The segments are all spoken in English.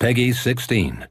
Peggy 16.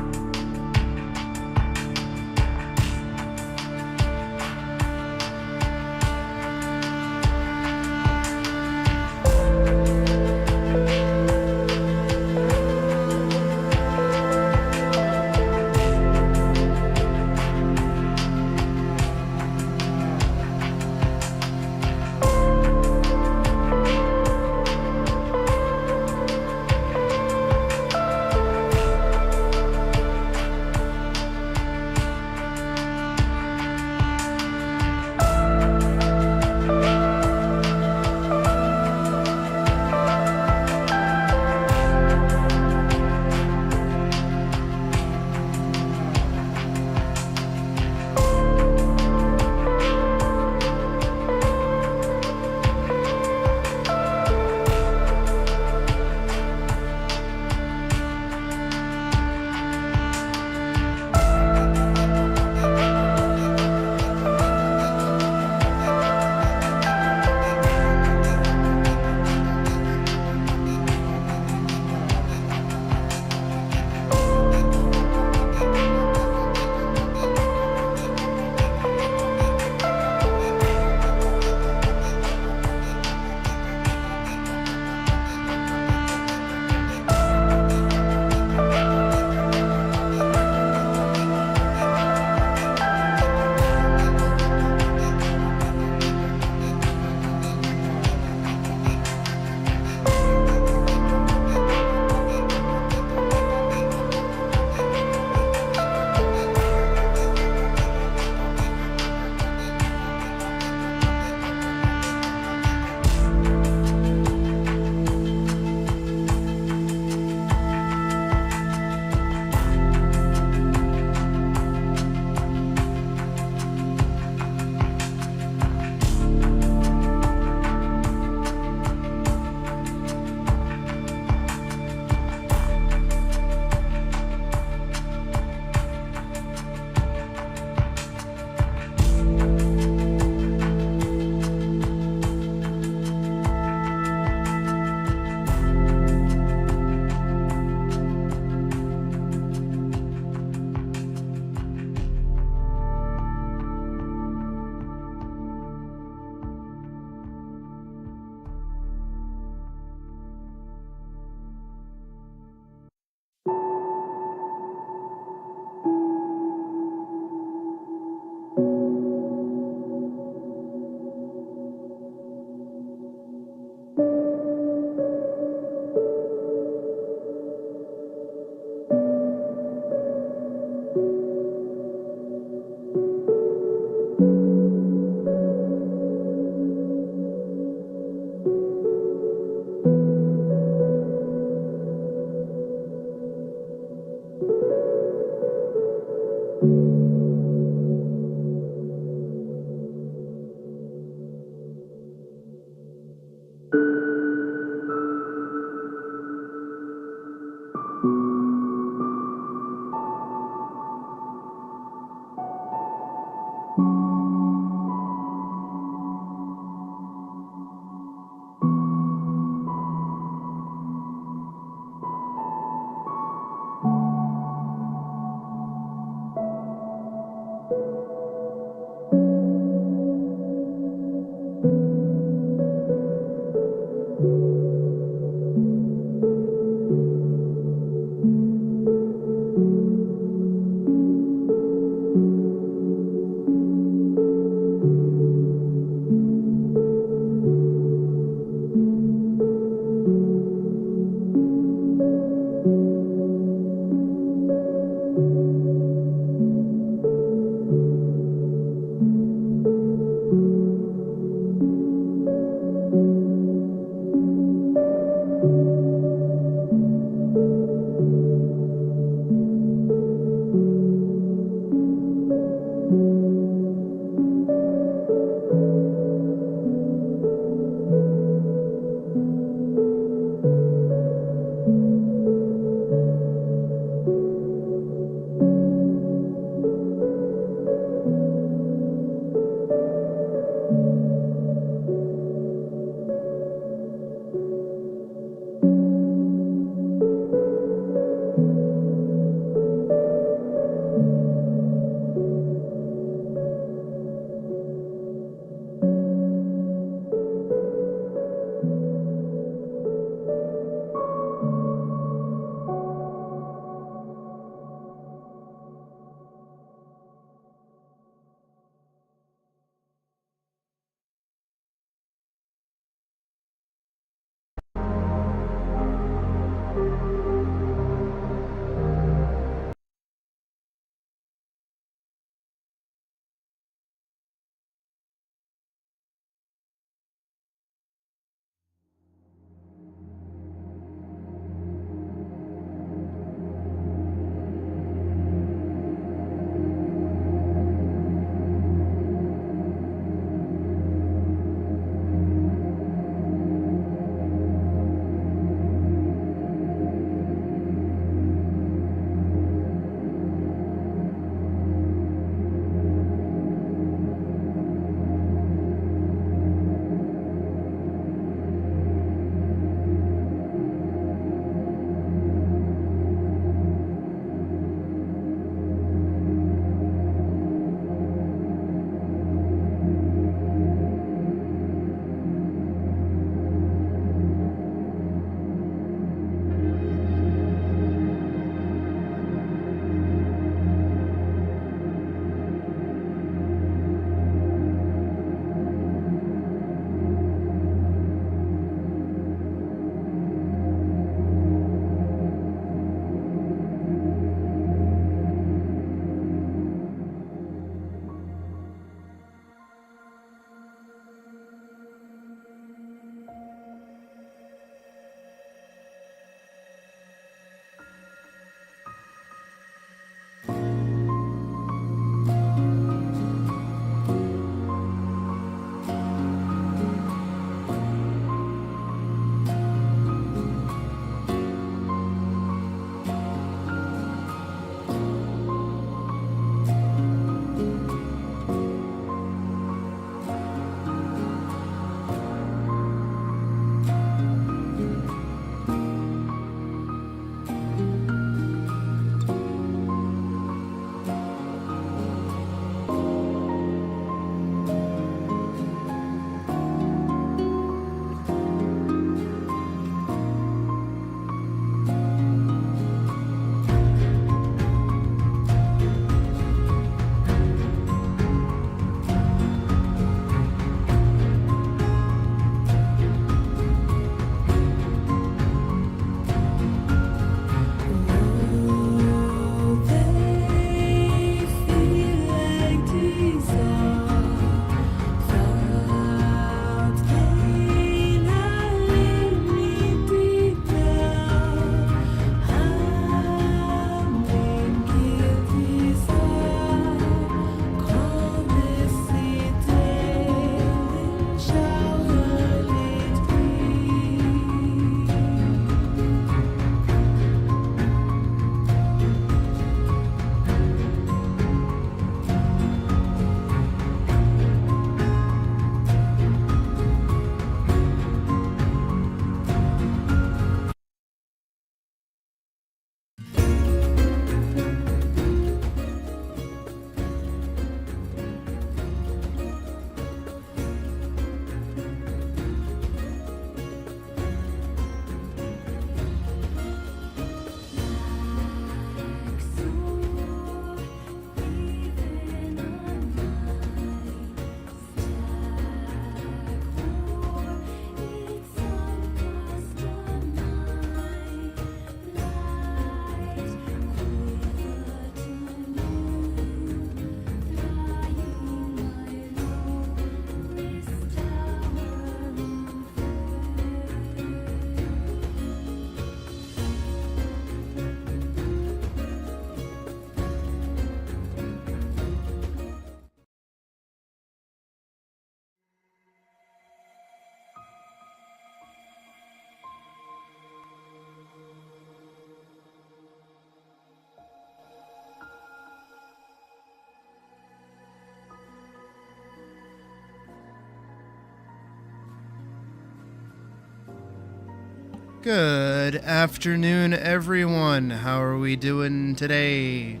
Good afternoon, everyone. How are we doing today?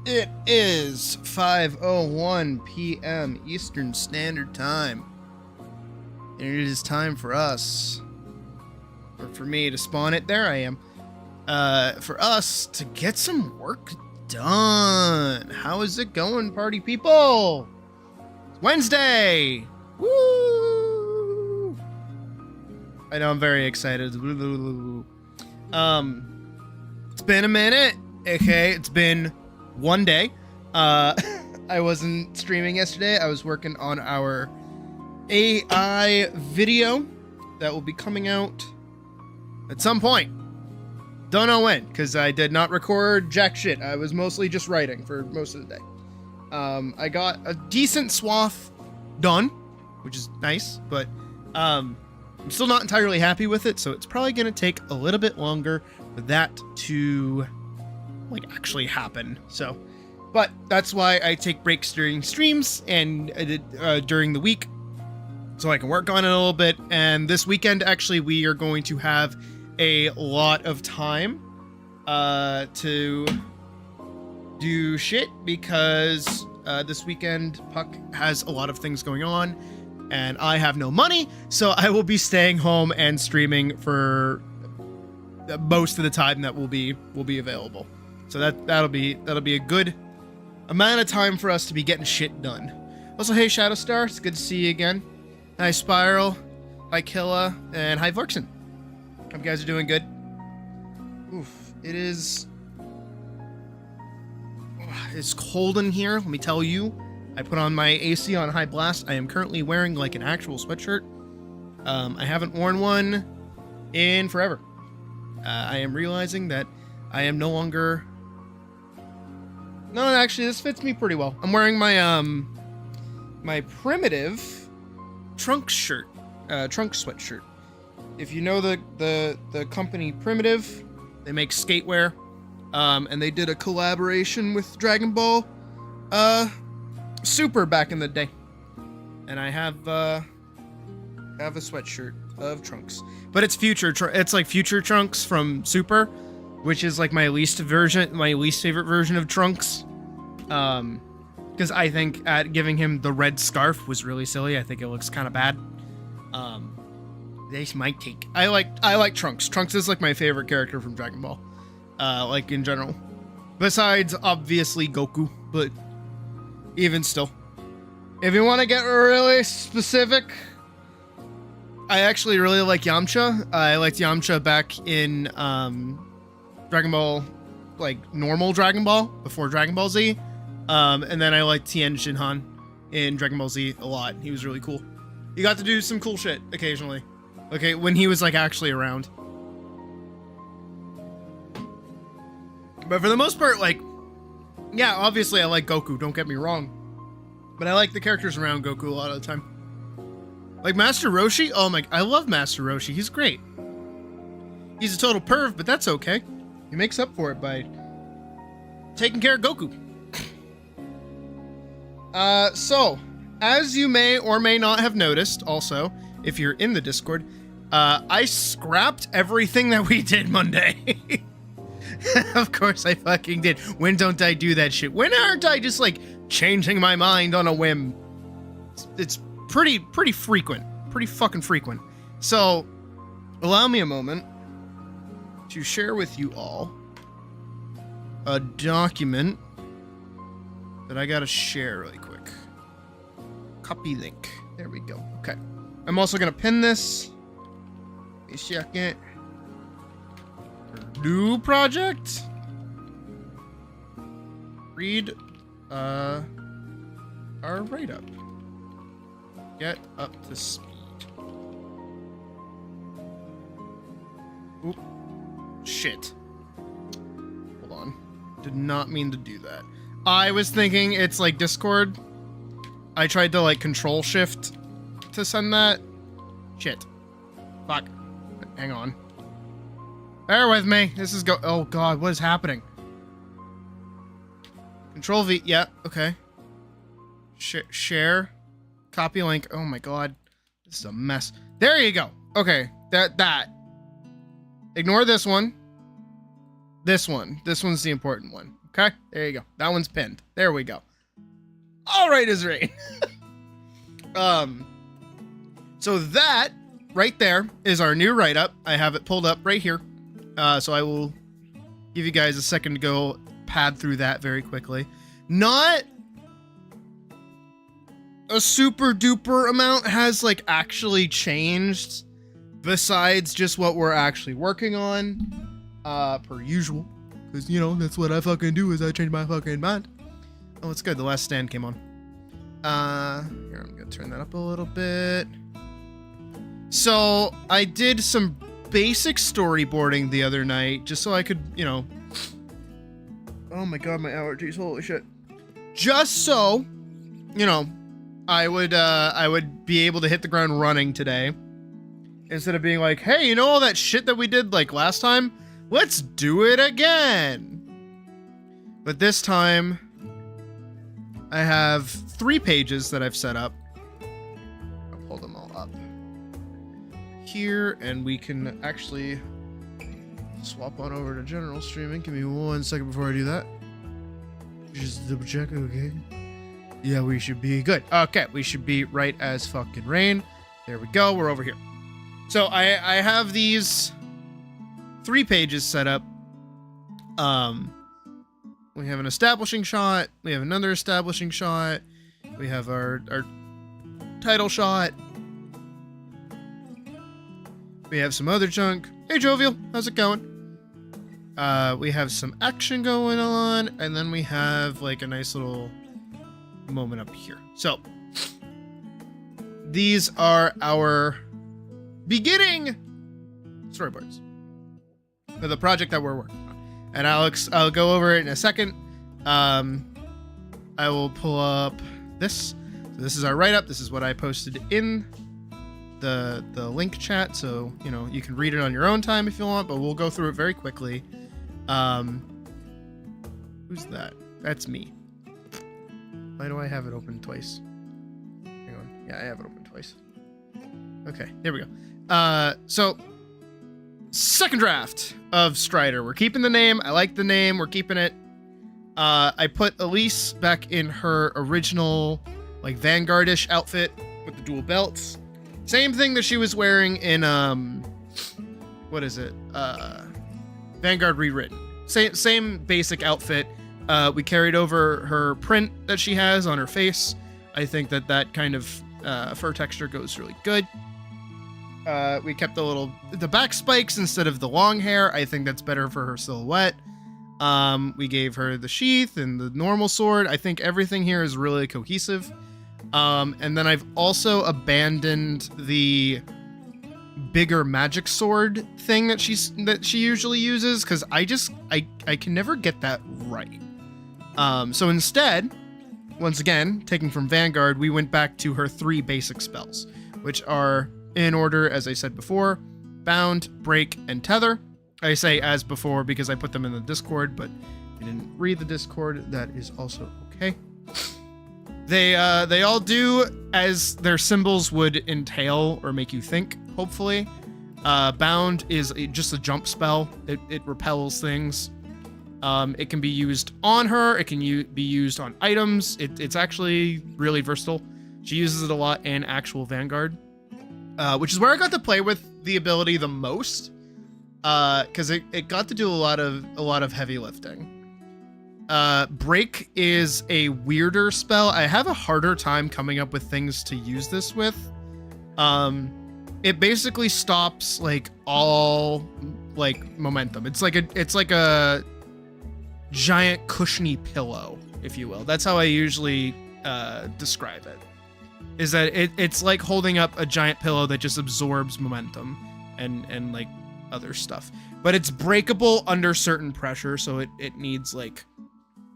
It is 5:01 p.m. Eastern Standard Time. And it is time for us, or for me to spawn it. There I am. For us to get some work done. How is it going, party people? It's Wednesday. Woo! I know I'm very excited. It's been a minute. Okay, it's been one day. I wasn't streaming yesterday. I was working on our AI video that will be coming out at some point. Don't know when, because I did not record jack shit. I was mostly just writing for most of the day. I got a decent swath done, which is nice, but I'm still not entirely happy with it, so it's probably going to take a little bit longer for that to actually happen. So, but that's why I take breaks during streams and during the week, so I can work on it a little bit. And this weekend, actually, we are going to have a lot of time to do shit, because this weekend Puck has a lot of things going on and I have no money, so I will be staying home and streaming for most of the time that will be available. So that'll be a good amount of time for us to be getting shit done. Also, hey Shadowstar, it's good to see you again. Hi Spiral, hi Killa, and hi Vorkson. Hope you guys are doing good. Oof, it's cold in here, let me tell you. I put on my AC on high blast. I am currently wearing like an actual sweatshirt. I haven't worn one in forever. I am realizing that I am no longer... No, actually, this fits me pretty well. I'm wearing my my primitive trunk sweatshirt. If you know the company Primitive, they make skatewear, and they did a collaboration with Dragon Ball Super back in the day, and I have a sweatshirt of Trunks, but it's it's like future Trunks from Super, which is like my least favorite version of Trunks, because I think giving him the red scarf was really silly. I think it looks kind of bad. They might take. I like Trunks. Trunks is like my favorite character from Dragon Ball, like in general, besides obviously Goku, but even still, if you want to get really specific, I actually really like Yamcha. I liked Yamcha back in Dragon Ball, like normal Dragon Ball before Dragon Ball Z, and then I liked Tien Shinhan in Dragon Ball Z a lot. He was really cool. He got to do some cool shit occasionally. Okay, when he was like actually around. But for the most part, like, yeah, obviously I like Goku, don't get me wrong. But I like the characters around Goku a lot of the time. Like Master Roshi, oh my, I love Master Roshi, he's great. He's a total perv, but that's okay. He makes up for it by taking care of Goku. So, as you may or may not have noticed, also, if you're in the Discord, I scrapped everything that we did Monday. Of course I fucking did. When don't I do that shit? When aren't I just like changing my mind on a whim? It's pretty frequent. Pretty fucking frequent. So, allow me a moment to share with you all a document that I gotta share really quick. Copy link. There we go. Okay. I'm also gonna pin this. A second. New project. Read our write-up. Get up to speed. Oop. Shit. Hold on. Did not mean to do that. I was thinking it's like Discord. I tried to like control shift to send that. Shit. Fuck. Hang on. Bear with me. This is oh god, what is happening? Control V. Yeah, okay. Share. Copy link. Oh my god. This is a mess. There you go. Okay, that. Ignore this one. This one. This one's the important one. Okay, there you go. That one's pinned. There we go. All right, Israel. So that right there is our new write-up. I have it pulled up right here. So I will give you guys a second to go pad through that very quickly. Not a super duper amount has like actually changed besides just what we're actually working on, per usual. Because, you know, that's what I fucking do is I change my fucking mind. Oh, it's good. The last stand came on. Here, I'm going to turn that up a little bit. So I did some basic storyboarding the other night just so I could, you know, oh my god, my allergies, holy shit. Just so, you know, I would be able to hit the ground running today instead of being like, hey, you know all that shit that we did like last time? Let's do it again. But this time I have 3 pages that I've set up. I'll pull them all up here and we can actually swap on over to general streaming. Give me 1 second before I do that. Just double check, okay? Yeah, we should be good. Okay, we should be right as fucking rain. There we go, we're over here. So I have these 3 pages set up. We have an establishing shot. We have another establishing shot. We have our title shot. We have some other junk. Hey, Jovial, how's it going? We have some action going on, and then we have like a nice little moment up here. So these are our beginning storyboards for the project that we're working on, and I'll go over it in a second. I will pull up this. So this is our write-up. This is what I posted in the link chat, so you know you can read it on your own time if you want, but we'll go through it very quickly. Who's that? That's me. Why do I have it open twice? Hang on. Yeah, I have it open twice. Okay, there we go. So second draft of Strider. We're keeping the name. I like the name. We're keeping it. I put Elise back in her original like Vanguard-ish outfit with the dual belts. Same thing that she was wearing in what is it? Vanguard Rewritten. Same basic outfit. We carried over her print that she has on her face. I think that kind of fur texture goes really good. We kept the back spikes instead of the long hair. I think that's better for her silhouette. We gave her the sheath and the normal sword. I think everything here is really cohesive. And then I've also abandoned the bigger magic sword thing that she usually uses, because I can never get that right. So instead, once again, taking from Vanguard, we went back to her 3 basic spells, which are in order, as I said before: Bound, Break, and Tether. I say as before because I put them in the Discord, but I didn't read the Discord. That is also okay. They all do as their symbols would entail or make you think, hopefully. Bound is just a jump spell. It repels things. It can be used on her. It can be used on items. It's actually really versatile. She uses it a lot in actual Vanguard, which is where I got to play with the ability the most, because it got to do a lot of heavy lifting. Break is a weirder spell. I have a harder time coming up with things to use this with. It basically stops like all like momentum. It's like a giant cushiony pillow, if you will. That's how I usually describe it. Is that it's like holding up a giant pillow that just absorbs momentum and like other stuff. But it's breakable under certain pressure, so it needs like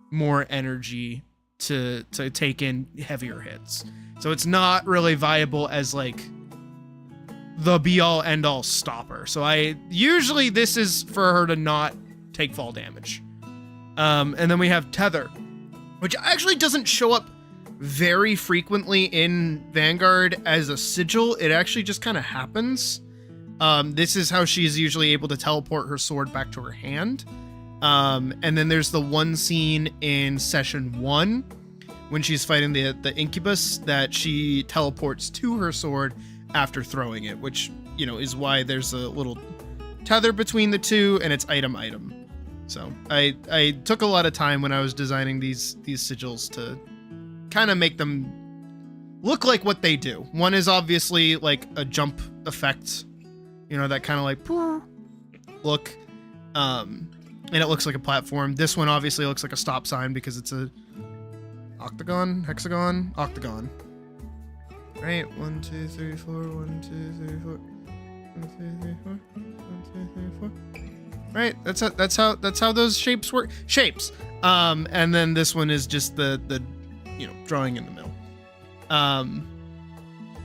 more energy to take in heavier hits. So it's not really viable as like the be all end all stopper. So usually this is for her to not take fall damage. And then we have Tether, which actually doesn't show up very frequently in Vanguard as a sigil. It actually just kind of happens. This is how she's usually able to teleport her sword back to her hand. And then there's the one scene in session 1 when she's fighting the incubus that she teleports to her sword after throwing it, which, you know, is why there's a little tether between the two, and it's item. So I took a lot of time when I was designing these sigils to kind of make them look like what they do. One is obviously like a jump effect, you know, that kind of like look, and it looks like a platform. This one obviously looks like a stop sign because it's a octagon, hexagon, octagon. Right, 1, 2, 3, 4, 1, 2, 3, 4, 1, 2, 3, 4, 1, 2, 3, 4. Right, that's how those shapes work. Shapes. And then this one is just the you know, drawing in the middle.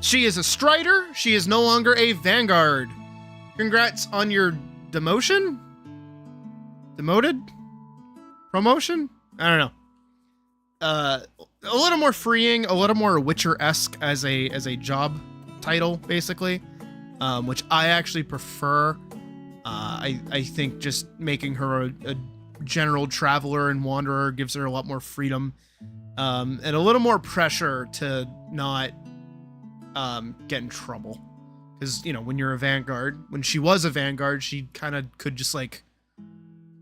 She is a Strider. She is no longer a Vanguard. Congrats on your demotion? Demoted? Promotion? I don't know. A little more freeing, a little more Witcher-esque as a job title, basically, which I actually prefer. I think just making her a general traveler and wanderer gives her a lot more freedom, and a little more pressure to not get in trouble. Because, you know, when you're a Vanguard, when she was a Vanguard, she kind of could just like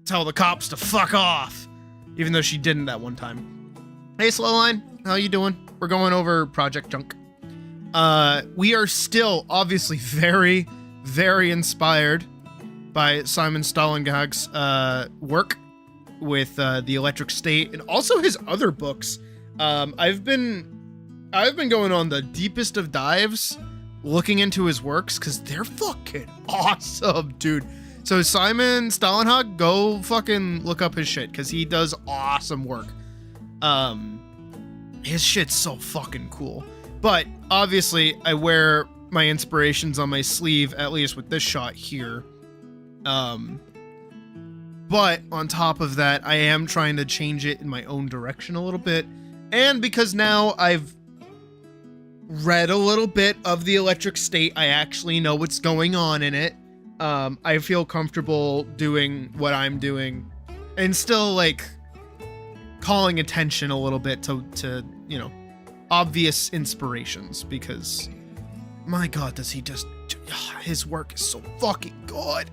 tell the cops to fuck off, even though she didn't that one time. Hey, Slowline, how you doing? We're going over Project Junk. We are still obviously very, very inspired by Simon Stallingag's work with the Electric State and also his other books. I've been going on the deepest of dives looking into his works because they're fucking awesome, dude. So Simon Stallingag, go fucking look up his shit because he does awesome work. His shit's so fucking cool. But obviously I wear my inspirations on my sleeve, at least with this shot here. But on top of that, I am trying to change it in my own direction a little bit. And because now I've read a little bit of the Electric State, I actually know what's going on in it. I feel comfortable doing what I'm doing and still like calling attention a little bit to you know, obvious inspirations, because my god, does he just, his work is so fucking good.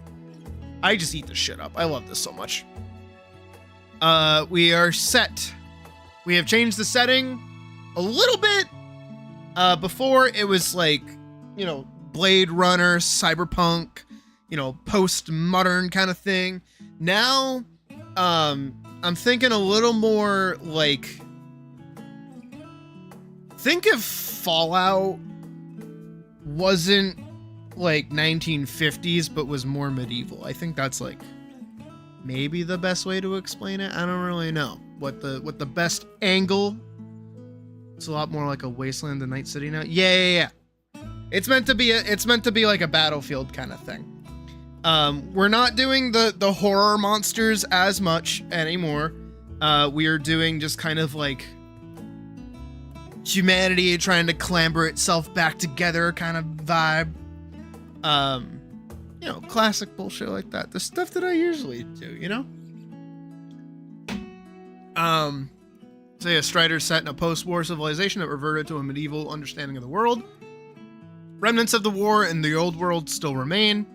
I just eat this shit up. I love this so much. We are set. We have changed the setting a little bit. Before it was like, you know, Blade Runner, cyberpunk, you know, post-modern kind of thing. Now, I'm thinking a little more like, think if Fallout wasn't like 1950s, but was more medieval. I think that's like maybe the best way to explain it. I don't really know what the best angle. It's a lot more like a wasteland than Night City now. Yeah. It's meant to be like a battlefield kind of thing. We're not doing the horror monsters as much anymore. We are doing just kind of like humanity trying to clamber itself back together kind of vibe. You know, classic bullshit like that. The stuff that I usually do, you know? So yeah, Strider's set in a post-war civilization that reverted to a medieval understanding of the world. Remnants of the war in the old world still remain.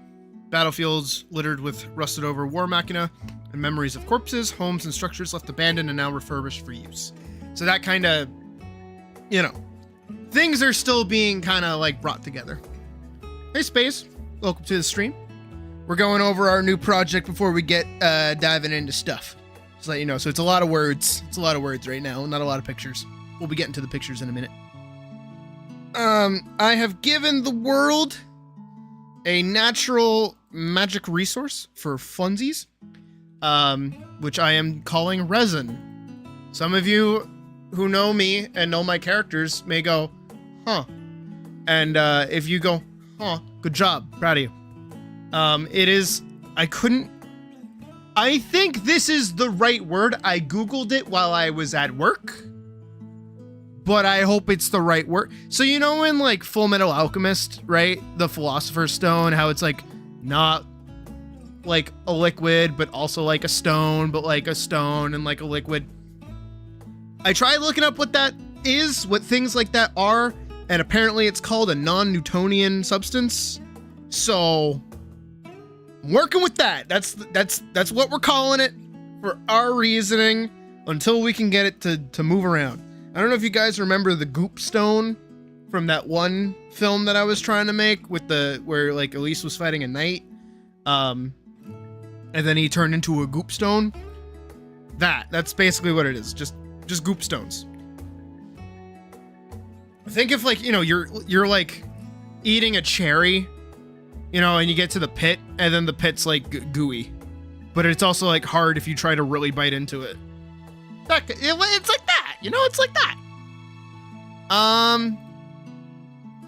Battlefields littered with rusted over war machina and memories of corpses, homes and structures left abandoned and now refurbished for use. So that kind of, you know, things are still being kind of like brought together. Hey Space, welcome to the stream. We're going over our new project before we get diving into stuff. Just let you know. So it's a lot of words. It's a lot of words right now, not a lot of pictures. We'll be getting to the pictures in a minute. I have given the world a natural magic resource for funsies, which I am calling resin. Some of you who know me and know my characters may go, huh. And if you go, huh, good job, proud of you. It is, I think this is the right word. I Googled it while I was at work. but I hope it's the right word. So you know in like Full Metal Alchemist, right? The Philosopher's Stone, how it's like not like a liquid, but also like a stone, but like a stone and like a liquid. I tried looking up what that is, what things like that are, and apparently it's called a non-Newtonian substance. So I'm working with that. That's what we're calling it for our reasoning until we can get it to move around. I don't know if you guys remember the goop stone from that one film that I was trying to make with where like Elise was fighting a knight. And then he turned into a goop stone. That's basically what it is. Just goop stones. Think if like, you know, you're like eating a cherry, you know, and you get to the pit and then the pit's like gooey, but it's also like hard if you try to really bite into it. It's like that, you know, it's like that.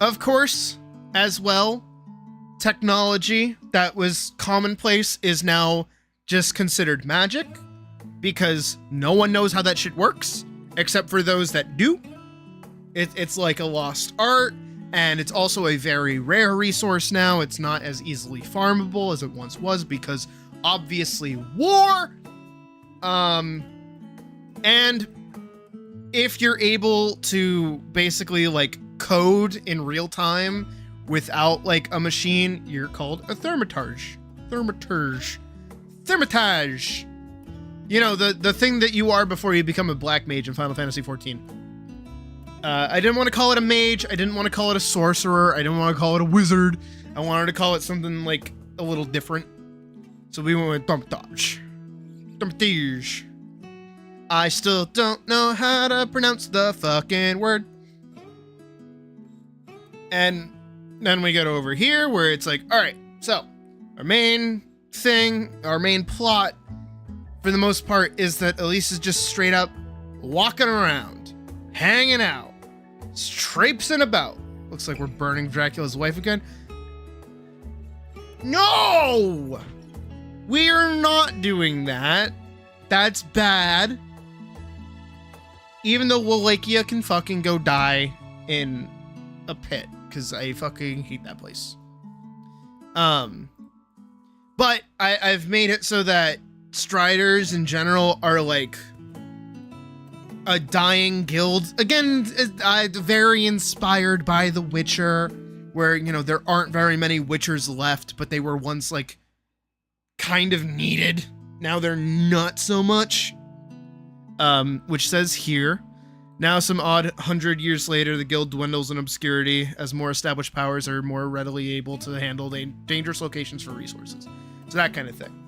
Of course, as well, technology that was commonplace is now just considered magic because no one knows how that shit works except for those that do. It's like a lost art, and it's also a very rare resource now. It's not as easily farmable as it once was because obviously war. And if you're able to basically like code in real time without like a machine, you're called a thaumaturge. Thaumaturge. You know, the thing that you are before you become a black mage in Final Fantasy XIV. I didn't want to call it a mage. I didn't want to call it a sorcerer. I didn't want to call it a wizard. I wanted to call it something like a little different. So we went with thaumaturge. Thaumaturge. I still don't know how to pronounce the fucking word. And then we get over here where it's like, all right, so our main thing, our main plot for the most part is that Elise is just straight up walking around, hanging out, traipsing about. Looks like we're burning Dracula's wife again. No! We're not doing that. That's bad. Even though Wallachia can fucking go die in a pit, because I fucking hate that place. But I've made it so that Striders in general are like a dying guild. Again, very inspired by The Witcher, where, you know, there aren't very many Witchers left, but they were once like kind of needed. Now they're not so much. Which says here, now some odd 100 years later, the guild dwindles in obscurity as more established powers are more readily able to handle dangerous locations for resources. So that kind of thing.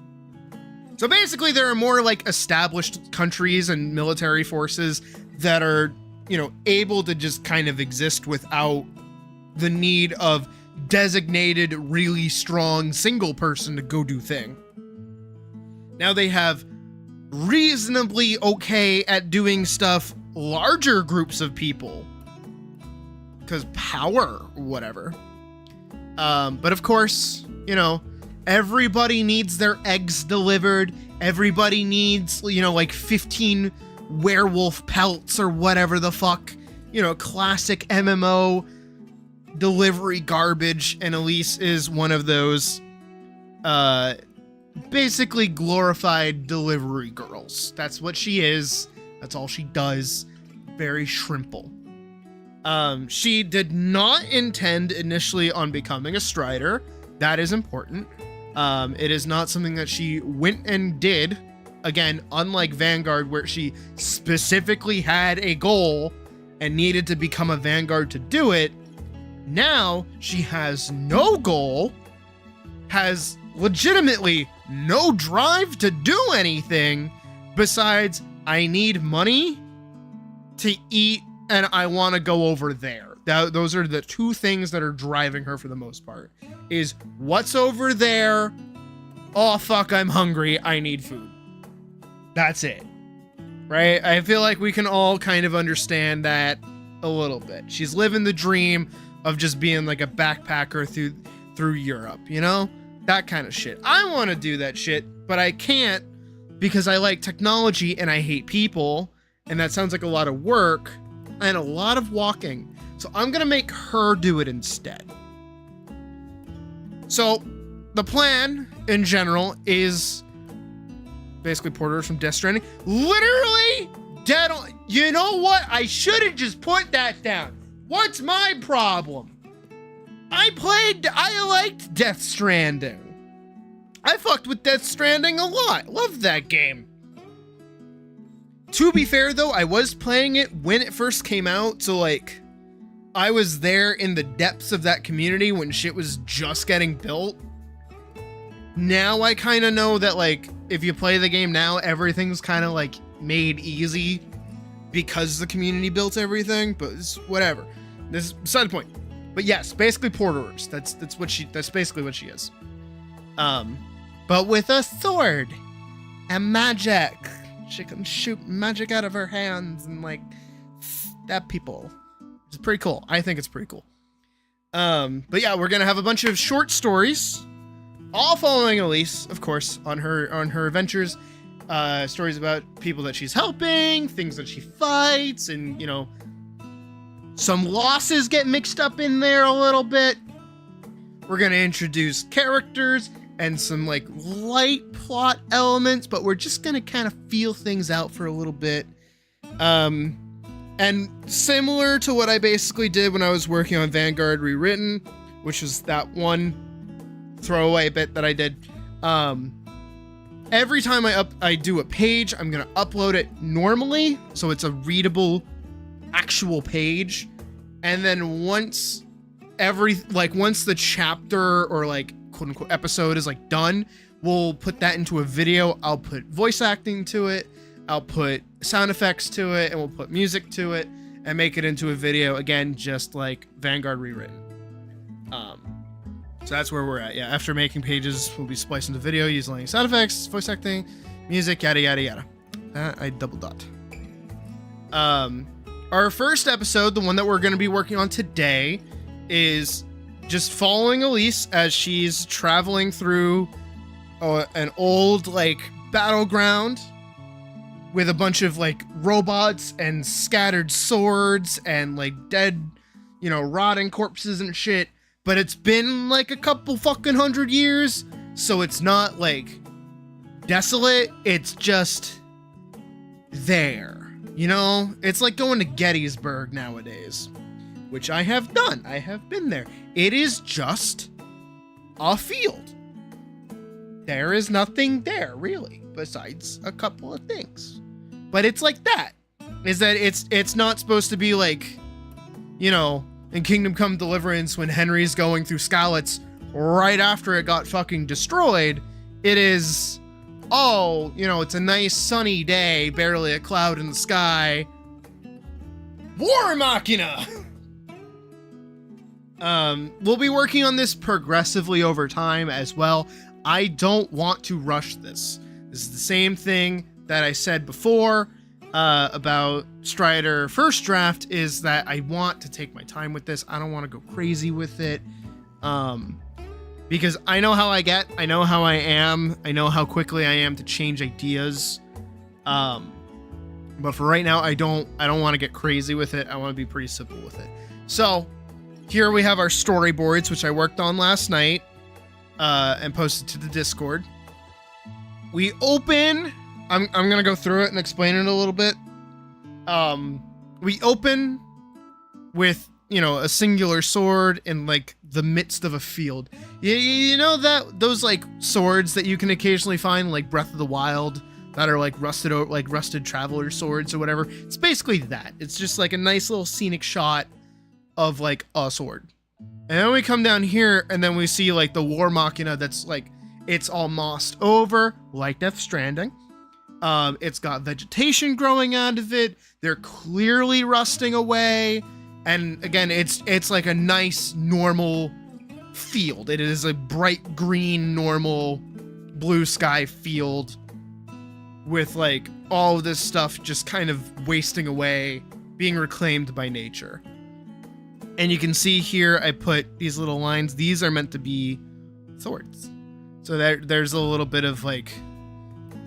So basically there are more like established countries and military forces that are, you know, able to just kind of exist without the need of designated, really strong single person to go do thing. Now they have reasonably okay at doing stuff larger groups of people because power or whatever. But of course, you know, everybody needs their eggs delivered. Everybody needs, you know, like 15 werewolf pelts or whatever the fuck, you know, classic MMO delivery garbage. And Elise is one of those, basically glorified delivery girls. That's what she is. That's all she does. Very shrimple. She did not intend initially on becoming a Strider. That is important. It is not something that she went and did. Again, unlike Vanguard, where she specifically had a goal and needed to become a Vanguard to do it. Now she has no goal, has legitimately no drive to do anything besides I need money to eat and I want to go over there. Those are the two things that are driving her for the most part. Is what's over there? Oh fuck, I'm hungry. I need food. That's it. Right? I feel like we can all kind of understand that a little bit. She's living the dream of just being like a backpacker through Europe, you know? That kind of shit. I want to do that shit, but I can't because I like technology and I hate people, and that sounds like a lot of work, and a lot of walking. So I'm going to make her do it instead. So the plan in general is basically Porter from Death Stranding. Literally dead on. You know what? I should have just put that down. What's my problem? I liked Death Stranding. I fucked with Death Stranding a lot. Loved that game. To be fair though, I was playing it when it first came out, so like I was there in the depths of that community when shit was just getting built. Now I kind of know that like if you play the game now, everything's kind of like made easy because the community built everything, but it's whatever. This is beside the point. But yes, basically Porterers. That's basically what she is. But with a sword and magic. She can shoot magic out of her hands and like stab people. It's pretty cool. I think it's pretty cool. But yeah, we're gonna have a bunch of short stories, all following Elise, of course, on her adventures. Stories about people that she's helping, things that she fights, and you know, some losses get mixed up in there a little bit. We're gonna introduce characters and some like light plot elements, but we're just gonna kind of feel things out for a little bit. And similar to what I basically did when I was working on Vanguard Rewritten, which was that one throwaway bit that I did. Every time I do a page, I'm gonna upload it normally, so it's a readable actual page. And then once the chapter or like quote unquote episode is like done, we'll put that into a video. I'll put voice acting to it, I'll put sound effects to it, and we'll put music to it and make it into a video again, just like Vanguard Rewritten. So that's where we're at. Yeah, after making pages, we'll be splicing the video using sound effects, voice acting, music, yada yada yada. I double dot. Our first episode, the one that we're going to be working on today, is just following Elise as she's traveling through an old like battleground with a bunch of like robots and scattered swords and like dead, you know, rotting corpses and shit. But it's been like a couple fucking 100 years, so it's not like desolate. It's just there, you know? It's like going to Gettysburg nowadays, which I have done. I have been there. It is just a field. There is nothing there really, besides a couple of things. But it's like that. Is that it's not supposed to be like, you know, in Kingdom Come Deliverance when Henry's going through Skalitz right after it got fucking destroyed. It is, oh, you know, it's a nice sunny day, barely a cloud in the sky. War Machina! We'll be working on this progressively over time as well. I don't want to rush this. This is the same thing that I said before about Strider First Draft, is that I want to take my time with this. I don't want to go crazy with it. Because I know how I get, I know how I am, I know how quickly I am to change ideas. But for right now, I don't want to get crazy with it. I want to be pretty simple with it. So here we have our storyboards, which I worked on last night and posted to the Discord. We open, I'm going to go through it and explain it a little bit. We open with, you know, a singular sword in like the midst of a field. You know that those like swords that you can occasionally find like Breath of the Wild that are like rusted traveler swords or whatever. It's basically that. It's just like a nice little scenic shot of like a sword. And then we come down here and then we see like the War Machina that's like, it's all mossed over like Death Stranding. It's got vegetation growing out of it. They're clearly rusting away. And again, it's like a nice normal field. It is a bright green, normal blue sky field with like all of this stuff just kind of wasting away, being reclaimed by nature. And you can see here, I put these little lines. These are meant to be swords. So there's a little bit of like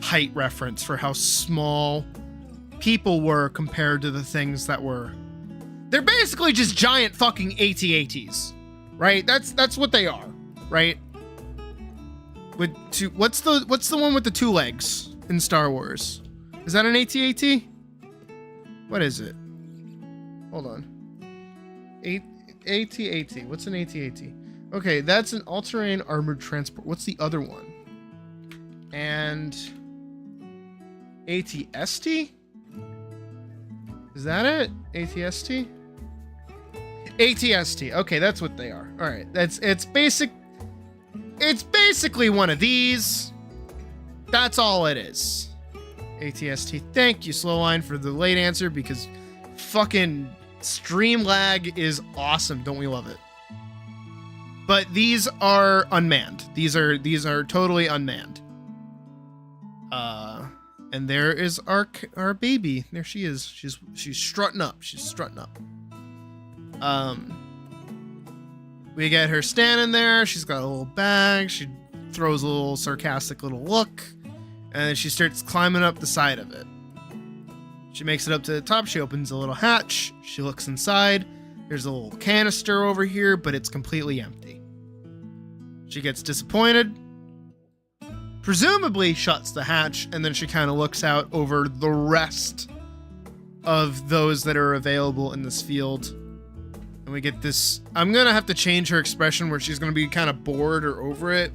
height reference for how small people were compared to the things that were They're basically just giant fucking AT-ATs, right? That's what they are, right? With two, what's the one with the 2 legs in Star Wars? Is that an AT-AT? What is it? Hold on. AT-AT. What's an AT-AT? Okay, that's an all-terrain armored transport. What's the other one? And AT-ST? Is that it? AT-ST? AT-ST. Okay, that's what they are. All right, it's basically one of these. That's all it is. AT-ST. Thank you, Slowline, for the late answer, because fucking stream lag is awesome. Don't we love it? But these are unmanned. These are totally unmanned. And there is our baby. There she is. She's strutting up. She's strutting up. We get her standing there. She's got a little bag. She throws a little sarcastic little look, and then she starts climbing up the side of it. She makes it up to the top. She opens a little hatch. She looks inside. There's a little canister over here, but it's completely empty. She gets disappointed, presumably shuts the hatch, and then she kind of looks out over the rest of those that are available in this field. And we get this, I'm gonna have to change her expression where she's gonna be kind of bored or over it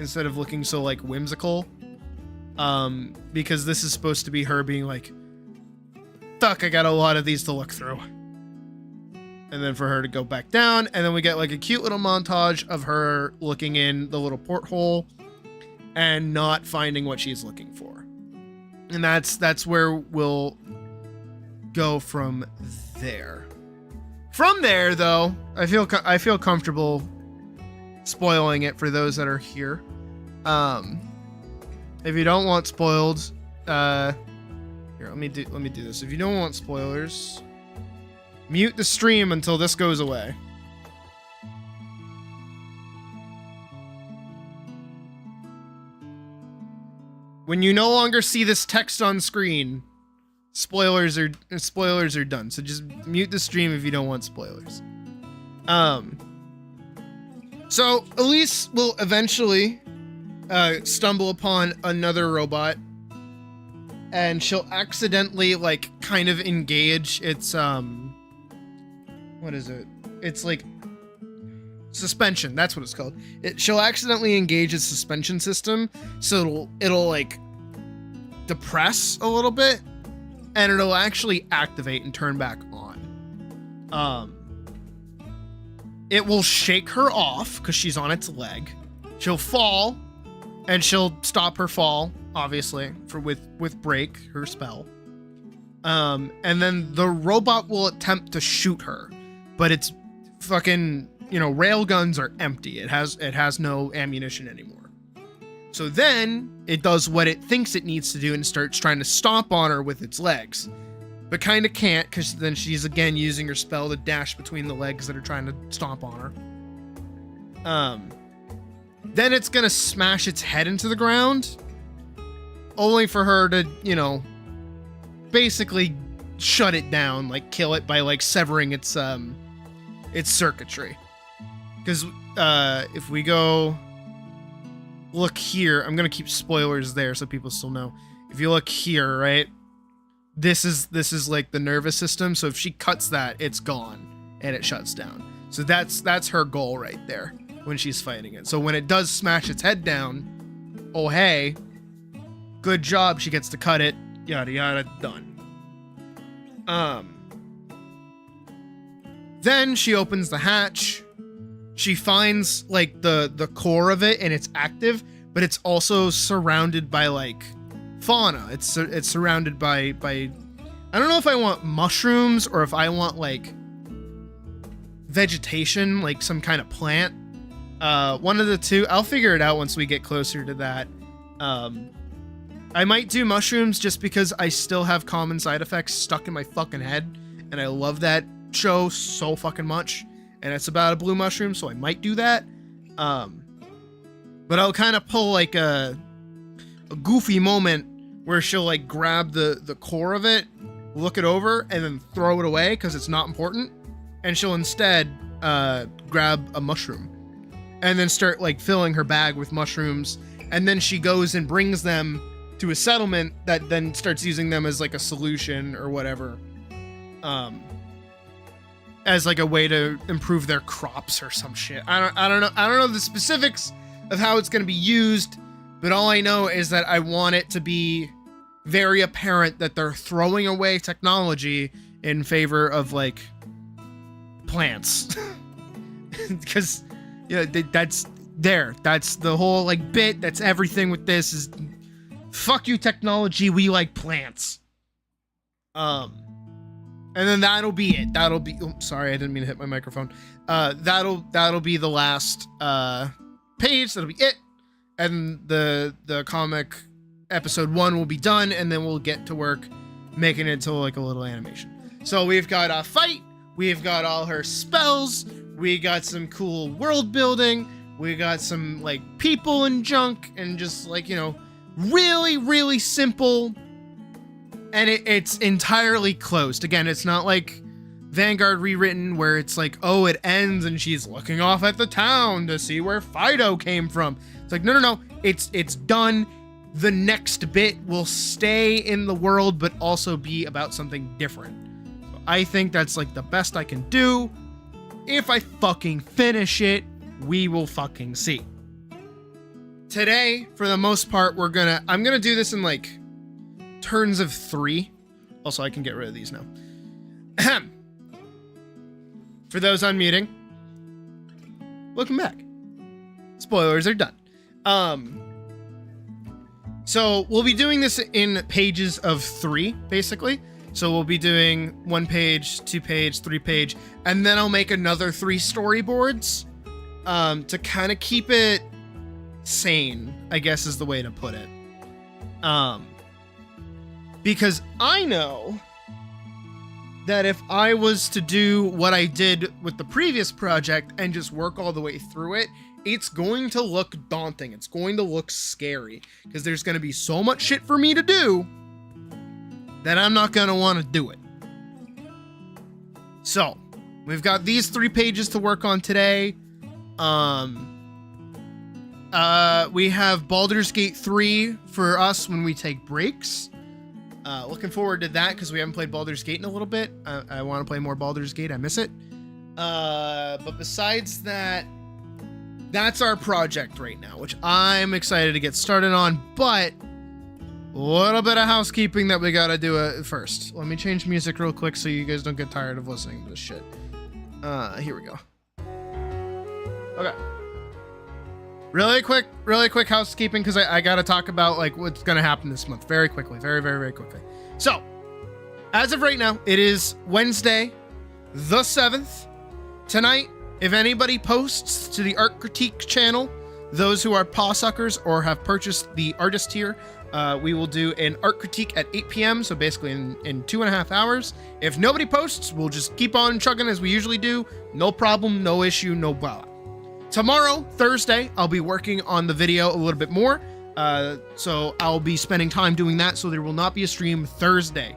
instead of looking so like whimsical. Because this is supposed to be her being like, fuck, I got a lot of these to look through. And then for her to go back down, and then we get like a cute little montage of her looking in the little porthole and not finding what she's looking for. And that's where we'll go from there. From there, though, I feel comfortable spoiling it for those that are here. If you don't want spoiled, here, let me do this. If you don't want spoilers, mute the stream until this goes away. When you no longer see this text on screen, spoilers are done. So just mute the stream if you don't want spoilers. So Elise will eventually stumble upon another robot, and she'll accidentally like kind of engage its what is it? It's like suspension. That's what it's called. She'll accidentally engage its suspension system, so it'll like depress a little bit, and it'll actually activate and turn back on. It will shake her off because she's on its leg. She'll fall, and she'll stop her fall, obviously, with break, her spell. And then the robot will attempt to shoot her, but it's fucking, rail guns are empty. It has no ammunition anymore. So then it does what it thinks it needs to do and starts trying to stomp on her with its legs, but kind of can't, because then she's again using her spell to dash between the legs that are trying to stomp on her. Then it's gonna smash its head into the ground, only for her to, basically shut it down, like kill it by like severing its circuitry. Because if we go look here, I'm gonna keep spoilers there so people still know. If you look here, right, this is like the nervous system. So if she cuts that, it's gone and it shuts down. So that's her goal right there when she's fighting it. So when it does smash its head down, oh hey, good job, she gets to cut it, yada yada, done. Then she opens the hatch. She finds like the core of it, and it's active, but it's also surrounded by like fauna. It's surrounded by I don't know if I want mushrooms or if I want like vegetation, like some kind of plant. One of the two. I'll figure it out once we get closer to that. I might do mushrooms just because I still have common side effects stuck in my fucking head, and I love that show so fucking much, and it's about a blue mushroom, so I might do that. But I'll kind of pull like a goofy moment where she'll like grab the core of it, look it over, and then throw it away because it's not important. and she'll instead grab a mushroom and then start like filling her bag with mushrooms, and then she goes and brings them to a settlement that then starts using them as like a solution or whatever, as like a way to improve their crops or some shit. I don't know the specifics of how it's going to be used, but all I know is that I want it to be very apparent that they're throwing away technology in favor of like plants. Because that's the whole like bit, that's everything with this is fuck you technology, we like plants. And then that'll be it. That'll be, oh, sorry, I didn't mean to hit my microphone. That'll be the last page. That'll be it. And the comic episode 1 will be done, and then we'll get to work making it into like a little animation. So we've got a fight, we've got all her spells, we got some cool world building, we got some like people and junk, and just like, you know, really, really simple. And it's entirely closed. Again, it's not like Vanguard rewritten where it's like, oh, it ends and she's looking off at the town to see where Fido came from. It's like, no. It's done. The next bit will stay in the world, but also be about something different. So I think that's like the best I can do. If I fucking finish it, we will fucking see. Today, for the most part, I'm gonna do this in like turns of 3. Also, I can get rid of these now. Ahem. For those unmuting, welcome back. Spoilers are done. So we'll be doing this in pages of 3, basically. So we'll be doing 1 page, 2 page, 3 page, and then I'll make another 3 storyboards to kind of keep it sane, I guess is the way to put it. Because I know that if I was to do what I did with the previous project and just work all the way through it, it's going to look daunting. It's going to look scary because there's going to be so much shit for me to do that I'm not going to want to do it. So we've got these 3 pages to work on today. We have Baldur's Gate 3 for us when we take breaks. Looking forward to that because we haven't played Baldur's Gate in a little bit. I want to play more Baldur's Gate. I miss it. But besides that, that's our project right now, which I'm excited to get started on, but a little bit of housekeeping that we gotta do first. Let me change music real quick so you guys don't get tired of listening to this shit. Here we go. Okay. Really quick housekeeping because I gotta talk about like what's gonna happen this month very quickly, very quickly. So, as of right now, it is Wednesday, the 7th. Tonight, if anybody posts to the Art Critique channel, those who are paw suckers or have purchased the artist tier, we will do an art critique at 8 p.m. So basically in 2.5 hours. If nobody posts, we'll just keep on chugging as we usually do. No problem, no issue, no blah. Tomorrow, Thursday, I'll be working on the video a little bit more. So I'll be spending time doing that. So there will not be a stream Thursday.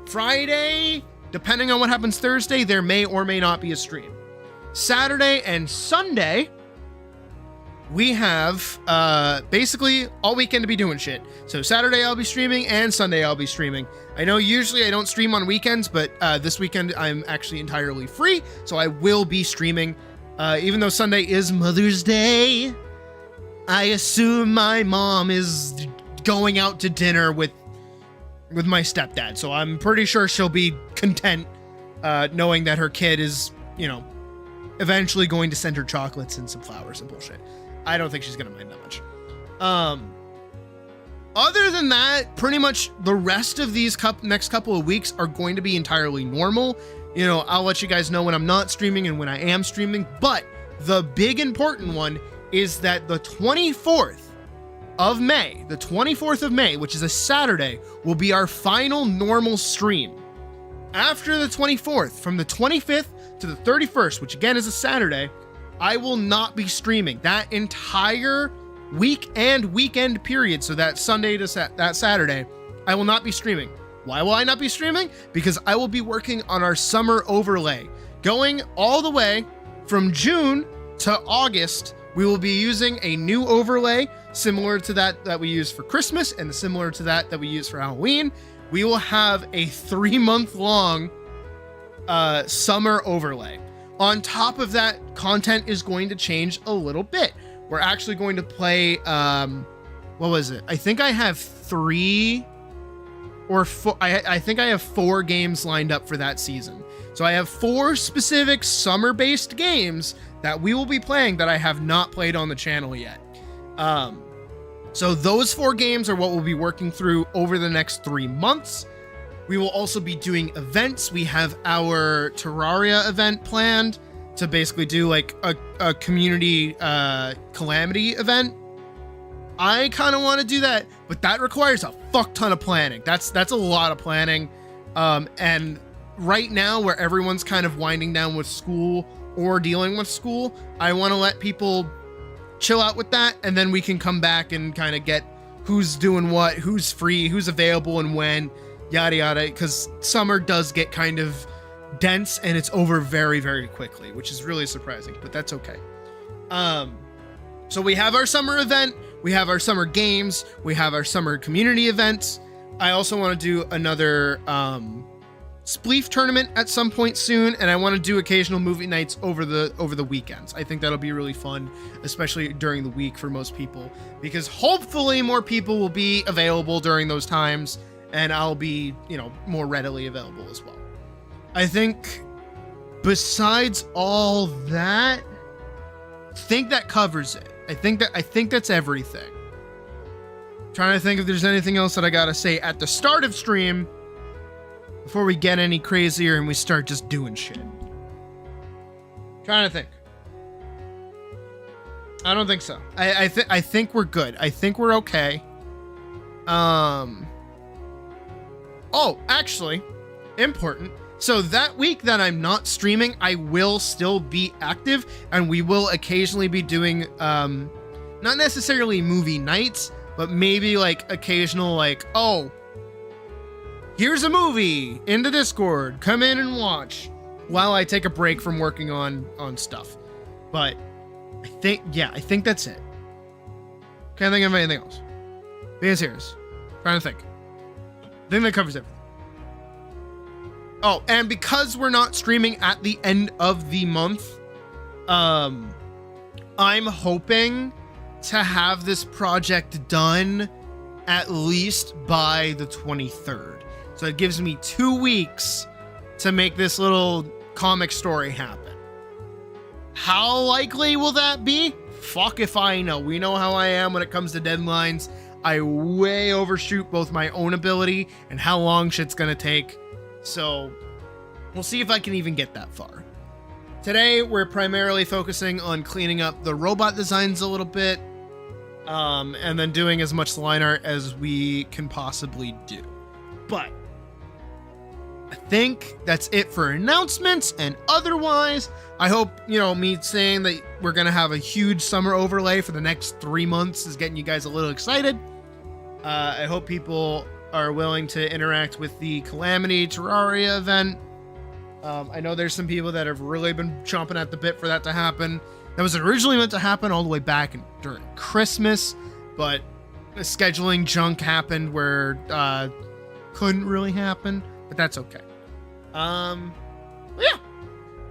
Friday, depending on what happens Thursday, there may or may not be a stream. Saturday and Sunday, we have basically all weekend to be doing shit. So Saturday I'll be streaming and Sunday I'll be streaming. I know usually I don't stream on weekends, but this weekend I'm actually entirely free, so I will be streaming. Even though Sunday is Mother's Day, I assume my mom is going out to dinner with my stepdad, so I'm pretty sure she'll be content knowing that her kid is, you know, eventually going to send her chocolates and some flowers and bullshit. I don't think she's gonna mind that much. Other than that, pretty much the rest of these next couple of weeks are going to be entirely normal. You know, I'll let you guys know when I'm not streaming and when I am streaming, but the big important one is that the 24th of May, which is a Saturday, will be our final normal stream. After the 24th, from the 25th to the 31st, which again is a Saturday, I will not be streaming that entire week and weekend period. So that Sunday to that Saturday, I will not be streaming. Why will I not be streaming? Because I will be working on our summer overlay. going all the way from June to August. We will be using a new overlay similar to that we use for Christmas and similar to that we use for Halloween. We will have a 3-month-long summer overlay. On top of that, content is going to change a little bit. We're actually going to play, what was it? I think I have 3 or 4. I think I have 4 games lined up for that season. So I have 4 specific summer-based games that we will be playing that I have not played on the channel yet. So those 4 games are what we'll be working through over the next 3 months. We will also be doing events. We have our Terraria event planned to basically do like a community calamity event. I kind of want to do that, but that requires a fuck ton of planning. That's a lot of planning. And right now, where everyone's kind of winding down with school or dealing with school, I want to let people chill out with that, and then we can come back and kind of get who's doing what, who's free, who's available, and when, yada yada, because summer does get kind of dense and it's over very, very quickly, which is really surprising, but that's okay. So we have our summer event, we have our summer games, we have our summer community events. I also want to do another Spleef tournament at some point soon, and I want to do occasional movie nights over the weekends. I think that'll be really fun, especially during the week for most people, because hopefully more people will be available during those times, and I'll be, more readily available as well. I think besides all that, I think that covers it. I think that's everything. Trying to think if there's anything else that I gotta say at the start of stream before we get any crazier and we start just doing shit. Trying to think. I don't think so. I think we're good. I think we're okay. Oh, actually, important. So that week that I'm not streaming, I will still be active, and we will occasionally be doing, not necessarily movie nights, but maybe like occasional, like, oh, here's a movie in the Discord, come in and watch while I take a break from working on stuff. But I think that's it. Can't think of anything else. Being serious. Trying to think. I think that covers everything. Oh, and because we're not streaming at the end of the month, I'm hoping to have this project done at least by the 23rd. So it gives me 2 weeks to make this little comic story happen. How likely will that be? Fuck if I know. We know how I am when it comes to deadlines. I way overshoot both my own ability and how long shit's gonna take. So we'll see if I can even get that far. Today, we're primarily focusing on cleaning up the robot designs a little bit, and then doing as much line art as we can possibly do. But I think that's it for announcements, and otherwise, I hope, me saying that we're going to have a huge summer overlay for the next 3 months is getting you guys a little excited. I hope people are willing to interact with the Calamity Terraria event. I know there's some people that have really been chomping at the bit for that to happen. That was originally meant to happen all the way back during Christmas, but the scheduling junk happened where couldn't really happen, but that's okay. Yeah,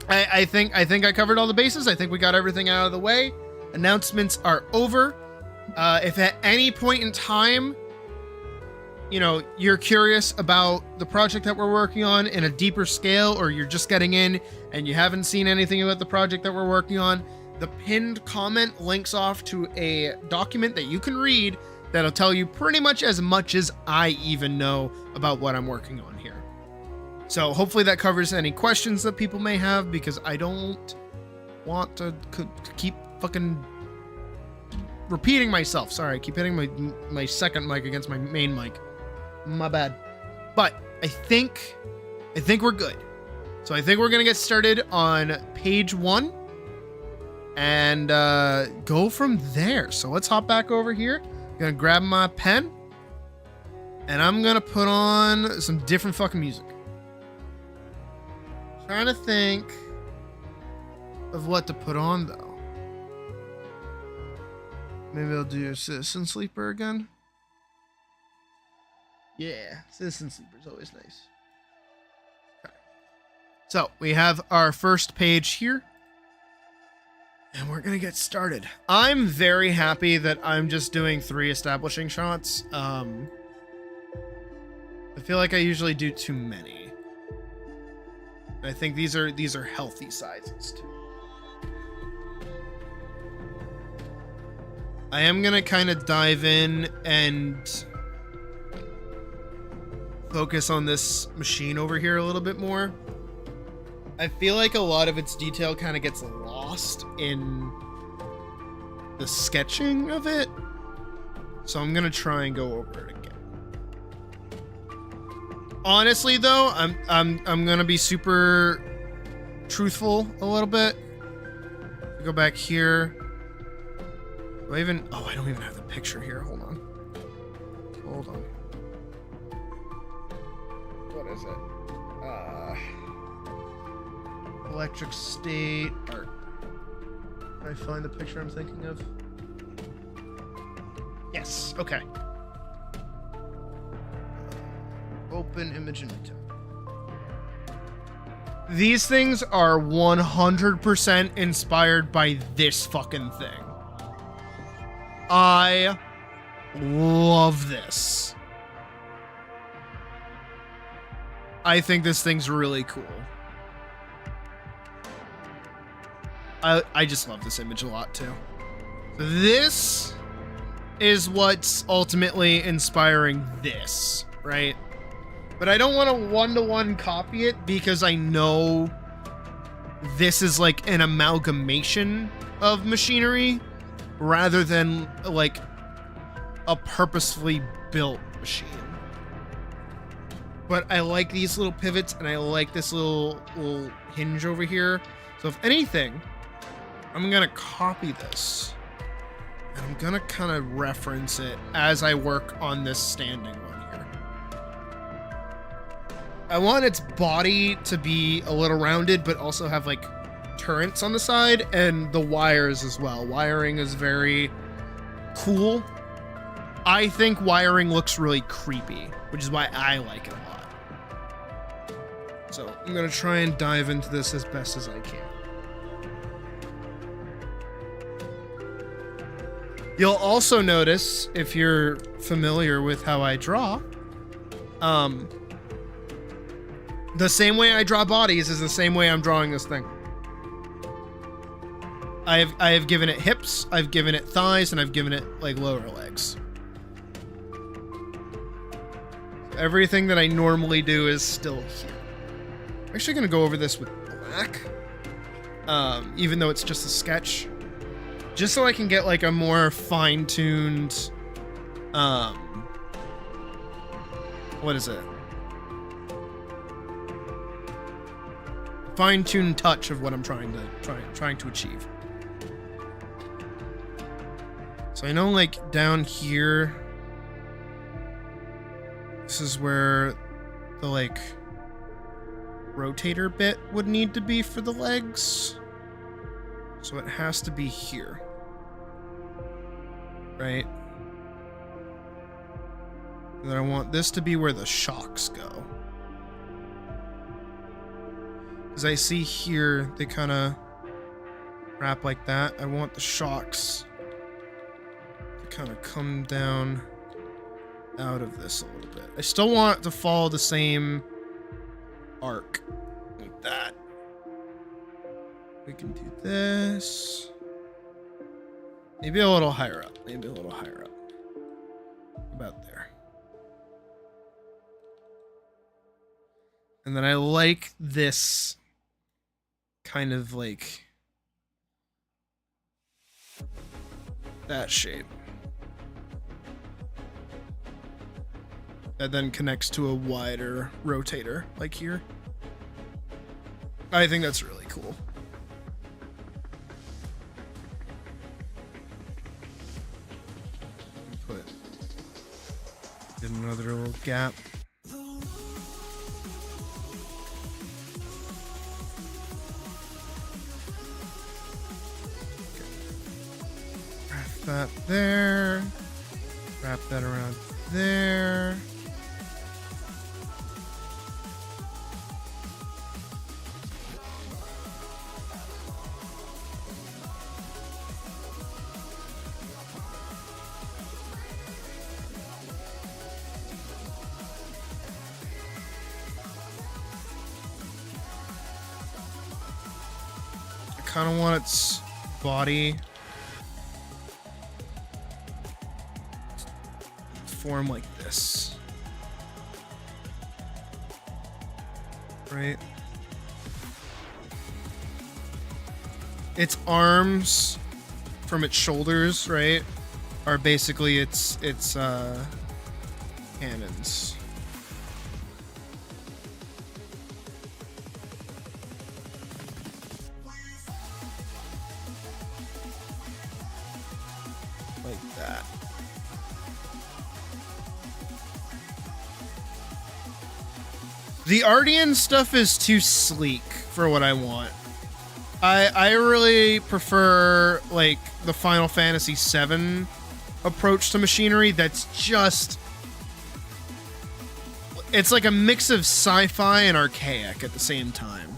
I think I covered all the bases. I think we got everything out of the way. Announcements are over. If at any point in time, you're curious about the project that we're working on in a deeper scale, or you're just getting in and you haven't seen anything about the project that we're working on, the pinned comment links off to a document that you can read that'll tell you pretty much as I even know about what I'm working on here. So hopefully that covers any questions that people may have, because I don't want to keep fucking repeating myself. Sorry, I keep hitting my second mic against my main mic. My bad. But I think we're good. So I think we're gonna get started on page 1 and go from there. So let's hop back over here. I'm gonna grab my pen and I'm gonna put on some different fucking music. Trying to think of what to put on, though. Maybe I'll do Citizen Sleeper again. Yeah, Citizen Sleeper's always nice. Okay. So, we have our first page here. And we're gonna get started. I'm very happy that I'm just doing 3 establishing shots. I feel like I usually do too many. I think these are healthy sizes too. I am gonna kind of dive in and focus on this machine over here a little bit more. I feel like a lot of its detail kind of gets lost in the sketching of it, so I'm gonna try and go over it again. Honestly, though, I'm gonna be super truthful a little bit. Go back here. Do I even? Oh, I don't even have the picture here. Hold on. Hold on. What is it? Electric state art. Can I find the picture I'm thinking of? Yes. Okay. Open image inventory. These things are 100% inspired by this fucking thing. I love this. I think this thing's really cool. I just love this image a lot too. So this is what's ultimately inspiring this, right? But I don't want to one-to-one copy it because I know this is like an amalgamation of machinery rather than like a purposefully built machine. But I like these little pivots and I like this little hinge over here. So if anything, I'm gonna copy this and I'm gonna kind of reference it as I work on this standing one here. I want its body to be a little rounded, but also have like turrets on the side and the wires as well. Wiring is very cool. I think wiring looks really creepy, which is why I like it a lot. So I'm gonna try and dive into this as best as I can. You'll also notice, if you're familiar with how I draw, the same way I draw bodies is the same way I'm drawing this thing. I have given it hips, I've given it thighs, and I've given it like lower legs. Everything that I normally do is still here. I'm actually gonna go over this with black, even though it's just a sketch. Just so I can get like a more fine-tuned, what is it? Fine-tuned touch of what I'm trying to achieve. So I know like down here, this is where the like rotator bit would need to be for the legs. So it has to be here, right? And then I want this to be where the shocks go. Because I see here, they kind of wrap like that. I want the shocks to kind of come down out of this a little bit. I still want it to follow the same arc like that. We can do this. Maybe a little higher up. Maybe a little higher up. About there. And then I like this kind of like that shape. That then connects to a wider rotator, like here. I think that's really cool. Did another little gap. that there. Wrap that around there. I kind of want its body form like this, right? Its arms from its shoulders, right, are basically its cannons. Like that. The Ardian stuff is too sleek for what I want. I really prefer like the Final Fantasy VII approach to machinery that's just... It's like a mix of sci-fi and archaic at the same time.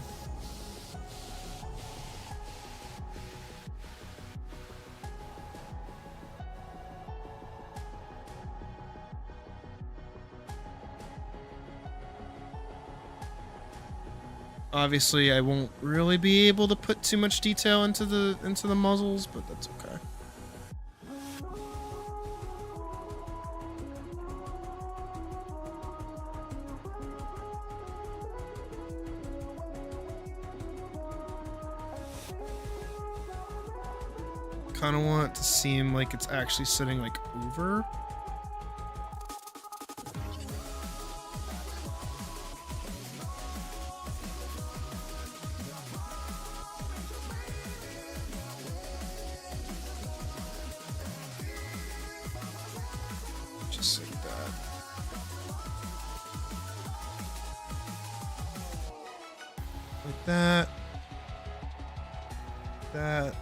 Obviously, I won't really be able to put too much detail into the muzzles, but that's okay. Kind of want it to seem like it's actually sitting like over. Just like that. Like that. That.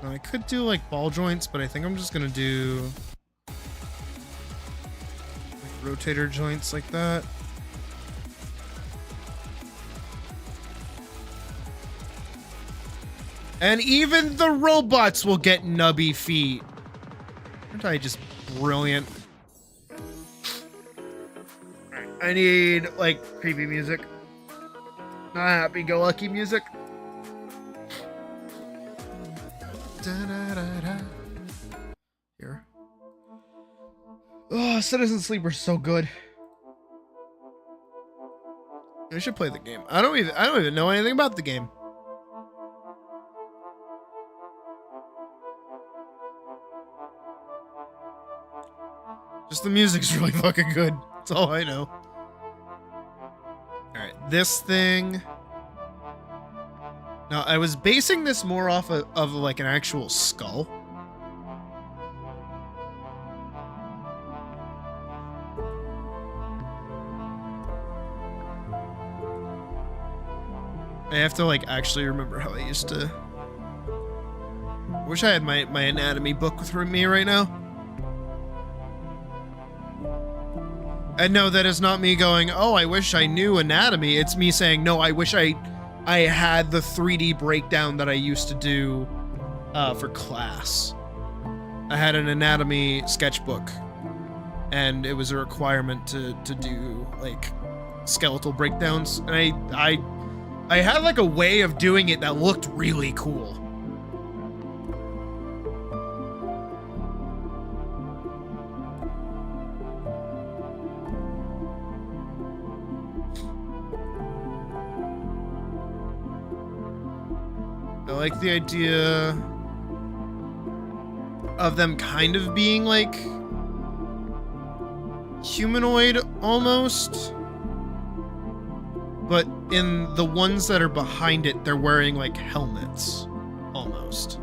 Now I could do like ball joints, but I think I'm just gonna do like rotator joints like that. And even the robots will get nubby feet. Aren't I just brilliant? I need like creepy music. Not happy-go-lucky music. Da-da-da-da. Here. Oh, Citizen Sleeper is so good. I should play the game. I don't even know anything about the game. Just the music's really fucking good. That's all I know. Alright, this thing. Now, I was basing this more off of like an actual skull. I have to like actually remember how I used to. I wish I had my anatomy book with me right now. And no, that is not me going, oh, I wish I knew anatomy. It's me saying, no, I wish I had the 3D breakdown that I used to do for class. I had an anatomy sketchbook, and it was a requirement to do like skeletal breakdowns. And I had like a way of doing it that looked really cool. I like the idea of them kind of being like humanoid almost, but in the ones that are behind it, they're wearing like helmets almost.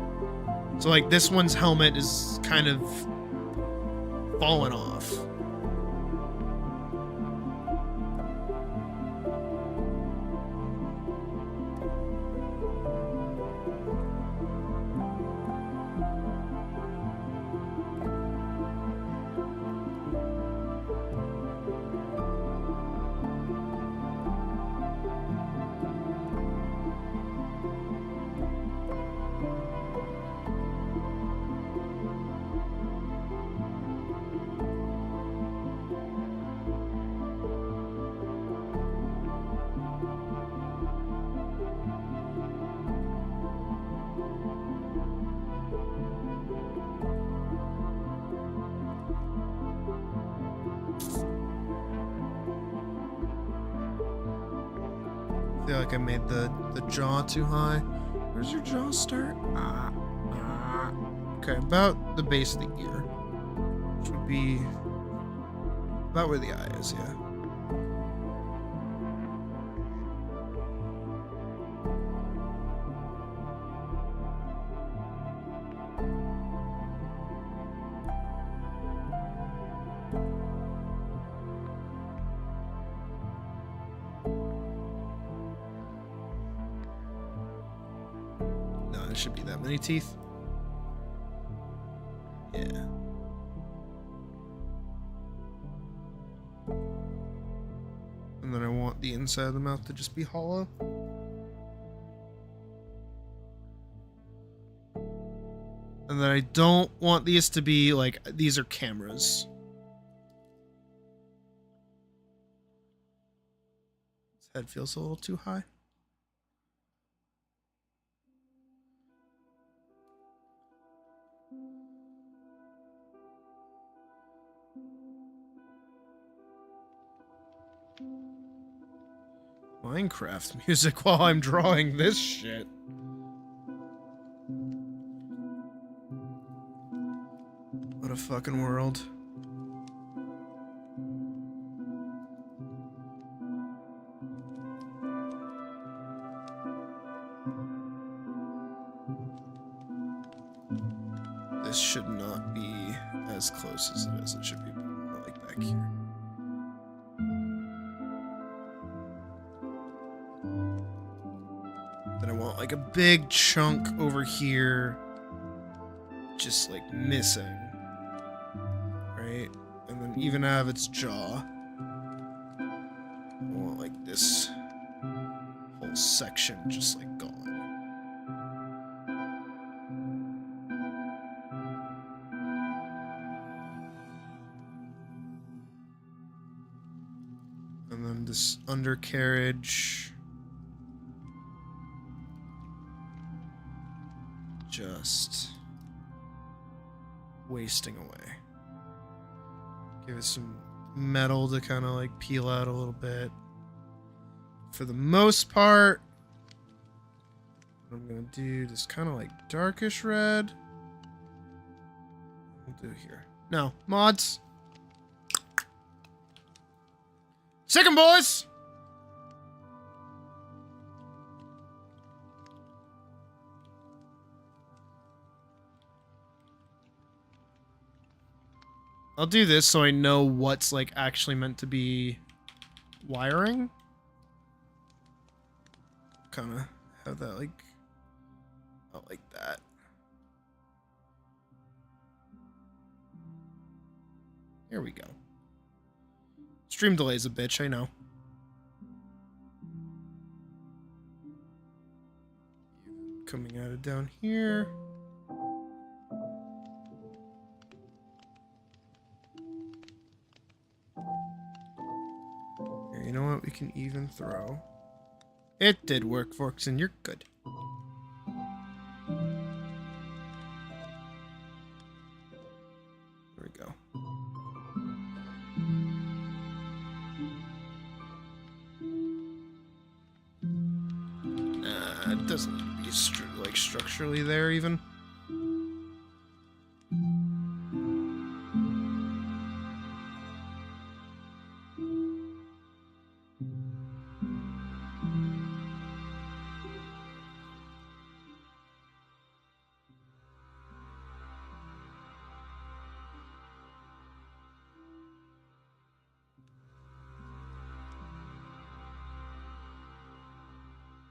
So like this one's helmet is kind of fallen off. feel like I made the jaw too high. Where's your jaw start? Okay, about the base of the ear. Which would be about where the eye is, yeah. No, there should be that many teeth. Yeah. And then I want the inside of the mouth to just be hollow. And then I don't want these to be like, these are cameras. His head feels a little too high. Minecraft music while I'm drawing this shit. What a fucking world. This should not be as close as it is. It should be more like back here. Then I want like a big chunk over here, just like missing, right? And then even out of its jaw, I want like this whole section just like gone. And then this undercarriage. Just wasting away. Give it some metal to kind of like peel out a little bit. For the most part, what I'm gonna do is kind of like darkish red. We'll do here. No, mods. Sick 'em, boys! I'll do this so I know what's like actually meant to be wiring. Kind of have that like, not like that. Here we go. Stream delay's a bitch, I know. Coming out of down here. You know what? We can even throw. It did work, Forks, and you're good. There we go. Nah, it doesn't need to be like structurally there even.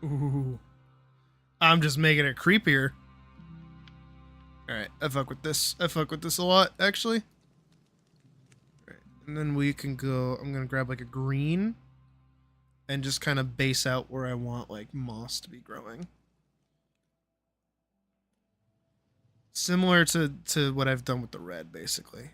Ooh. I'm just making it creepier. Alright, I fuck with this. I fuck with this a lot, actually. Alright, and then we can go... I'm gonna grab like a green and just kind of base out where I want like moss to be growing. Similar to what I've done with the red, basically.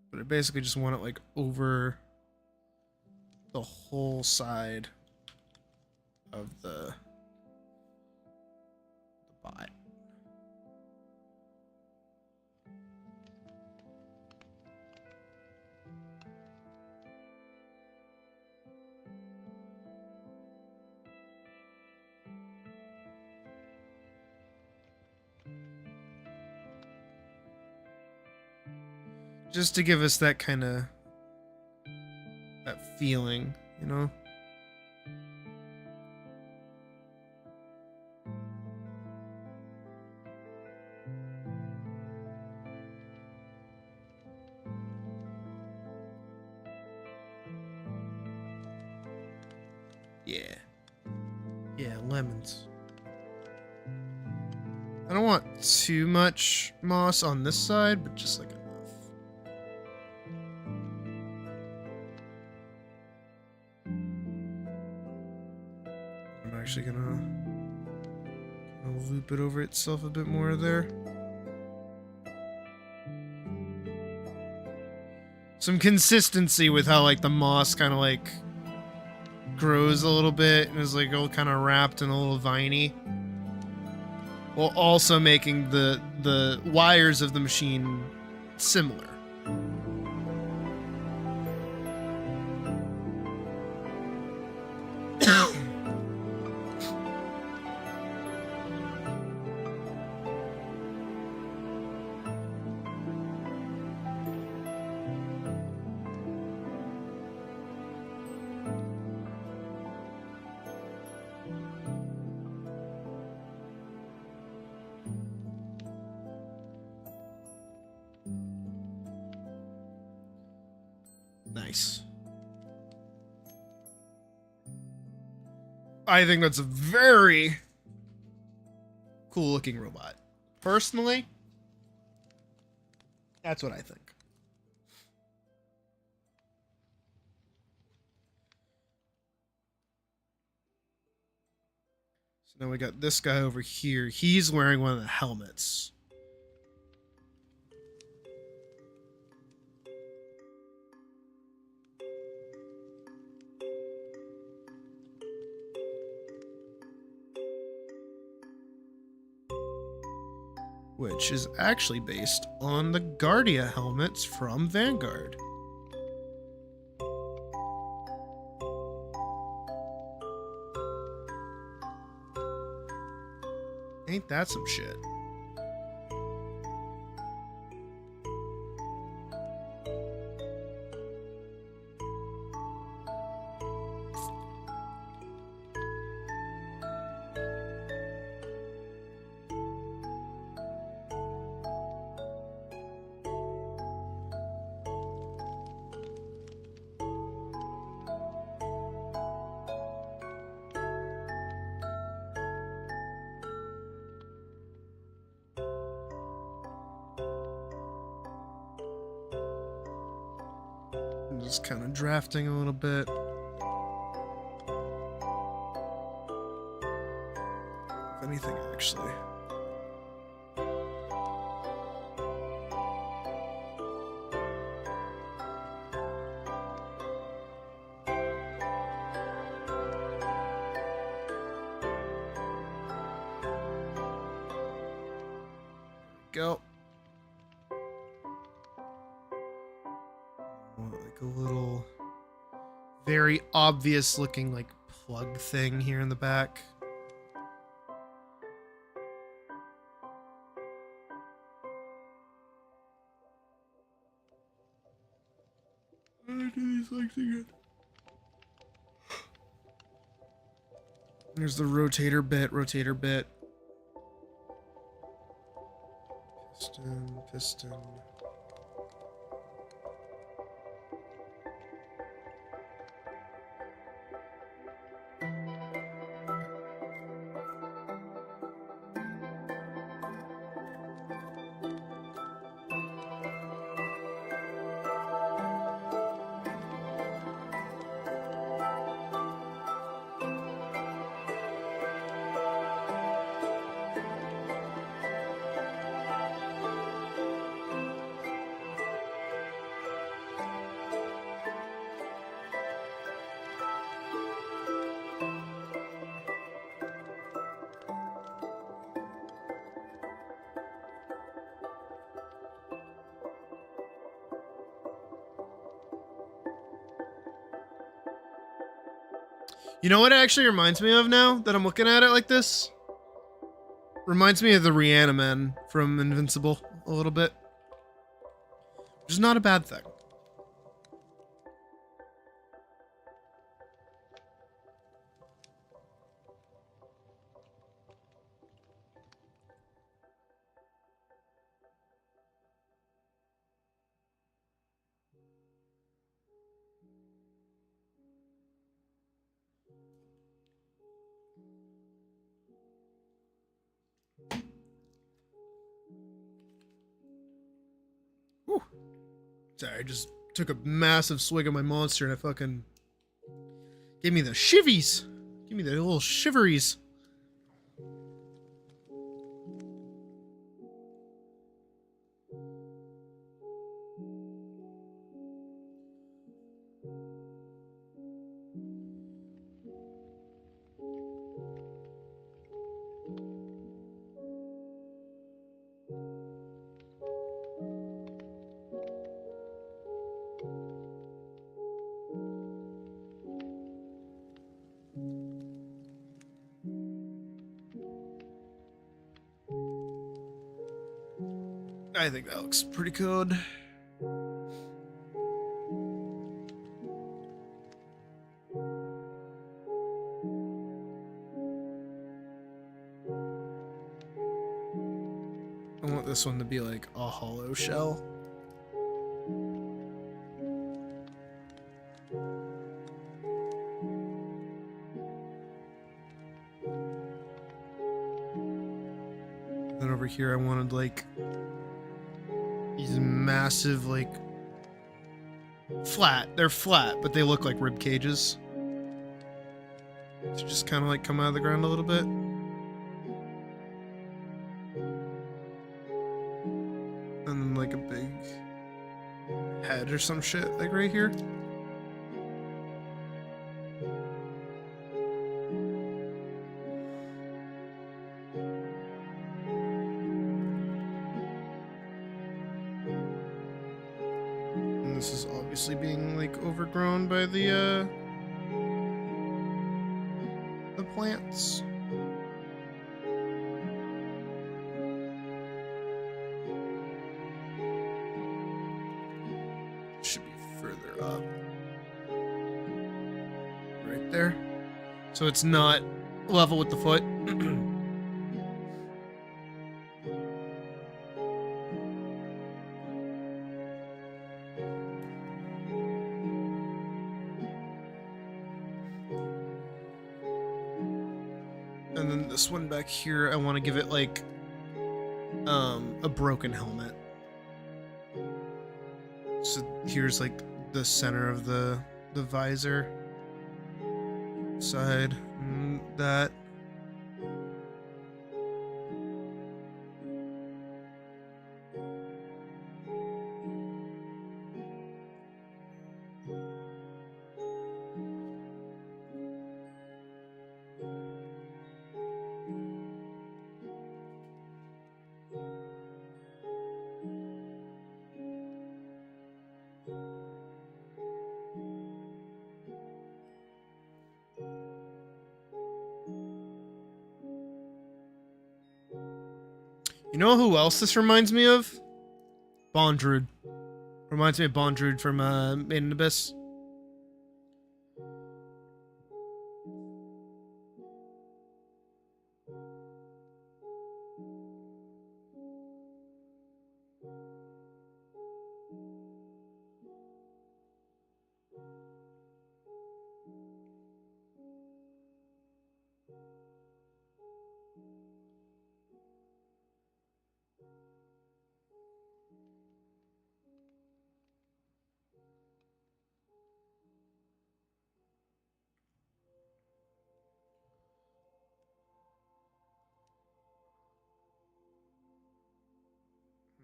But I basically just want it like over the whole side of the bot. Just to give us that kind of, that feeling, you know? Yeah. Yeah, lemons. I don't want too much moss on this side, but just like enough. I'm actually gonna loop it over itself a bit more there. Some consistency with how like the moss kind of like grows a little bit and is like all kind of wrapped and a little viney, while also making the wires of the machine similar. Nice. I think that's a very cool looking robot. Personally, that's what I think. So now we got this guy over here. He's wearing one of the helmets. Which is actually based on the Guardia helmets from Vanguard. Ain't that some shit? I'm just kind of drafting a little bit. If anything, actually. Go. Like a little very obvious looking like plug thing here in the back. How do I do these legs again? There's the rotator bit. Piston. You know what it actually reminds me of now that I'm looking at it like this? Reminds me of the Reaniman from Invincible a little bit. which is not a bad thing. Whew. Sorry, I just took a massive swig of my monster and I fucking gave me the shivies. Give me the little shiveries. I think that looks pretty good. I want this one to be like a hollow shell. Then over here I wanted like these massive, like, flat. They're flat, but they look like rib cages. To just kind of like come out of the ground a little bit. And then like a big head or some shit, like right here. This is obviously being like overgrown by the plants. Should be further up. Right there. So it's not level with the foot. And then this one back here, I want to give it like a broken helmet. So here's like the center of the visor side, and that. You know who else this reminds me of? Bondrude. Reminds me of Bondrude from Made in Abyss.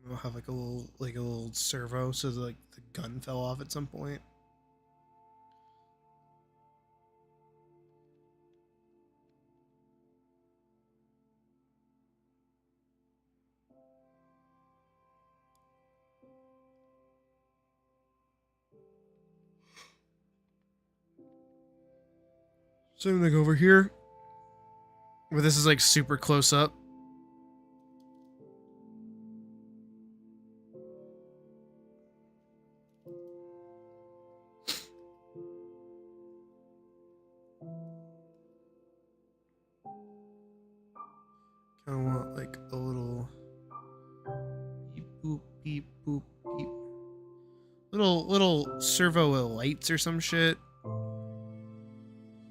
We'll have like a little servo, so like the gun fell off at some point. Same thing over here, where this is like super close up. Kind of want like a little beep boop beep boop beep. Little servo lights or some shit.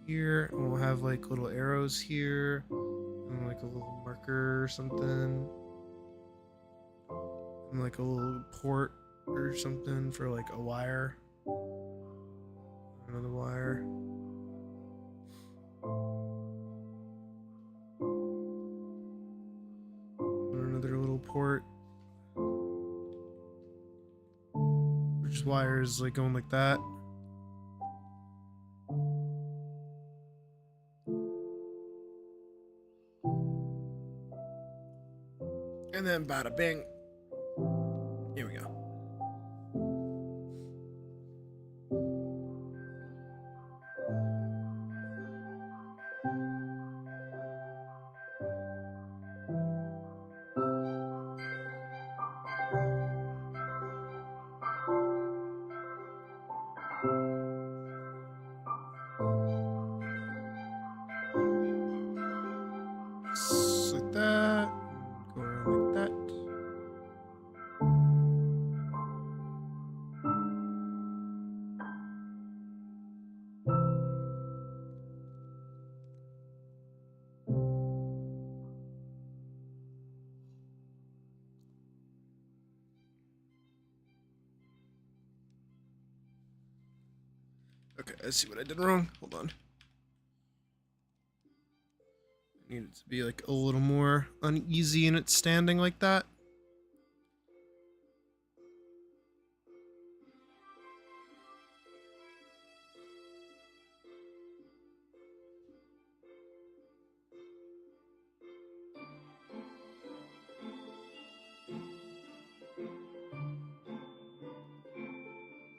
Here, and we'll have like little arrows here, and like a little marker or something, and like a little port or something for like a wire. Another wire. Another little port. Which wires like going like that. And then bada bing. Here we go. Just like that. Go around like that. Okay, let's see what I did wrong. Hold on. I need it to be like a little more uneasy in its standing like that.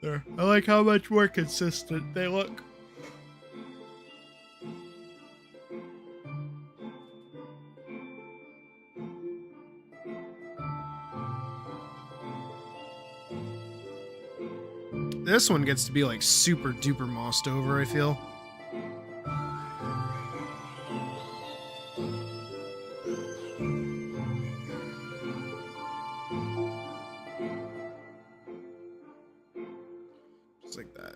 There. I like how much more consistent they look. This one gets to be like super duper mossed over, I feel. Just like that.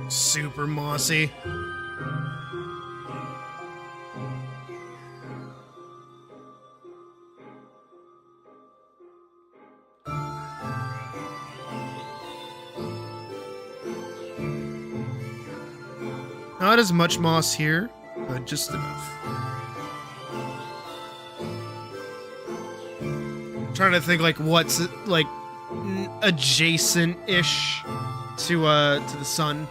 Super mossy. Not as much moss here, but just enough. I'm trying to think like what's like adjacent-ish to the sun.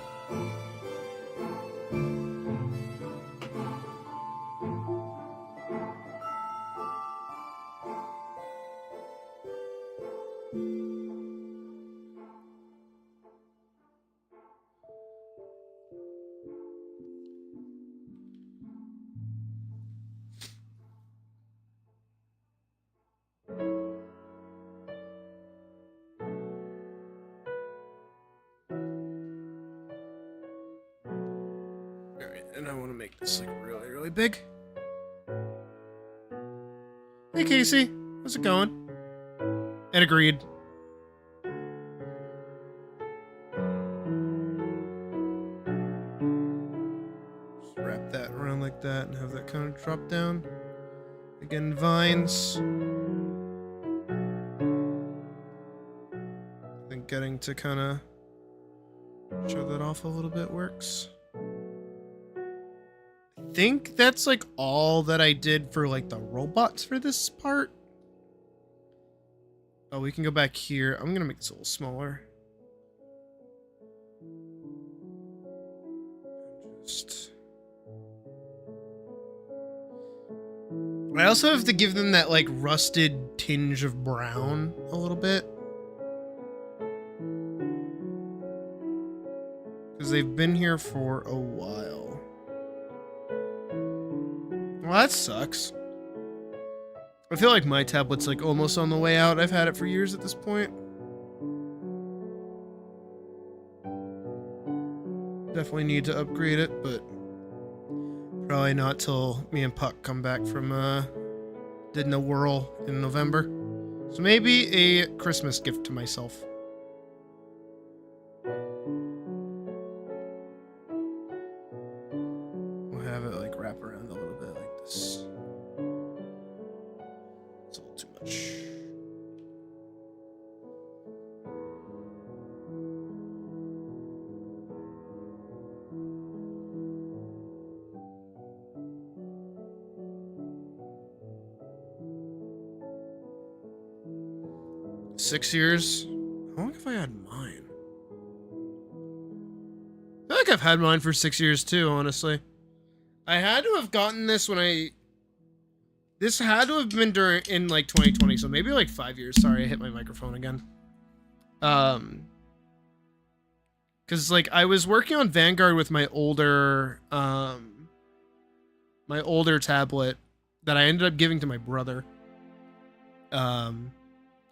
And I want to make this like really, really big. Hey Casey, how's it going? And agreed. Just wrap that around like that and have that kind of drop down. Again, vines. I think getting to kind of show that off a little bit works. I think that's like all that I did for like the robots for this part. Oh, we can go back here. I'm gonna make this a little smaller. Just. I also have to give them that like rusted tinge of brown a little bit. because they've been here for a while. Well, that sucks. I feel like my tablet's like almost on the way out. I've had it for years at this point. Definitely need to upgrade it, but probably not till me and Puck come back from did a whirl in November. So maybe a Christmas gift to myself. We'll have it like wrap around a little bit like this. It's a little too much. Six years? How long have I had mine? I feel like I've had mine for 6 years too, honestly. I had to have gotten this when this had to have been in like 2020, so maybe like 5 years. Sorry, I hit my microphone again. Cause like I was working on Vanguard with my older tablet that I ended up giving to my brother.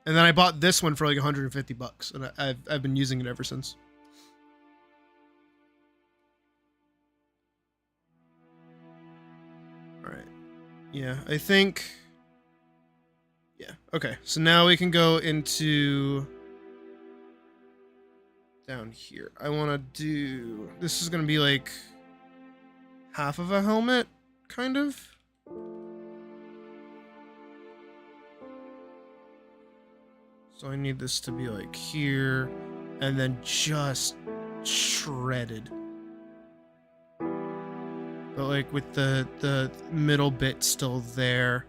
And then I bought this one for like $150, and I've been using it ever since. All right. Yeah, I think. Yeah. Okay. So now we can go into down here. I want to do. This is gonna be like half of a helmet, kind of. So I need this to be like here, and then just shredded. But like with the middle bit still there,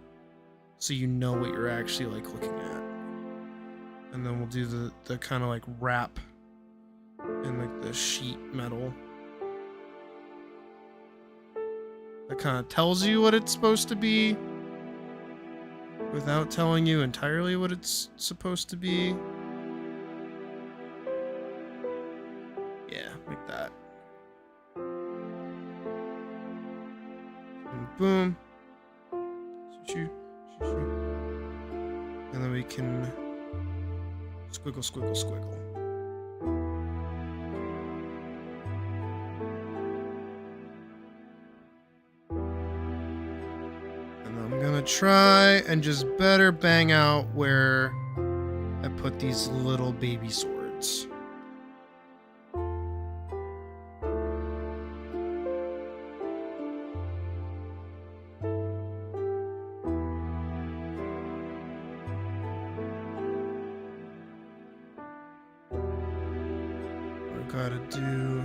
so you know what you're actually like looking at. And then we'll do the kind of like wrap and like the sheet metal. That kind of tells you what it's supposed to be, without telling you entirely what it's supposed to be. Yeah, like that. And boom. Shoot. And then we can squiggle, squiggle, squiggle. Try and just better bang out where I put these little baby swords. I gotta do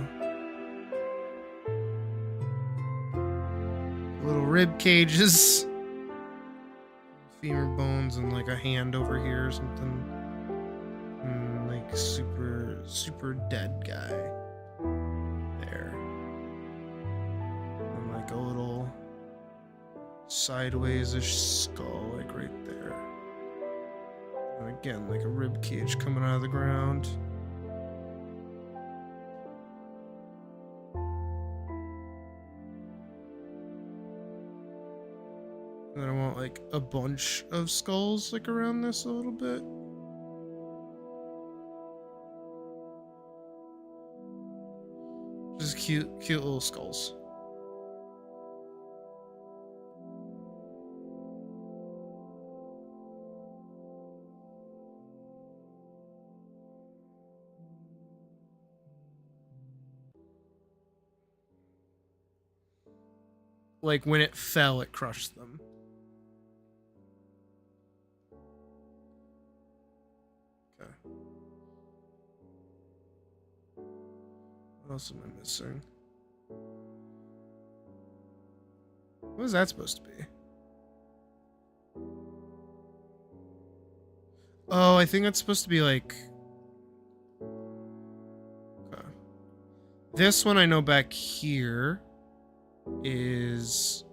little rib cages. Femur bones and like a hand over here or something. Like super dead guy. There. And like a little sideways-ish skull, like right there. And again, like a rib cage coming out of the ground. And then I want like a bunch of skulls like around this a little bit. Just cute little skulls. Like when it fell, it crushed them. What else am I missing? What is that supposed to be? Oh, I think that's supposed to be like... Okay. This one I know back here is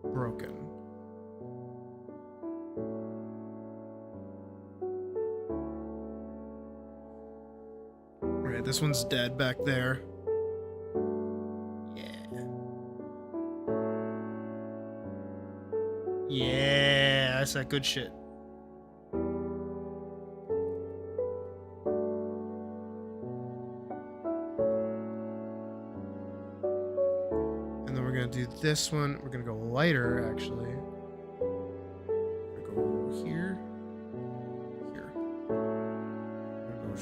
broken. Alright, this one's dead back there. Yeah, that's that good shit. And then we're gonna do this one. We're gonna go lighter, actually. We're gonna go here. Here. We're gonna go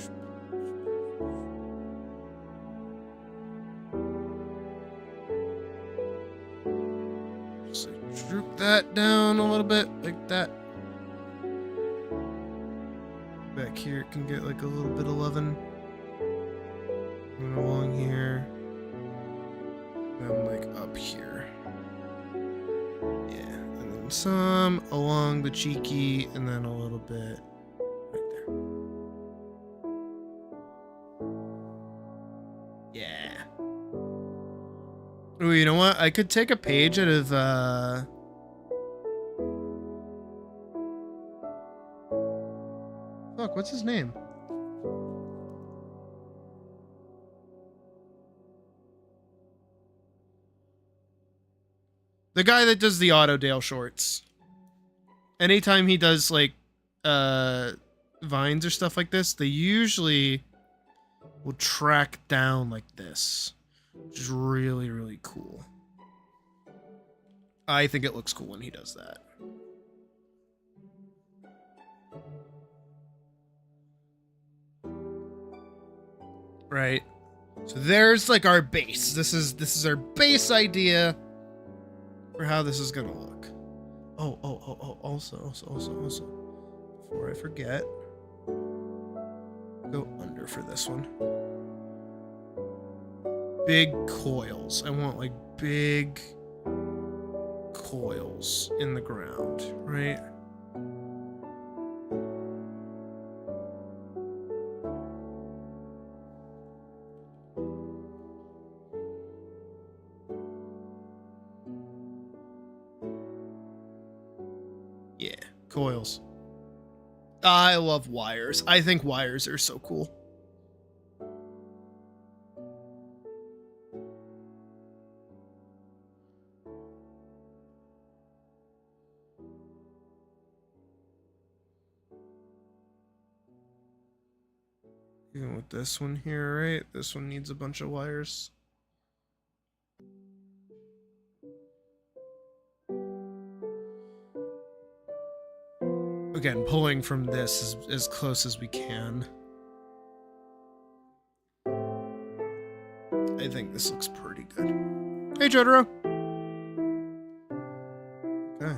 just like droop that down a little bit, like that. Back here it can get like a little bit of loving. And along here. Then like up here. Yeah. And then some along the cheeky, and then a little bit right there. Yeah. Ooh, you know what? I could take a page out of fuck, what's his name? The guy that does the Autodale shorts. Anytime he does like vines or stuff like this, they usually will track down like this, which is really, really cool. I think it looks cool when he does that. Right. So there's like our base. This is our base idea for how this is gonna look. Oh, also, before I forget, go under for this one. Big coils. I want like big coils in the ground, right? Yeah, coils. I love wires. I think wires are so cool. Even with this one here, right? This one needs a bunch of wires. Again, pulling from this as close as we can. I think this looks pretty good. Hey, Jotaro. Okay.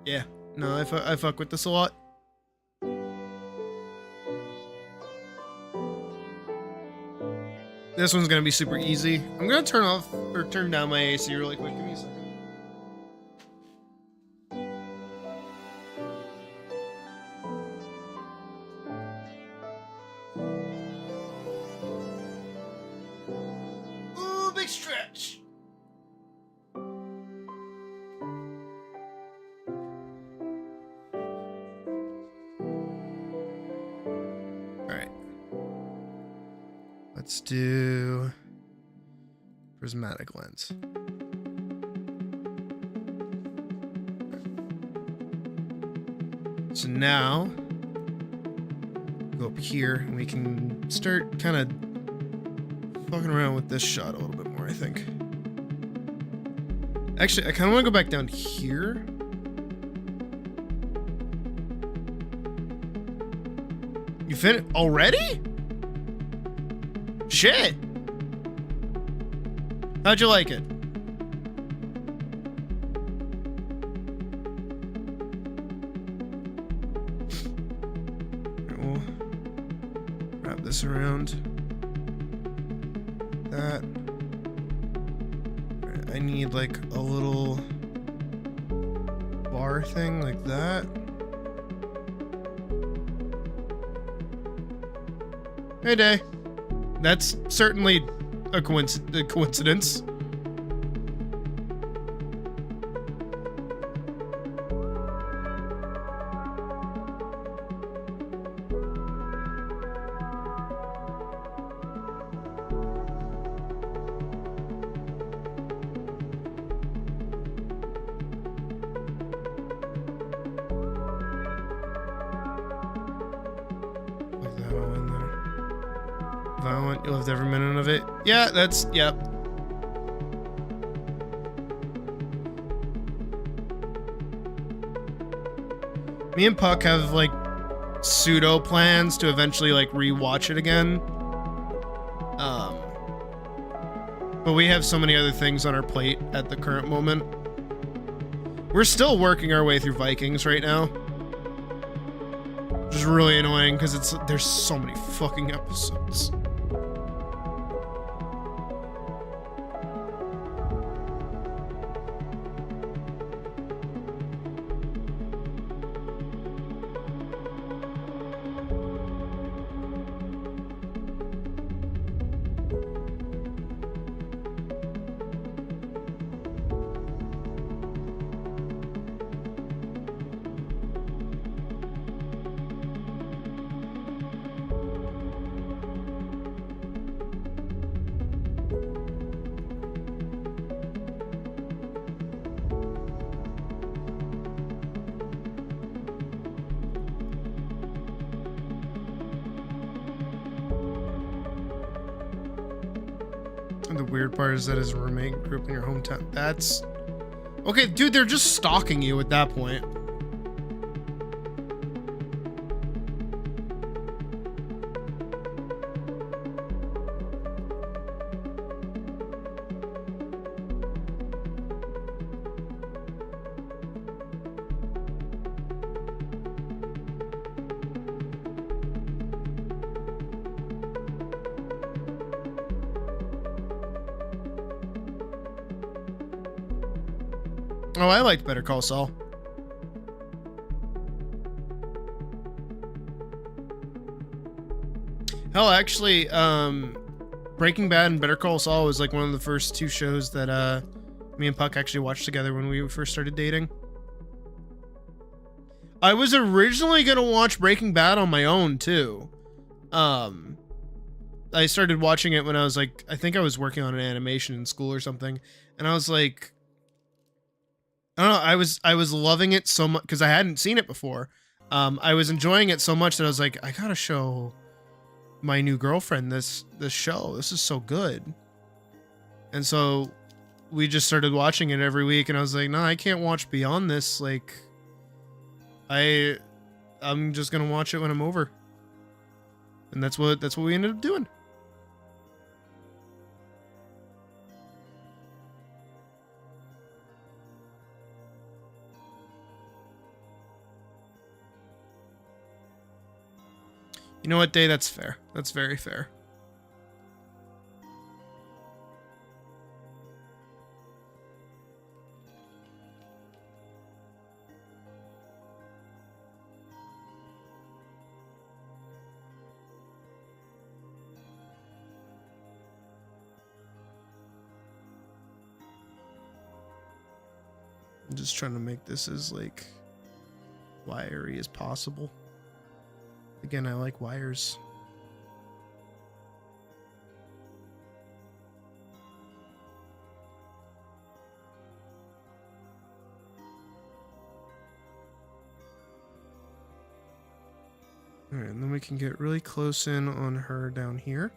Yeah. No, I fuck with this a lot. This one's gonna be super easy. I'm gonna turn down my AC really quick. Give me a second. Ooh, big stretch. Alright. Let's do prismatic lens. So now, go up here and we can start kind of fucking around with this shot a little bit more, I think. Actually, I kind of want to go back down here. You fit already? Shit! How'd you like it? We'll wrap this around that. I need like a little bar thing like that. Hey, Day. That's certainly a coincidence. that all in there. Violent, you loved every minute of it. Yeah, that's, yep. Me and Puck have, like, pseudo plans to eventually, like, rewatch it again. But we have so many other things on our plate at the current moment. We're still working our way through Vikings right now. Which is really annoying because there's so many fucking episodes. And the weird part is that his roommate grew up in your hometown. That's... Okay, dude, they're just stalking you at that point. Oh, I liked Better Call Saul. Hell, actually, Breaking Bad and Better Call Saul was like one of the first two shows that me and Puck actually watched together when we first started dating. I was originally gonna watch Breaking Bad on my own too. I started watching it when I was like, I think I was working on an animation in school or something, and I was like, I don't know, I was loving it so much because I hadn't seen it before. I was enjoying it so much that I was like, I gotta show my new girlfriend this show. This is so good. And so we just started watching it every week, and I was like, no, I can't watch beyond this. Like, I'm just gonna watch it when I'm over. And that's what we ended up doing. You know what, Day? That's fair. That's very fair. I'm just trying to make this as, like, wiry as possible. Again, I like wires. Alright, and then we can get really close in on her down here.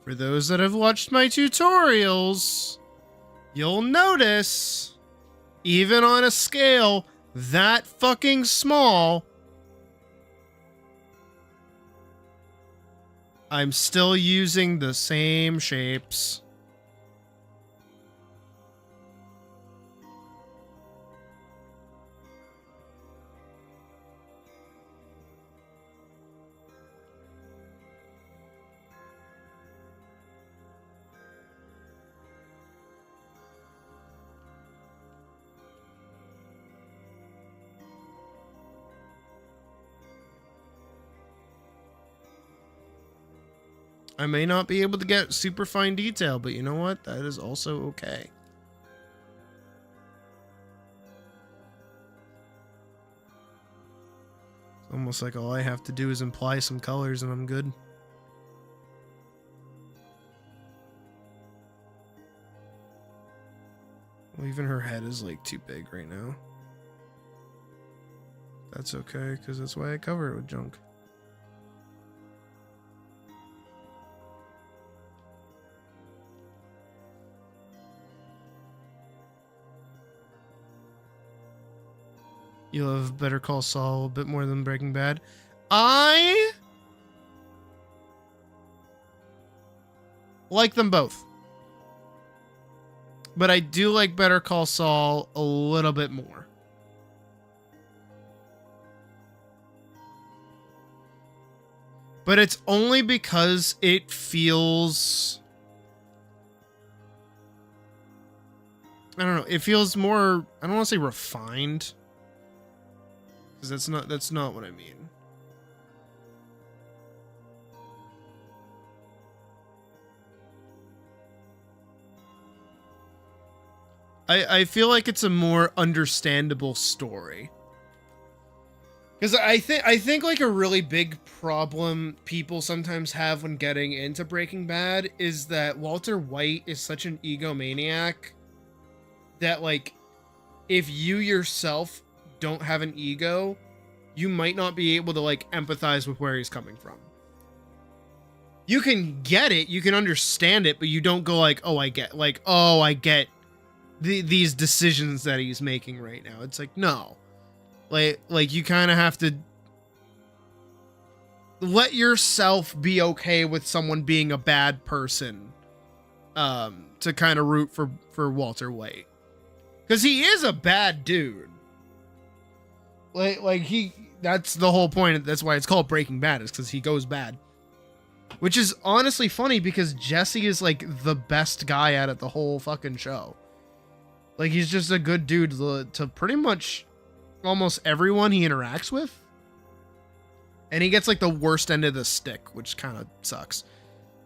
For those that have watched my tutorials, you'll notice, even on a scale that fucking small, I'm still using the same shapes. I may not be able to get super fine detail, but you know what? That is also okay. It's almost like all I have to do is imply some colors and I'm good. Well, even her head is like too big right now. That's okay, because that's why I cover it with junk. You love Better Call Saul a bit more than Breaking Bad. I like them both. But I do like Better Call Saul a little bit more. But it's only because it feels... I don't know. It feels more... I don't want to say refined. Because that's not what I mean. I feel like it's a more understandable story. Because I think like a really big problem people sometimes have when getting into Breaking Bad is that Walter White is such an egomaniac that, like, if you yourself don't have an ego, you might not be able to, like, empathize with where he's coming from. You can get it, you can understand it, but you don't go like, oh, I get these decisions that he's making right now. It's like, no. Like you kind of have to let yourself be okay with someone being a bad person to kind of root for Walter White. Because he is a bad dude. That's the whole point. That's why it's called Breaking Bad, is because he goes bad. Which is honestly funny because Jesse is like the best guy at it the whole fucking show. Like, he's just a good dude to pretty much almost everyone he interacts with. And he gets like the worst end of the stick, which kind of sucks.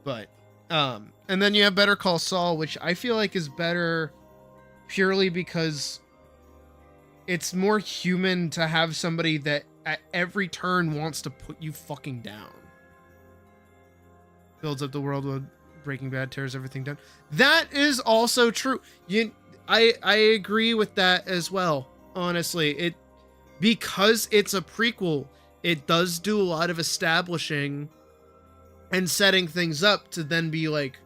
But, and then you have Better Call Saul, which I feel like is better purely because it's more human to have somebody that at every turn wants to put you fucking down. Builds up the world with Breaking Bad, tears everything down. That is also true. I agree with that as well. Honestly, because it's a prequel, it does do a lot of establishing and setting things up to then be like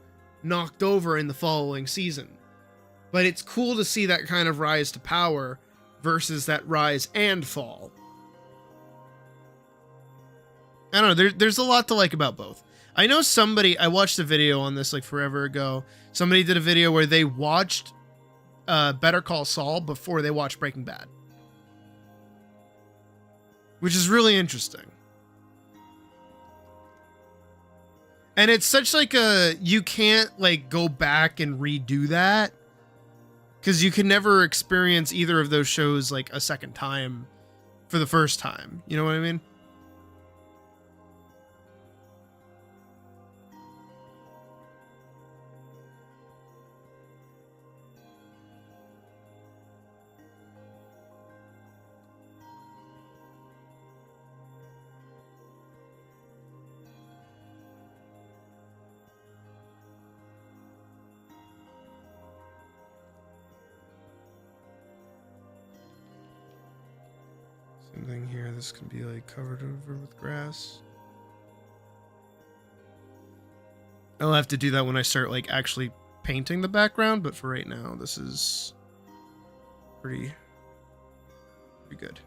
knocked over in the following season. But it's cool to see that kind of rise to power versus that rise and fall. I don't know. There's a lot to like about both. I know I watched a video on this like forever ago. Somebody did a video where they watched Better Call Saul before they watched Breaking Bad. Which is really interesting. And it's such like you can't like go back and redo that. Because you can never experience either of those shows like a second time for the first time. You know what I mean? Same thing here. This can be like covered over with grass. I'll have to do that when I start like actually painting the background, but for right now, this is pretty good.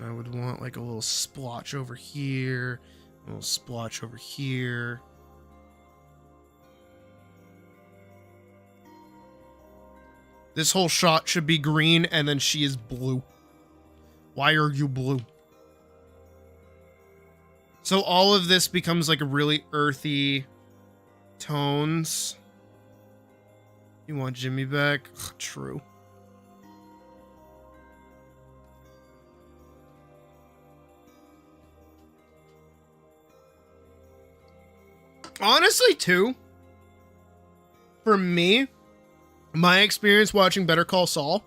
I would want like a little splotch over here, a little splotch over here. This whole shot should be green, and then she is blue. Why are you blue? So all of this becomes like a really earthy tones. You want Jimmy back? Ugh, true. Honestly, too, for me, my experience watching Better Call Saul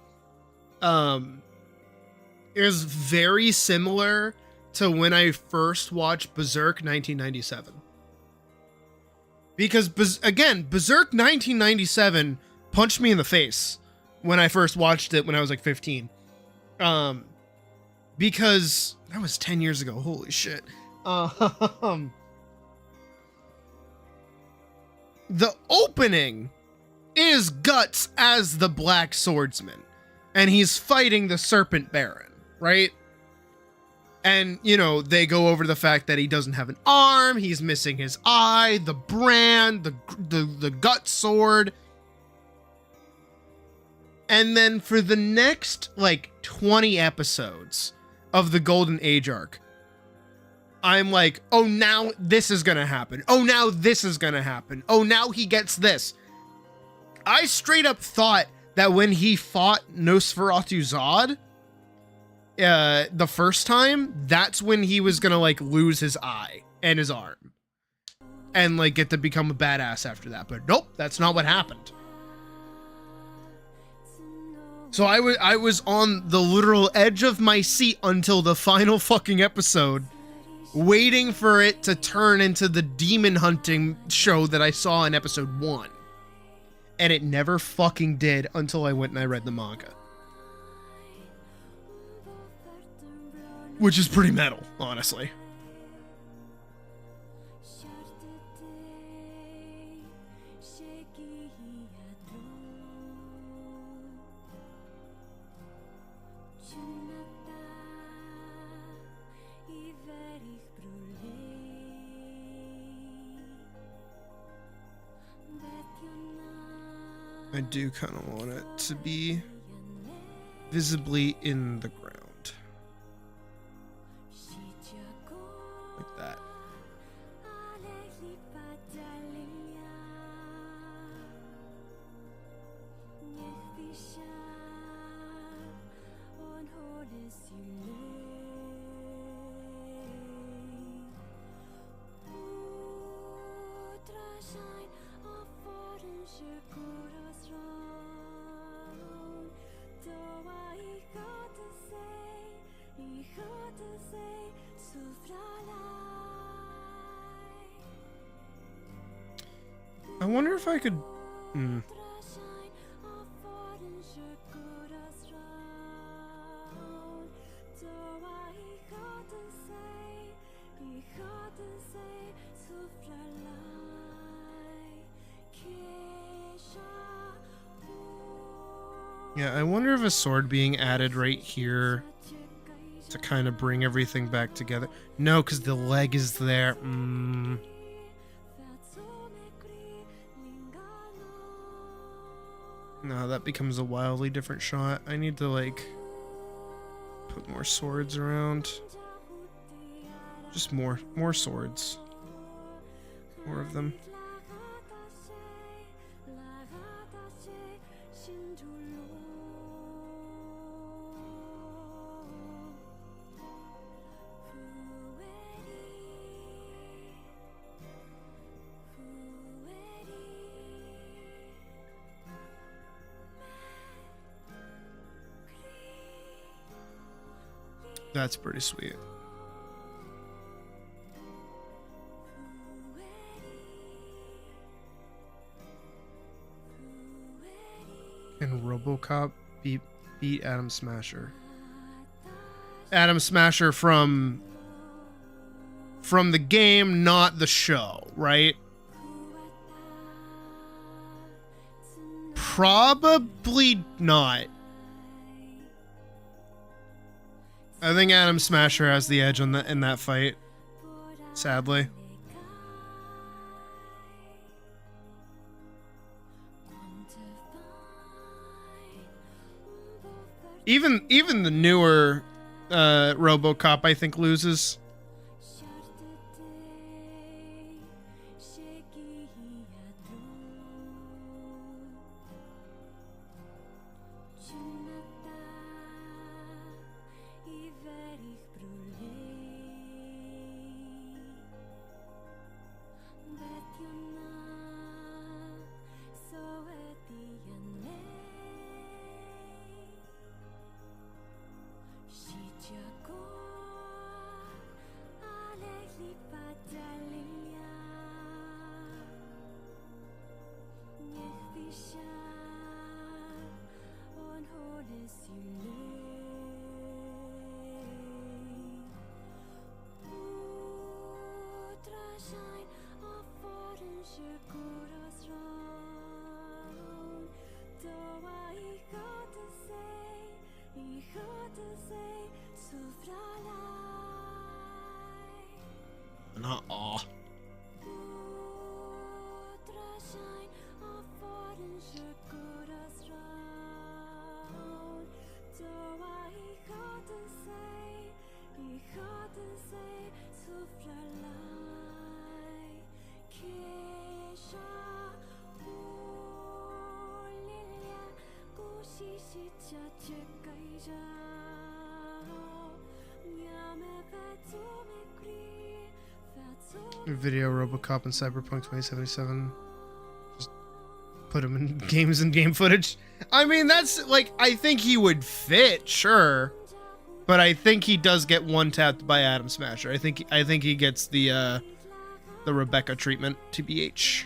is very similar to when I first watched Berserk 1997. Because, again, Berserk 1997 punched me in the face when I first watched it when I was like 15. Because that was 10 years ago. Holy shit. The opening is Guts as the Black Swordsman, and he's fighting the Serpent Baron, right? And, you know, they go over the fact that he doesn't have an arm, he's missing his eye, the brand, the gut sword. And then for the next, like, 20 episodes of the Golden Age arc, I'm like, oh, now this is gonna happen. Oh, now this is gonna happen. Oh, now he gets this. I straight up thought that when he fought Nosferatu Zod, the first time, that's when he was gonna, like, lose his eye and his arm. And, like, get to become a badass after that. But nope, that's not what happened. So I was on the literal edge of my seat until the final fucking episode, waiting for it to turn into the demon hunting show that I saw in episode 1. And it never fucking did until I went and I read the manga. Which is pretty metal, honestly. I do kind of want it to be visibly in the ground. Like that. I wonder if I could... Yeah, I wonder if a sword being added right here to kind of bring everything back together. No, because the leg is there. No, that becomes a wildly different shot. I need to, like, put more swords around. Just more swords. More of them. That's pretty sweet. Can RoboCop beat Atom Smasher? Atom Smasher from the game, not the show, right? Probably not. I think Atom Smasher has the edge on in that fight, sadly. Even the newer RoboCop, I think, loses. Not aw. Video RoboCop and Cyberpunk 2077. Just put him in games and game footage. I mean, that's like, I think he would fit, sure, but I think he does get one tapped by Adam Smasher. I think he gets the Rebecca treatment, TBH.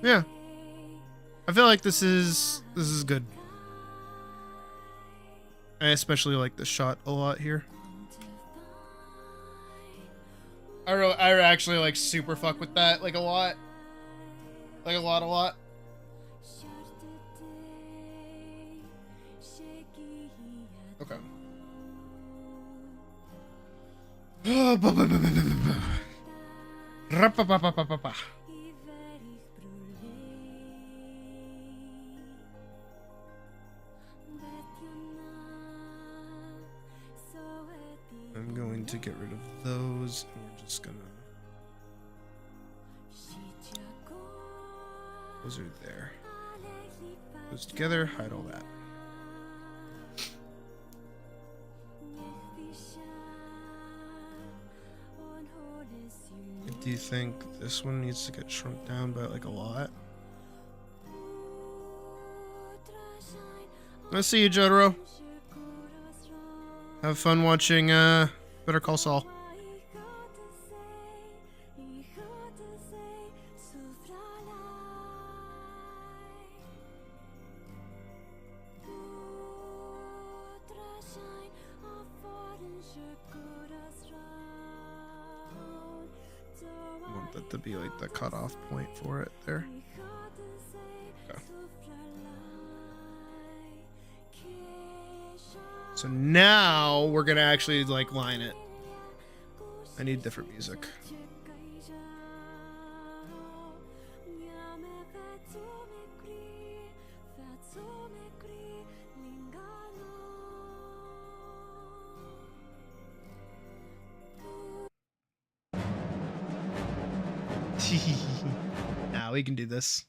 Yeah, I feel like this is good. I especially like the shot a lot here. I actually like super fuck with that like a lot, like a lot. Okay. I'm going to get rid of those, and we're just gonna... Those are there. Those together, hide all that. Do you think this one needs to get shrunk down by like a lot? Let's see you, Jotaro. Have fun watching Better Call Saul. I want that to be like the cutoff point for it there. Okay. So now we're gonna actually like line it. I need different music. Now we can do this.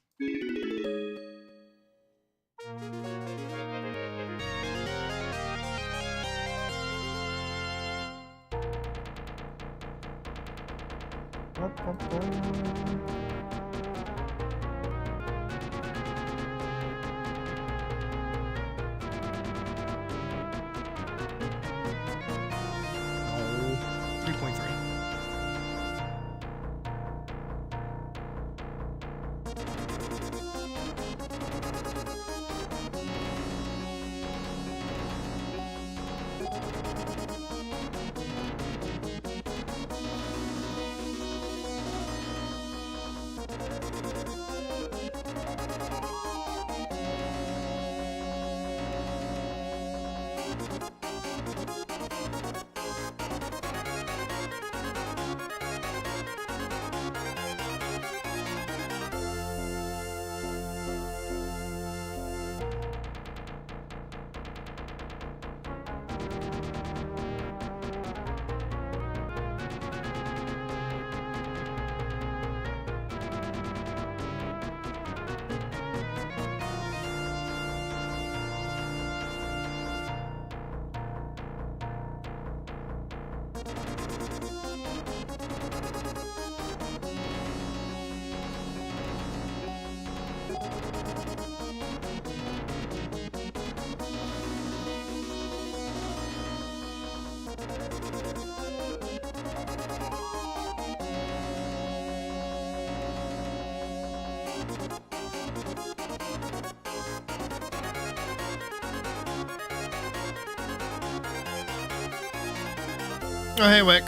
Oh, hey, Wick.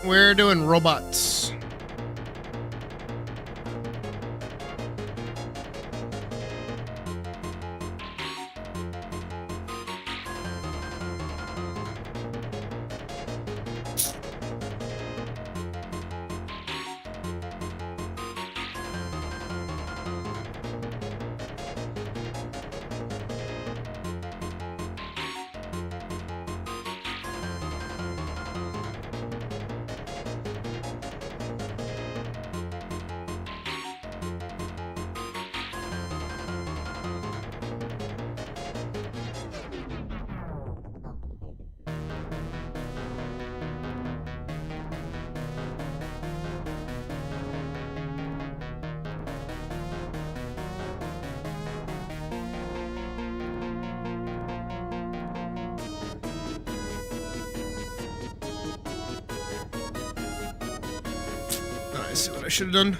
We're doing robots. I see what I should have done.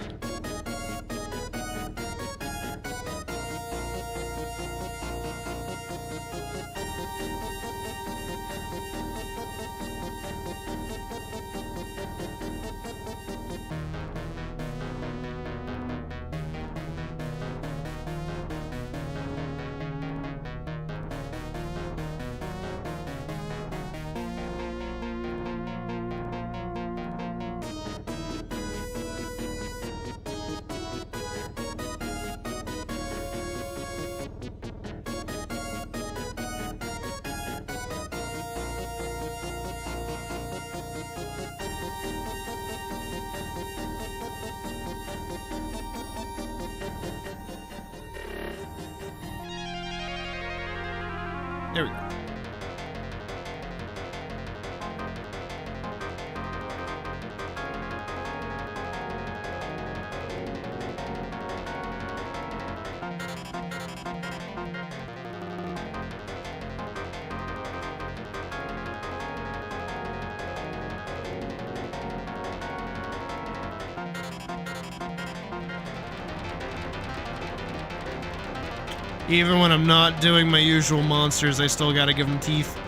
There we go. Even when I'm not doing my usual monsters, I still gotta give them teeth.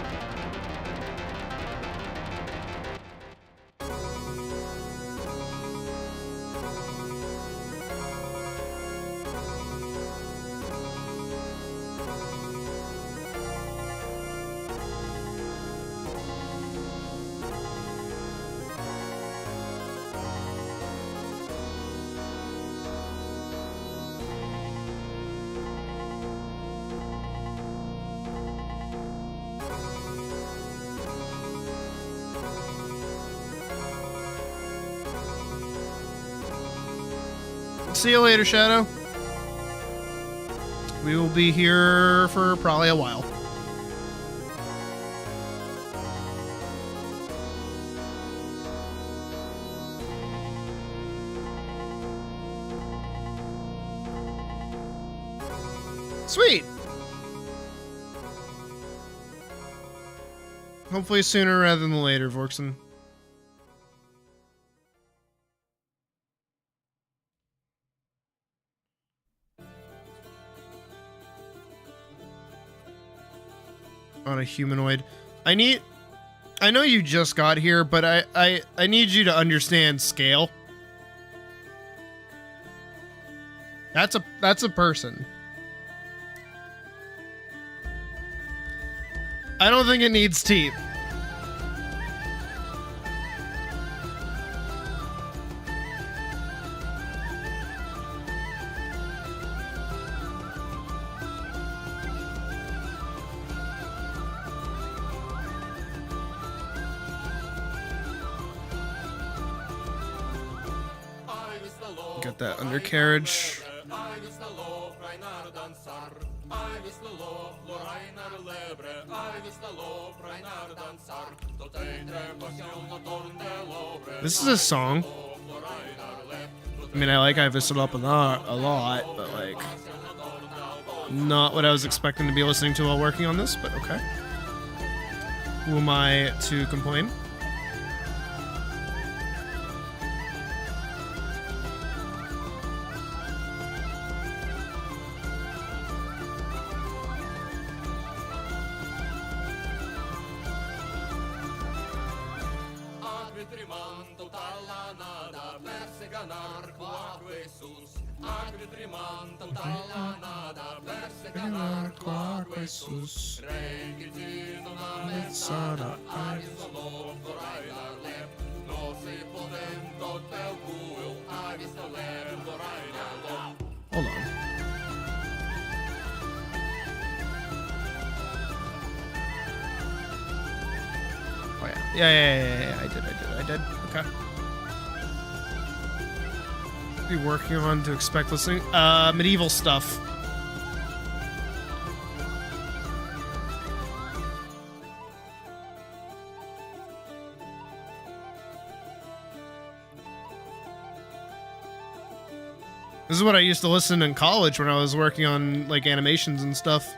See you later, Shadow. We will be here for probably a while. Sweet. Hopefully sooner rather than later, Vorkson. On a humanoid. I know you just got here, but I need you to understand scale. That's a person. I don't think it needs teeth. Got that undercarriage. This is a song. I mean, I like I whistled up a lot, but like, not what I was expecting to be listening to while working on this, but okay. Who am I to complain? Hold on. Oh yeah. Yeah. I did. Okay. Be working on to expect listening. Medieval stuff. This is what I used to listen in college when I was working on like animations and stuff.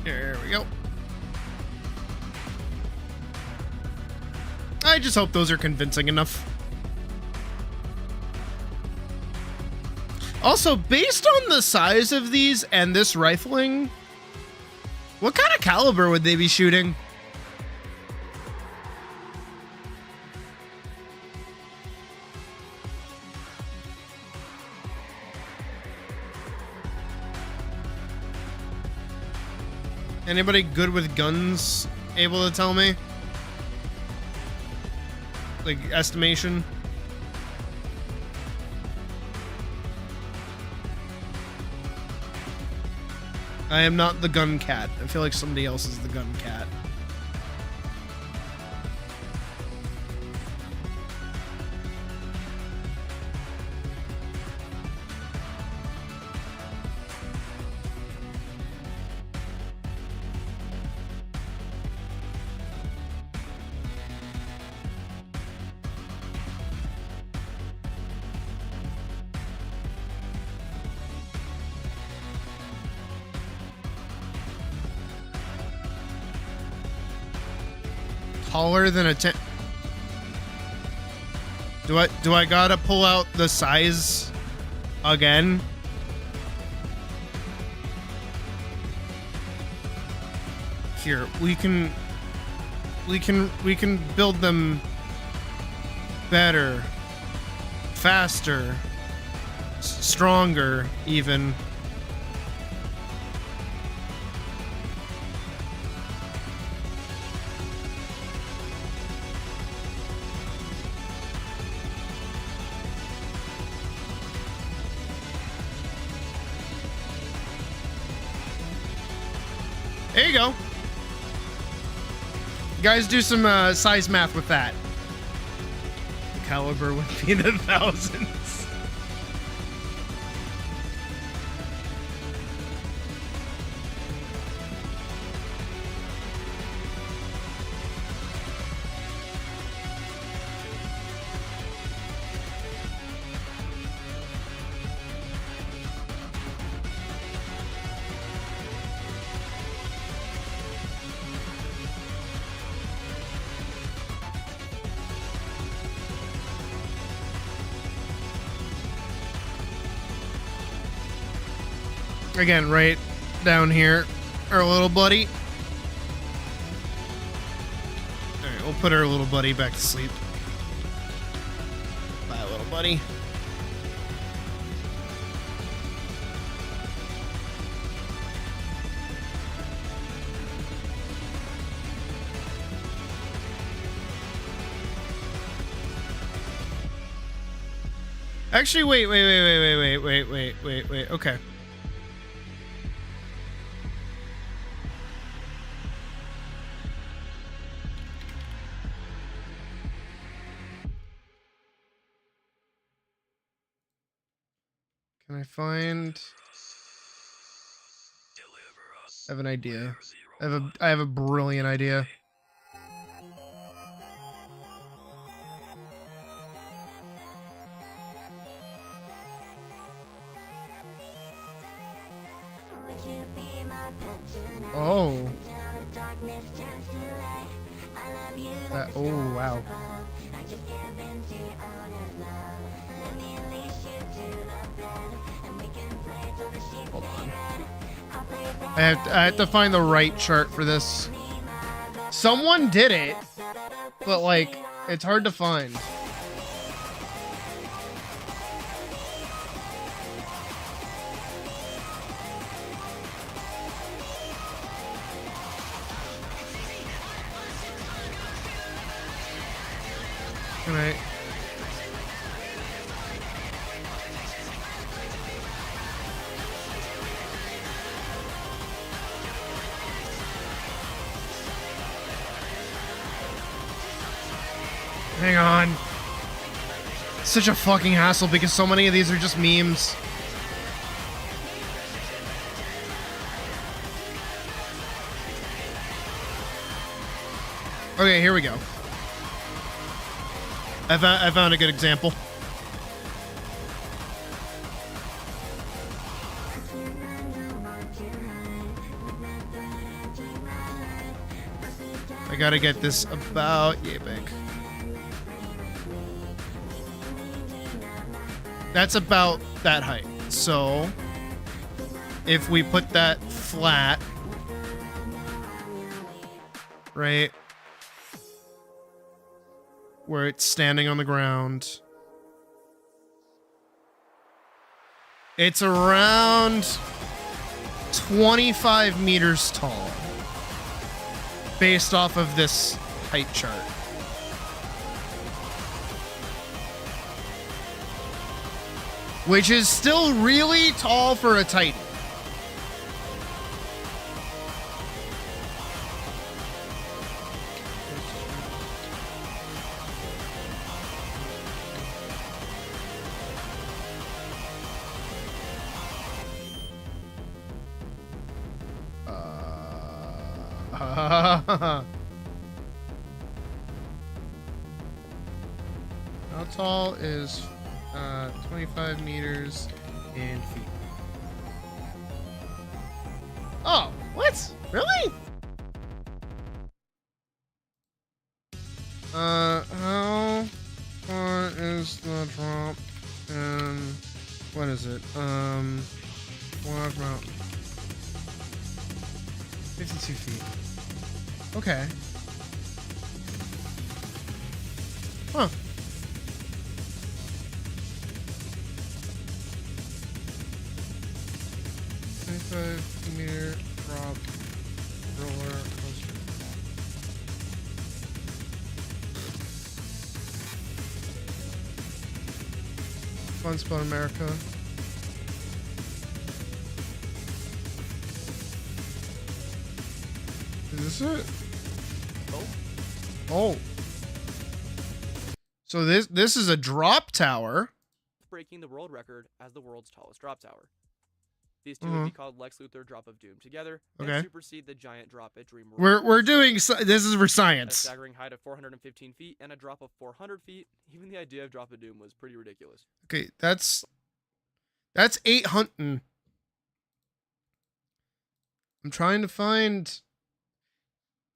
There we go. I just hope those are convincing enough. Also, based on the size of these and this rifling, what kind of caliber would they be shooting? Anybody good with guns able to tell me? Like, estimation? I am not the gun cat. I feel like somebody else is the gun cat. Taller than a 10. Do I gotta pull out the size again? Here, we can build them better faster, stronger, even. There you go. You guys do some size math with that. The caliber would be in the thousands. Again, right down here, our little buddy. Alright, we'll put our little buddy back to sleep. Bye, little buddy. Actually, wait, okay. Can I find... I have an idea. I have a brilliant idea. Oh. Oh, wow. Hold on. I have to find the right chart for this. Someone did it, but like, it's hard to find. Can I... Hang on. Such a fucking hassle because so many of these are just memes. Okay, here we go. I found a good example. I gotta get this about yay big. That's about that height. So if we put that flat, right where it's standing on the ground, it's around 25 meters tall based off of this height chart. Which is still really tall for a Titan. How tall is 25 meters in feet? Oh, what? Really? How far is the drop? And what is it? Wild Mountain. 52 feet. Okay. Huh. 25-meter drop roller coaster. Fun Spot America. Is this it? Oh. So this is a drop tower. Breaking the world record as the world's tallest drop tower. These two would be called Lex Luthor Drop of Doom together and supersede the giant drop at Dream World. We're doing this is for science. A staggering height of 415 feet and a drop of 400 feet. Even the idea of Drop of Doom was pretty ridiculous. Okay, that's 800. I'm trying to find.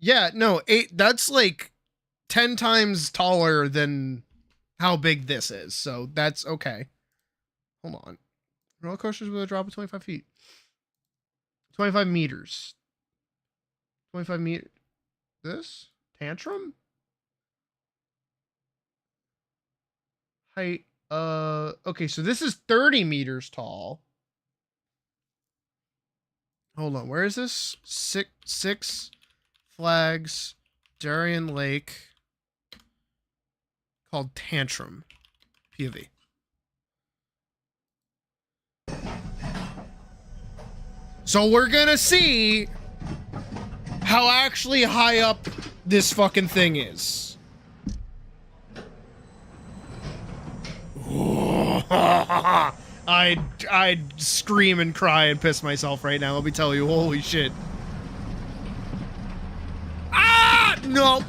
Yeah, no, 8. That's like 10 times taller than how big this is. So that's okay. Hold on. Roller coasters with a drop of 25 feet. 25 meters. 25 meters. This? Tantrum? Height. Okay, so this is 30 meters tall. Hold on, where is this? Six Flags Darien Lake. Called Tantrum. POV. So we're gonna see how actually high up this fucking thing is. I'd scream and cry and piss myself right now, let me tell you, holy shit. Ah! No,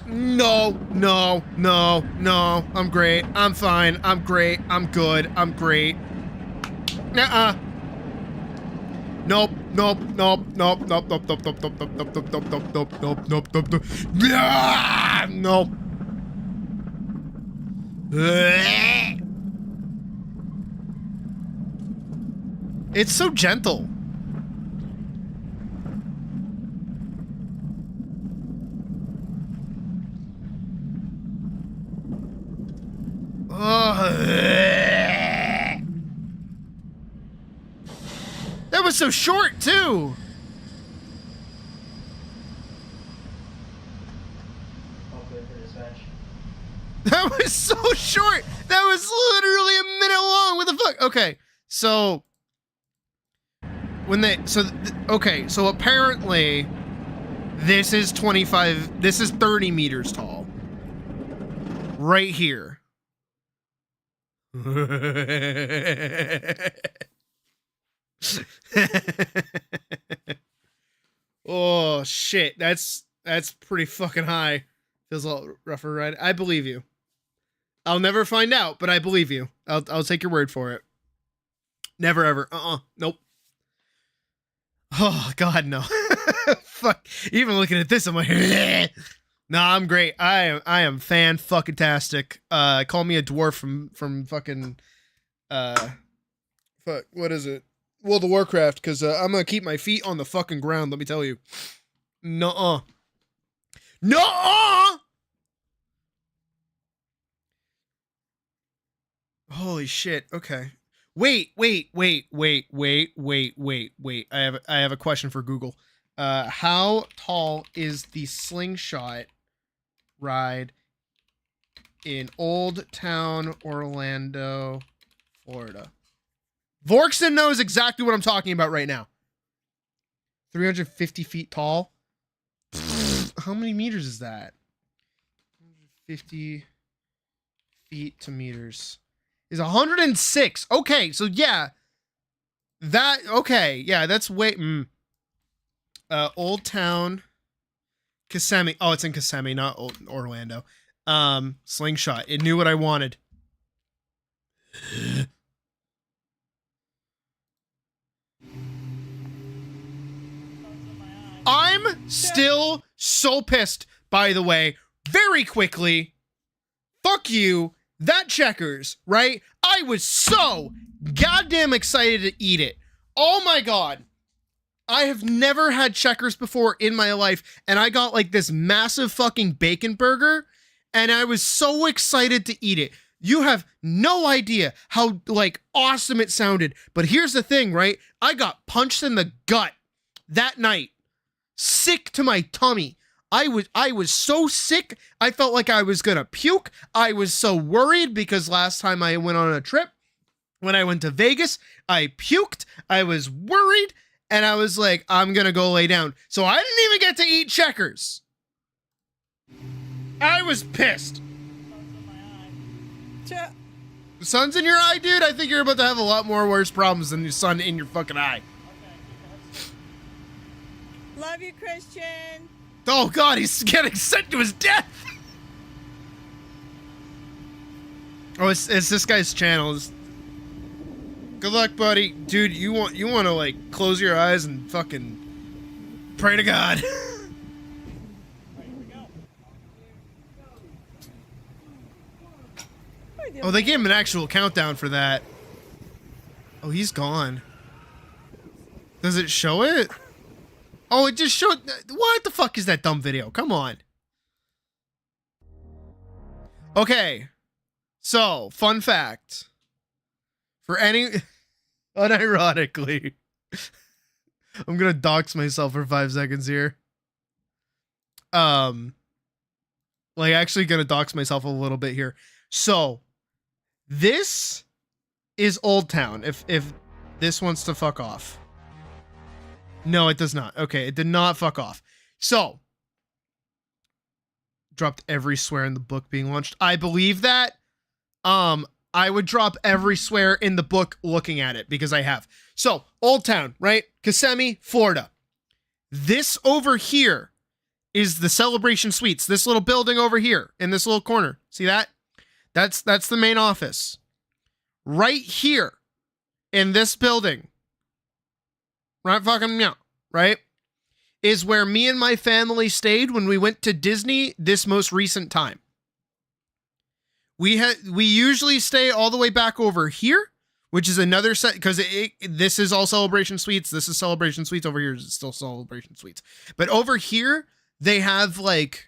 I'm great, I'm fine, I'm great, I'm good, I'm great. Nuh-uh. Nope. It's so gentle. That was so short, too. That was so short. That was literally a minute long. What the fuck? Okay, so when they okay, so apparently this is 25. This is 30 meters tall. Right here. Oh shit, that's pretty fucking high. Feels a little rougher, right? I believe you. I'll never find out, but I believe you. I'll take your word for it. Never ever. Nope. Oh god, no. Fuck. Even looking at this, I'm like, nah, I'm great. I am fan fucking tastic. Call me a dwarf from fucking fuck, what is it? World of Warcraft, because I'm gonna keep my feet on the fucking ground, let me tell you. Nuh-uh. Nuh-uh! Holy shit, okay. Wait. I have a question for Google. How tall is the slingshot ride in Old Town, Orlando, Florida? Vorkson knows exactly what I'm talking about right now. 350 feet tall. How many meters is that? 50 feet to meters is 106. Okay, so yeah. That's way Old Town, Kissimmee. Oh, it's in Kissimmee, not Orlando. Slingshot. It knew what I wanted. I'm still so pissed, by the way, very quickly. Fuck you. That Checkers, right? I was so goddamn excited to eat it. Oh my god. I have never had Checkers before in my life, and I got like this massive fucking bacon burger, and I was so excited to eat it. You have no idea how, like, awesome it sounded. But here's the thing, right? I got punched in the gut that night. Sick to my tummy. I was so sick, I felt like I was gonna puke. I was so worried because last time I went on a trip, when I went to Vegas, I puked. I was worried, and I was like, I'm gonna go lay down. So I didn't even get to eat checkers. I was pissed. The sun's in your eye, dude? I think you're about to have a lot more worse problems than the sun in your fucking eye. Love you, Christian. Oh God, he's getting sent to his death. Oh, it's this guy's channel. Good luck, buddy. Dude, you want to like close your eyes and fucking pray to God. Oh, they gave him an actual countdown for that. Oh, he's gone. Does it show it? Oh, it just showed. What the fuck is that dumb video? Come on. Okay. So, fun fact. For any... Unironically. I'm gonna dox myself for 5 seconds here. Like, actually gonna dox myself a little bit here. So, this is Old Town. If this wants to fuck off. No, it does not. Okay, it did not fuck off. So, dropped every swear in the book being launched. I believe that. I would drop every swear in the book looking at it because I have. So, Old Town, right? Kissimmee, Florida. This over here is the Celebration Suites. This little building over here in this little corner. See that? That's the main office. Right here in this building. Right fucking meow, right? Is where me and my family stayed when we went to Disney this most recent time. We usually stay all the way back over here, which is another set because this is all Celebration Suites. This is Celebration Suites. Over here is still Celebration Suites. But over here, they have like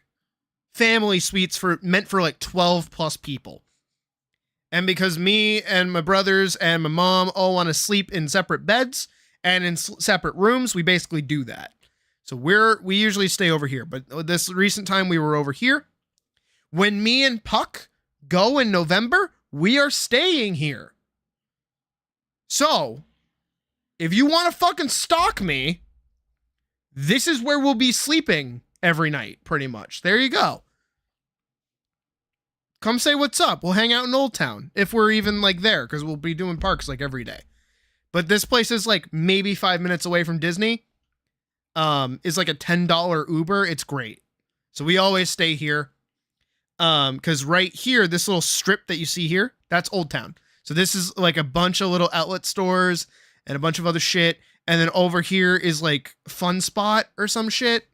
family suites meant for like 12 plus people. And because me and my brothers and my mom all want to sleep in separate beds and in separate rooms, we basically do that. So we usually stay over here, but this recent time we were over here. When me and Puck go in November, we are staying here. So, if you want to fucking stalk me, this is where we'll be sleeping every night, pretty much. There you go. Come say what's up. We'll hang out in Old Town, if we're even like there, because we'll be doing parks like every day. But this place is like maybe 5 minutes away from Disney. Is like a $10 Uber. It's great. So we always stay here. Because right here, this little strip that you see here, that's Old Town. So this is like a bunch of little outlet stores and a bunch of other shit. And then over here is like Fun Spot or some shit.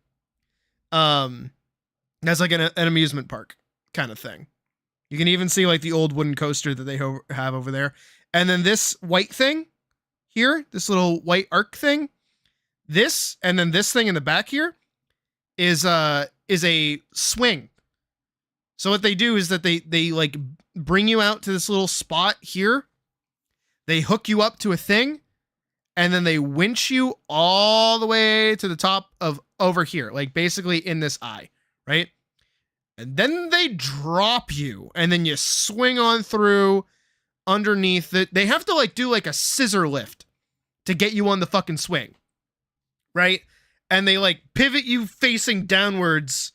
That's like an amusement park kind of thing. You can even see like the old wooden coaster that they have over there. And then this white thing here, this little white arc thing, this, and then this thing in the back here is a swing. So what they do is that they like bring you out to this little spot here. They hook you up to a thing, and then they winch you all the way to the top of over here, like basically in this eye, right? And then they drop you, and then you swing on through underneath it. They have to like do like a scissor lift to get you on the fucking swing, right? And they like pivot you facing downwards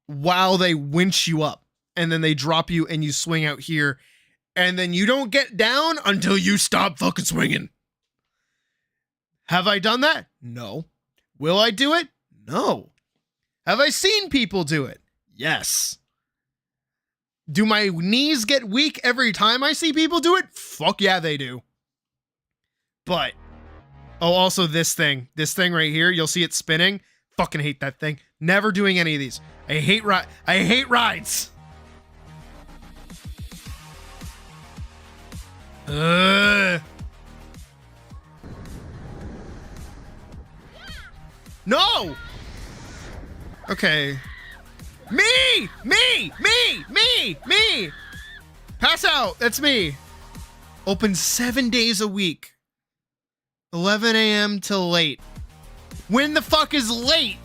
while they winch you up, and then they drop you and you swing out here, and then you don't get down until you stop fucking swinging. Have I done that? No. Will I do it? No. Have I seen people do it? Yes. Do my knees get weak every time I see people do it? Fuck yeah, they do. But, oh, also this thing right here, you'll see it spinning. Fucking hate that thing. Never doing any of these. I hate rides. No! Okay. Me! Pass out. That's me. Open 7 days a week. 11 a.m. till late. When the fuck is late?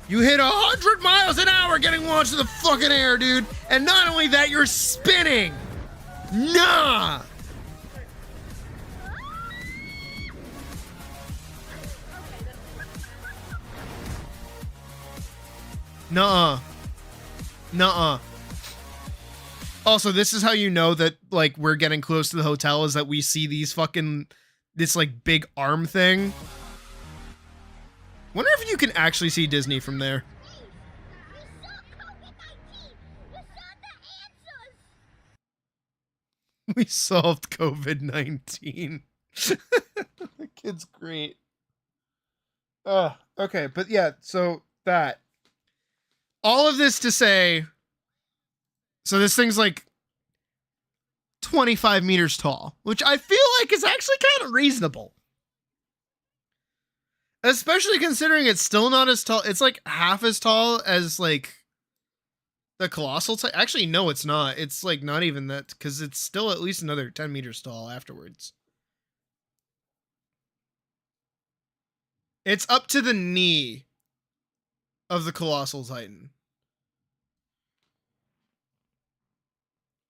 You hit 100 miles an hour getting launched in the fucking air, dude. And not only that, you're spinning. Nah. Nuh-uh. Nuh-uh. Also, this is how you know that, like, we're getting close to the hotel, is that we see these fucking, this, like, big arm thing. Wonder if you can actually see Disney from there. We solved COVID-19. The kid's great. Okay, but yeah, so that. All of this to say, so this thing's like 25 meters tall, which I feel like is actually kind of reasonable. Especially considering it's still not as tall. It's like half as tall as like the colossal type. Actually, no, it's not. It's like not even that, because it's still at least another 10 meters tall afterwards. It's up to the knee of the colossal titan.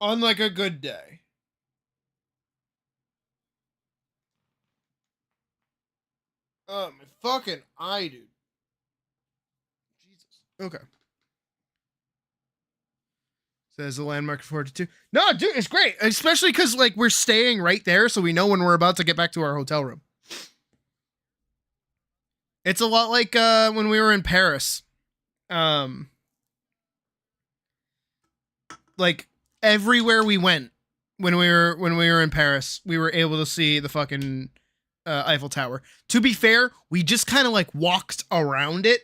On like a good day. Oh, my fucking eye, dude. Jesus. Okay. Says the landmark for 42. No, dude, it's great. Especially because, like, we're staying right there, so we know when we're about to get back to our hotel room. It's a lot like when we were in Paris. Like, everywhere we went when we were in Paris, we were able to see the fucking Eiffel Tower. To be fair, we just kind of like walked around it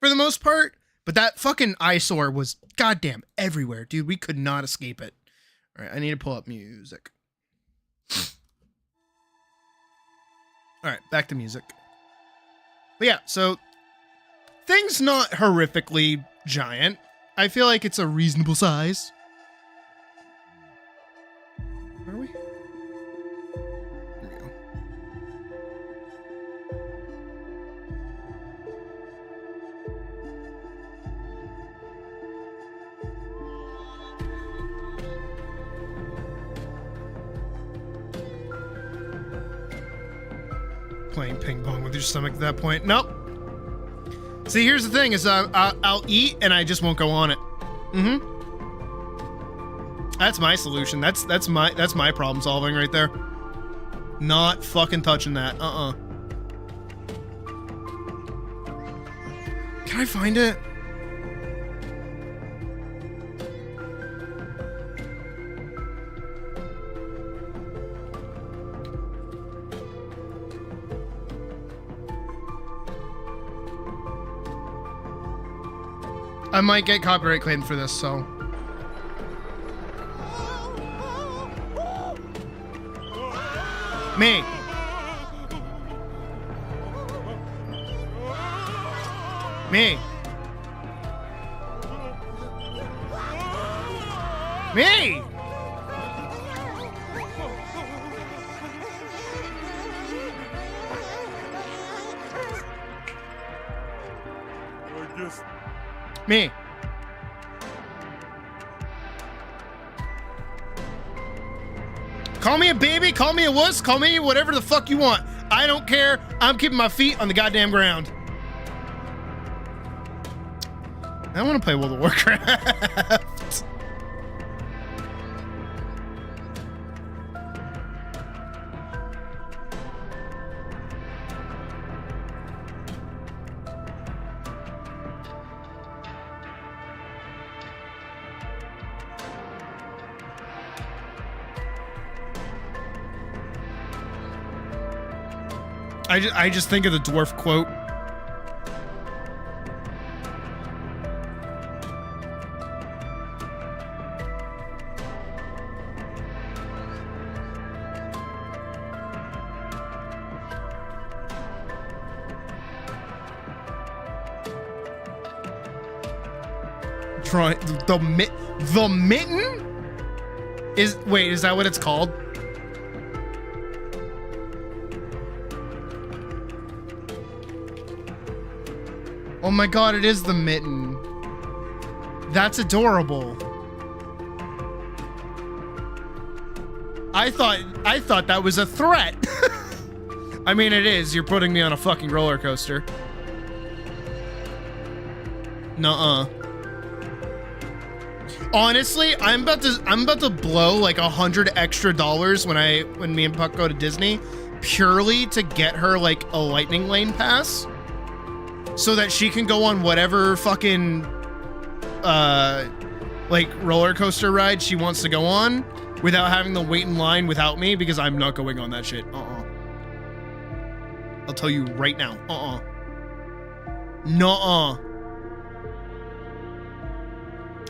for the most part, but that fucking eyesore was goddamn everywhere, dude. We could not escape it. All right, I need to pull up music. All right, back to music. But yeah, so thing's not horrifically giant. I feel like it's a reasonable size. Where are we? Here we go. Playing ping pong with your stomach at that point. Nope. See, here's the thing: is I'll eat and I just won't go on it. Mm-hmm. That's my solution. That's my problem solving right there. Not fucking touching that. Can I find it? I might get copyright claimed for this, so. Me. Me. Me. Me. Call me a baby, call me a wuss, call me whatever the fuck you want. I don't care. I'm keeping my feet on the goddamn ground. I want to play World of Warcraft. I just think of the dwarf quote. trying the mitten is that what it's called? Oh my god, it is the mitten. That's adorable. I thought that was a threat. I mean, it is. You're putting me on a fucking roller coaster. Nuh-uh. Honestly, I'm about to blow like $100 extra when me and Puck go to Disney, purely to get her like a lightning lane pass, so that she can go on whatever fucking like roller coaster ride she wants to go on without having to wait in line without me, because I'm not going on that shit. I'll tell you right now. Nuh-uh.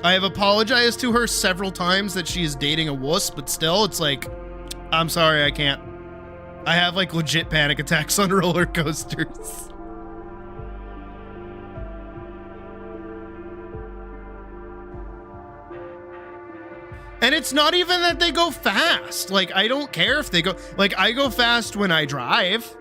I have apologized to her several times that she is dating a wuss, but still, it's like, I'm sorry, I can't. I have like legit panic attacks on roller coasters. And it's not even that they go fast. Like, I don't care if they go, like, I go fast when I drive.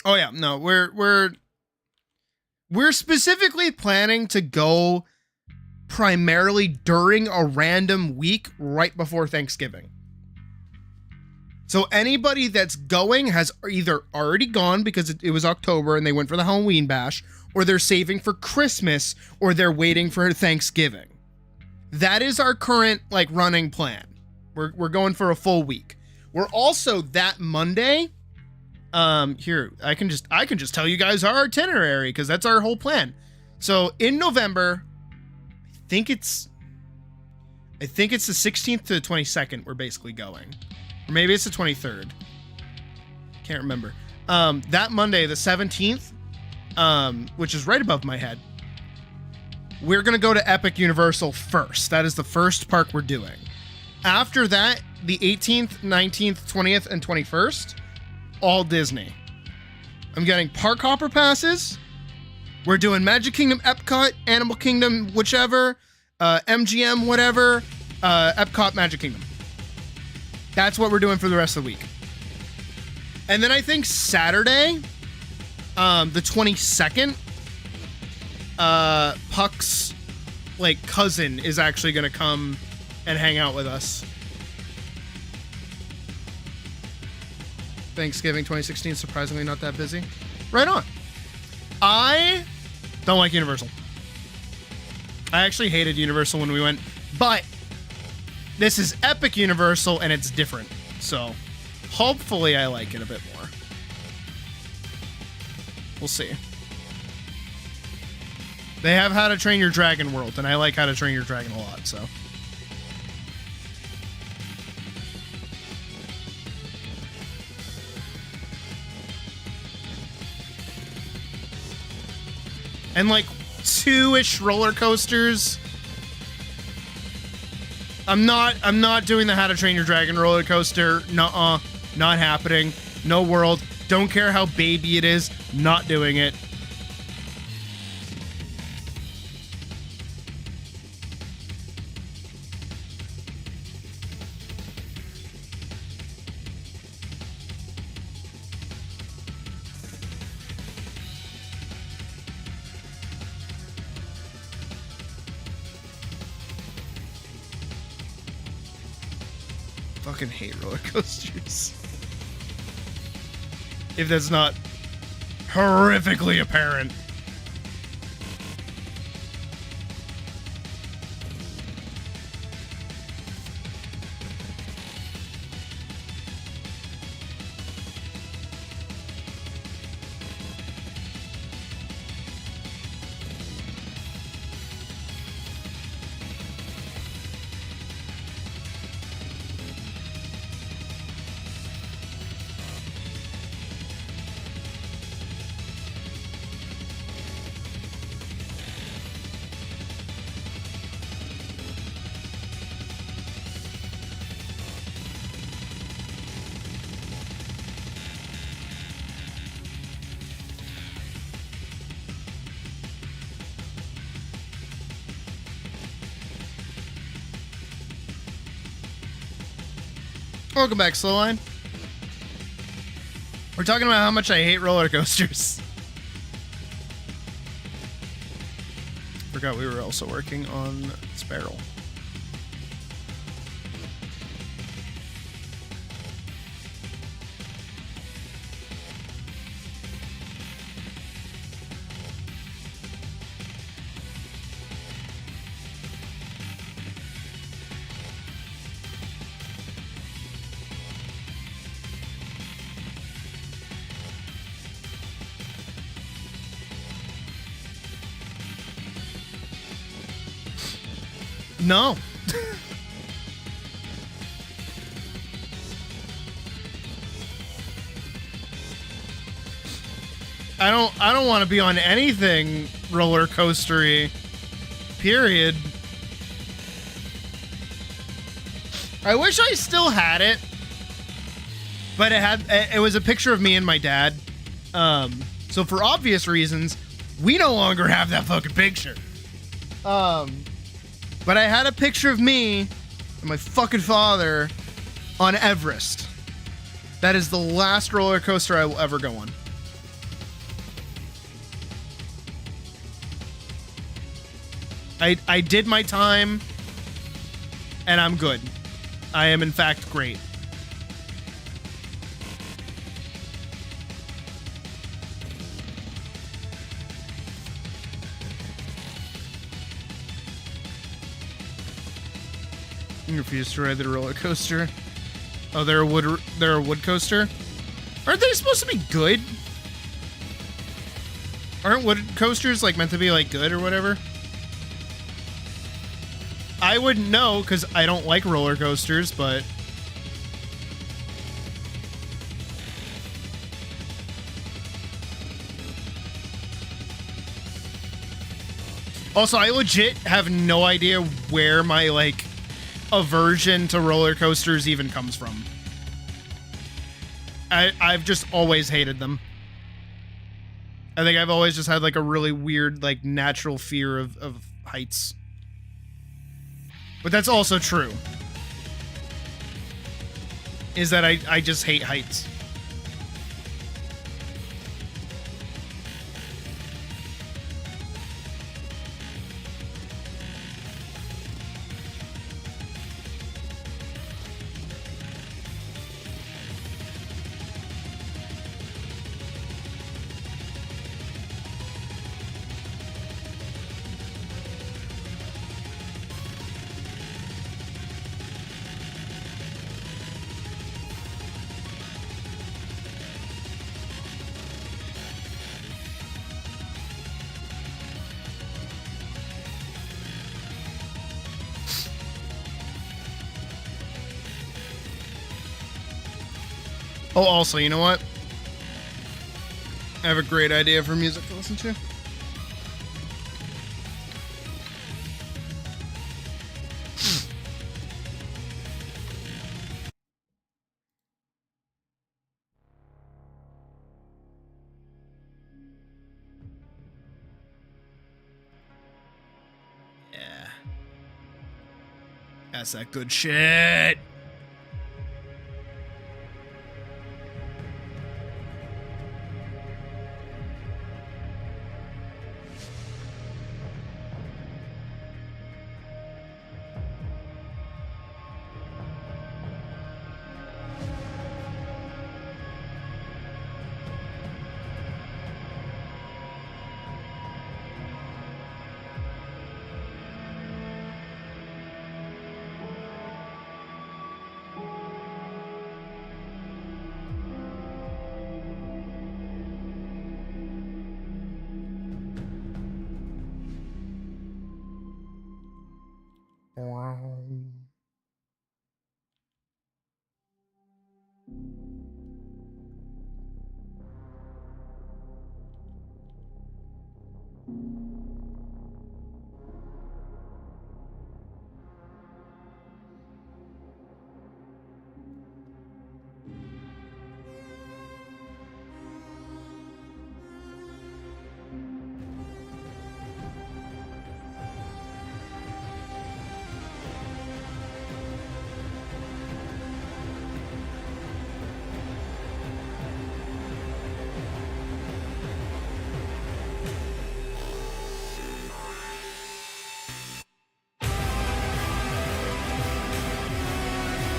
Oh yeah, no, we're specifically planning to go primarily during a random week right before Thanksgiving. So anybody that's going has either already gone because it was October and they went for the Halloween bash, or they're saving for Christmas, or they're waiting for Thanksgiving. That is our current like running plan. We're going for a full week. We're also that Monday. Here, I can just tell you guys our itinerary, because that's our whole plan. So in November, I think it's the 16th to the 22nd we're basically going. Or maybe it's the 23rd. Can't remember. That Monday, the 17th, which is right above my head, we're going to go to Epic Universal first. That is the first park we're doing. After that, the 18th, 19th, 20th, and 21st, all Disney. I'm getting park hopper passes. We're doing Magic Kingdom, Epcot, Animal Kingdom, whichever, MGM, whatever, Epcot, Magic Kingdom. That's what we're doing for the rest of the week. And then I think Saturday, the 22nd, Puck's like cousin is actually gonna come and hang out with us. Thanksgiving 2016, surprisingly not that busy. Right on. I don't like Universal. I actually hated Universal when we went, but this is Epic Universal and it's different. So hopefully I like it a bit more. We'll see. They have How to Train Your Dragon World, and I like How to Train Your Dragon a lot, so. And like 2-ish roller coasters. I'm not doing the How to Train Your Dragon roller coaster. Nuh-uh. Not happening. No world. Don't care how baby it is. Not doing it. Fucking hate roller coasters. If that's not horrifically apparent. Welcome back, Slowline. We're talking about how much I hate roller coasters. Forgot we were also working on this barrel. No. I don't want to be on anything roller coastery. Period. I wish I still had it. But it was a picture of me and my dad. So for obvious reasons, we no longer have that fucking picture. But I had a picture of me and my fucking father on Everest. That is the last roller coaster I will ever go on. I did my time, and I'm good. I am, in fact, great. You refuse to ride the roller coaster. Oh, they're a wood coaster? Aren't they supposed to be good? Aren't wood coasters like meant to be like good or whatever? I wouldn't know because I don't like roller coasters, but also I legit have no idea where my like aversion to roller coasters even comes from. I've just always hated them. I think I've always just had like a really weird like natural fear of heights. But that's also true. Is that I just hate heights. Oh, also, you know what? I have a great idea for music to listen to. Yeah. That's that good shit.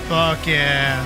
Fuck yeah.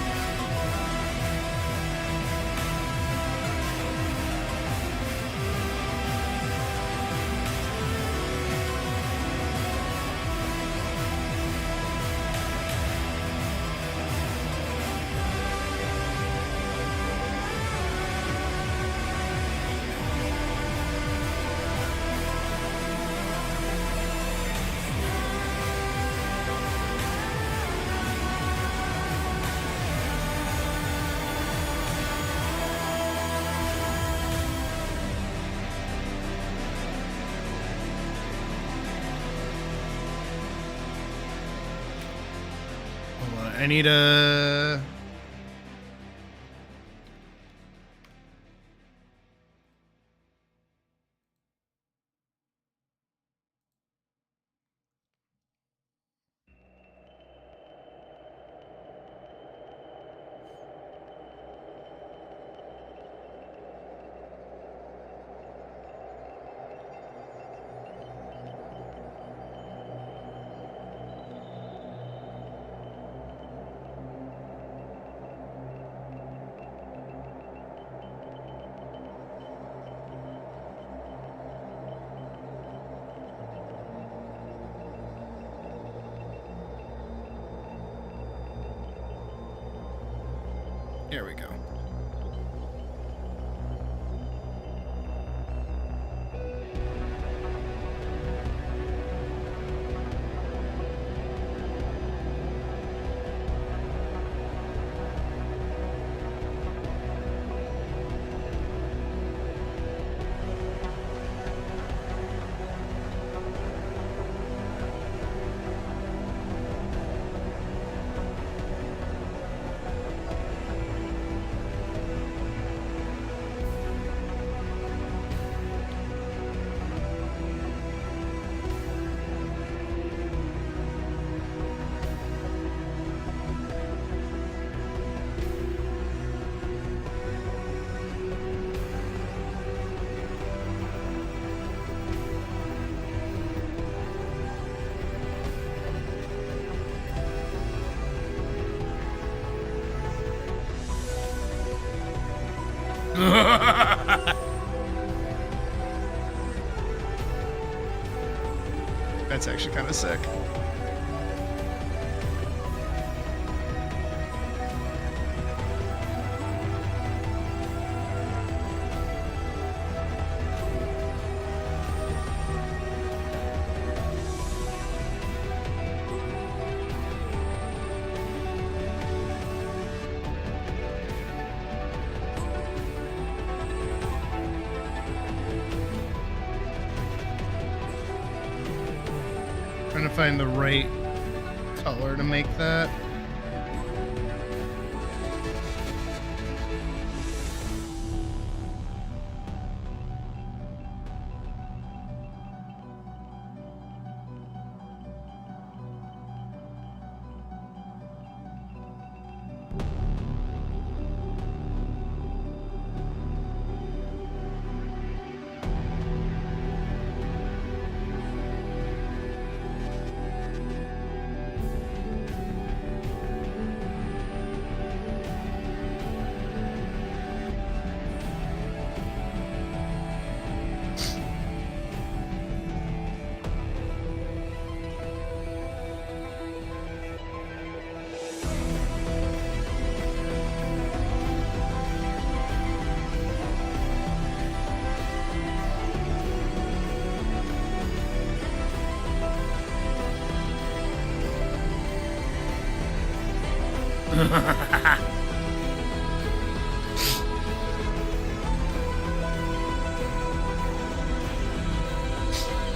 I need a... There we go. That's actually kind of sick. Trying to find the right color to make that.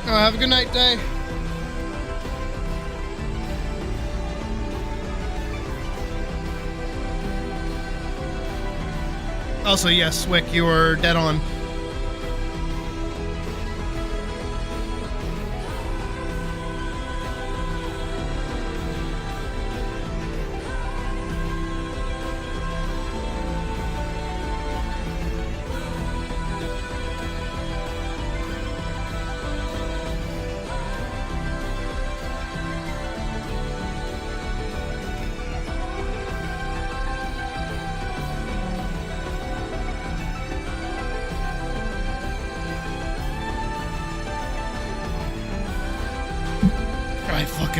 Oh, have a good night, Day. Also, yes, Wick, you were dead on.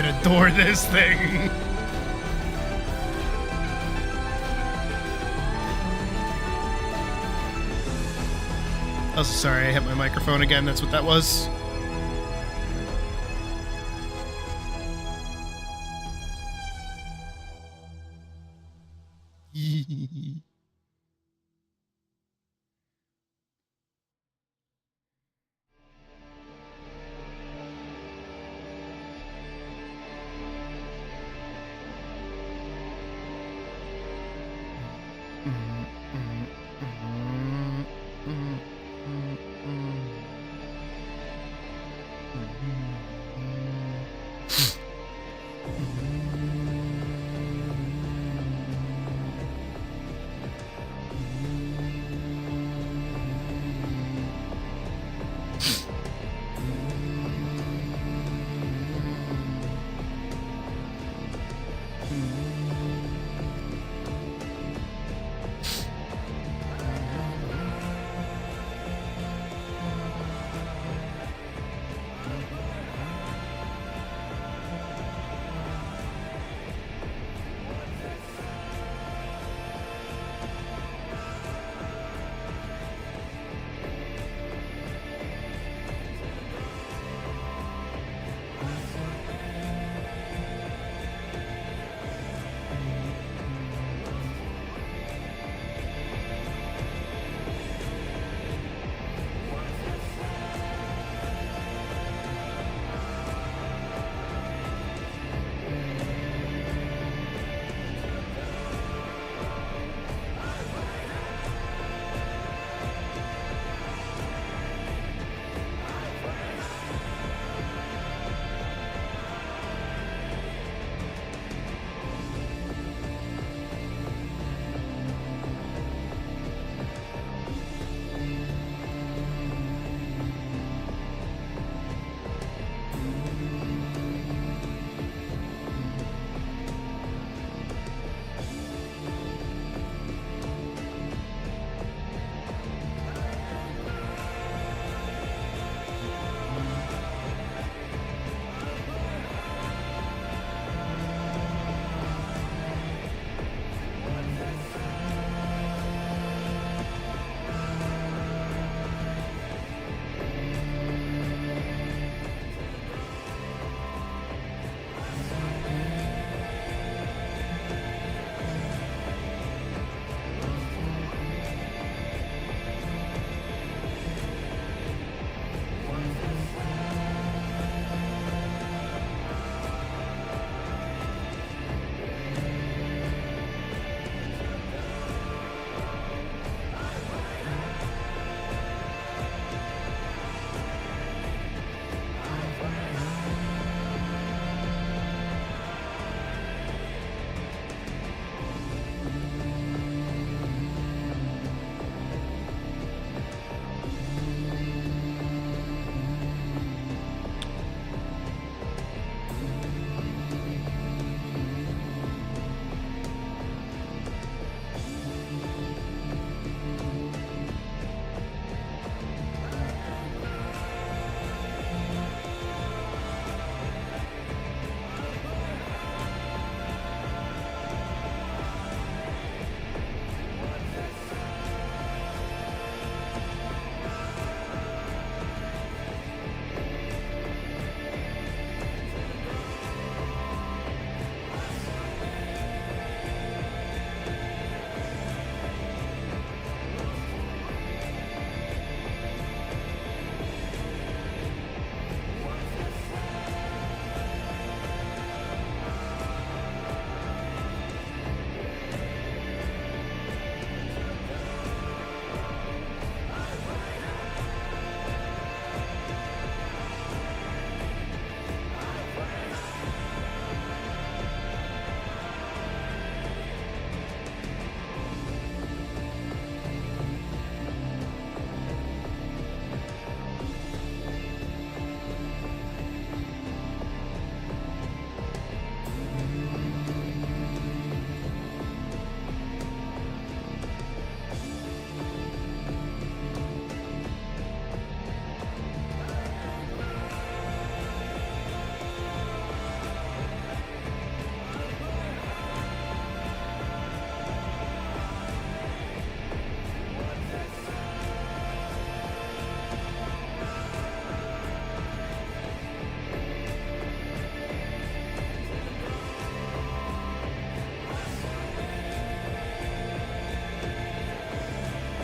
adore this thing. Oh, sorry, I hit my microphone again. That's what that was.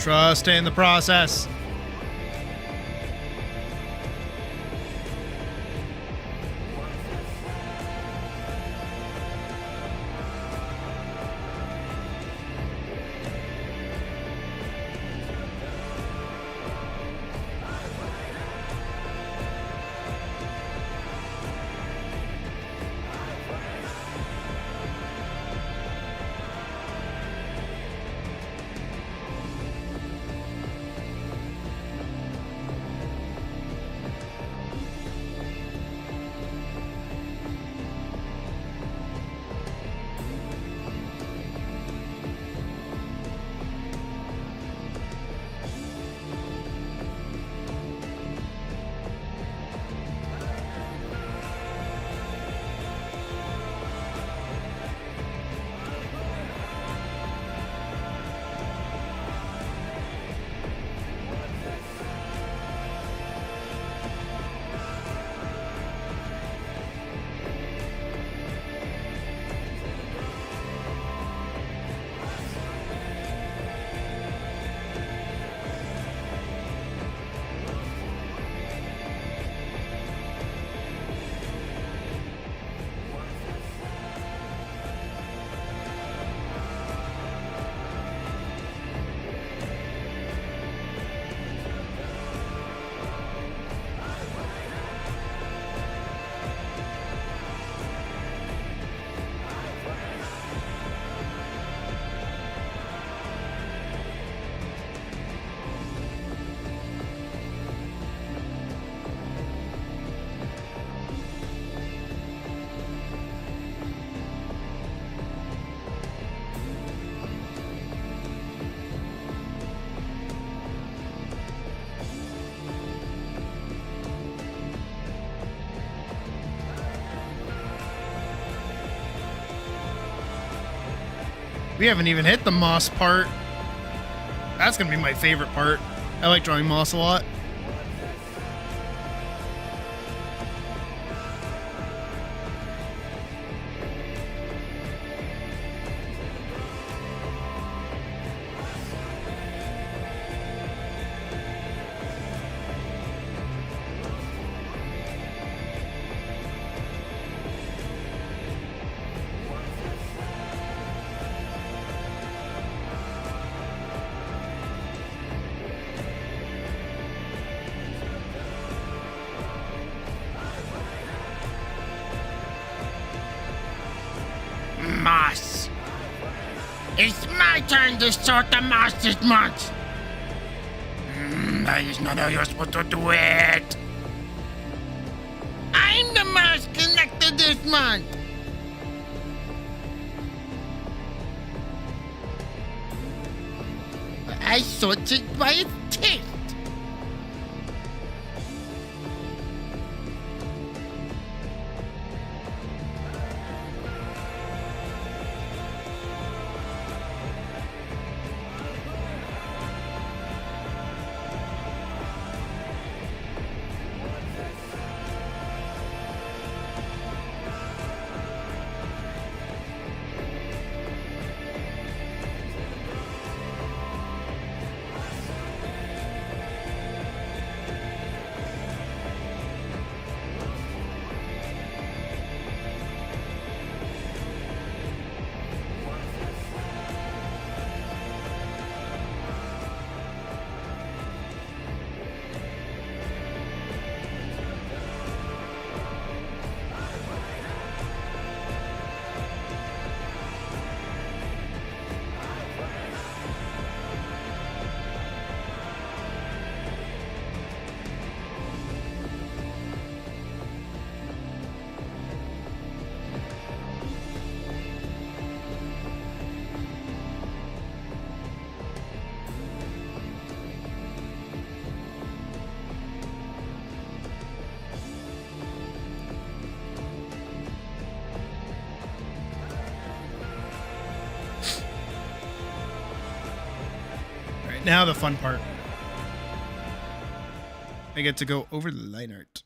Trust in the process. We haven't even hit the moss part. That's gonna be my favorite part. I like drawing moss a lot. Moss. It's my turn to sort the moss this month. That is not how you're supposed to do it. I'm the moss collector this month. I sort it by its taste. Now the fun part. I get to go over the line art.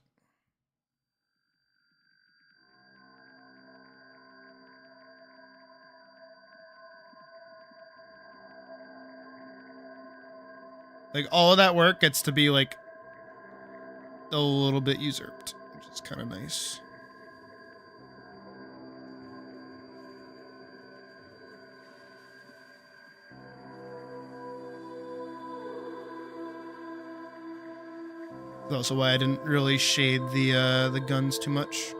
Like, all of that work gets to be, like, a little bit usurped, which is kind of nice. That's also why I didn't really shade the guns too much.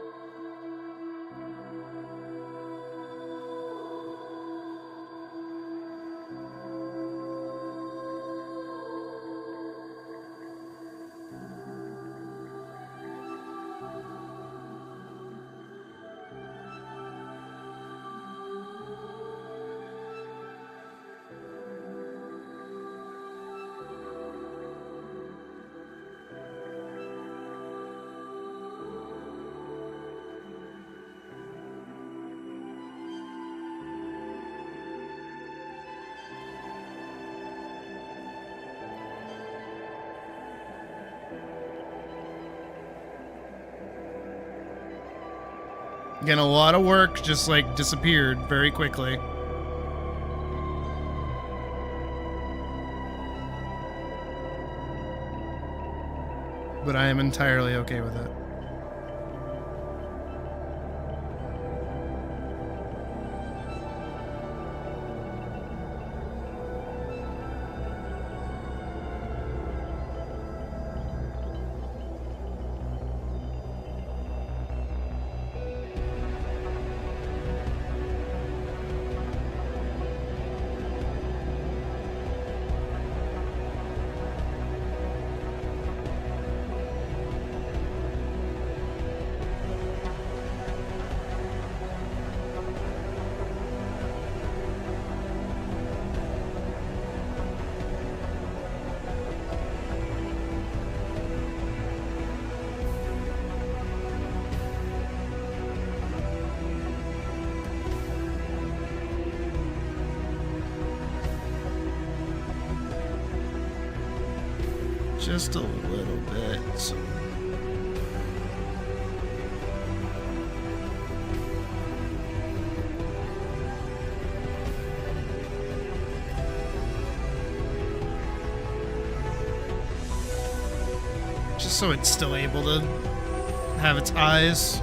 Again, a lot of work just like disappeared very quickly. But I am entirely okay with it. Just a little bit. So. Just so it's still able to have its eyes.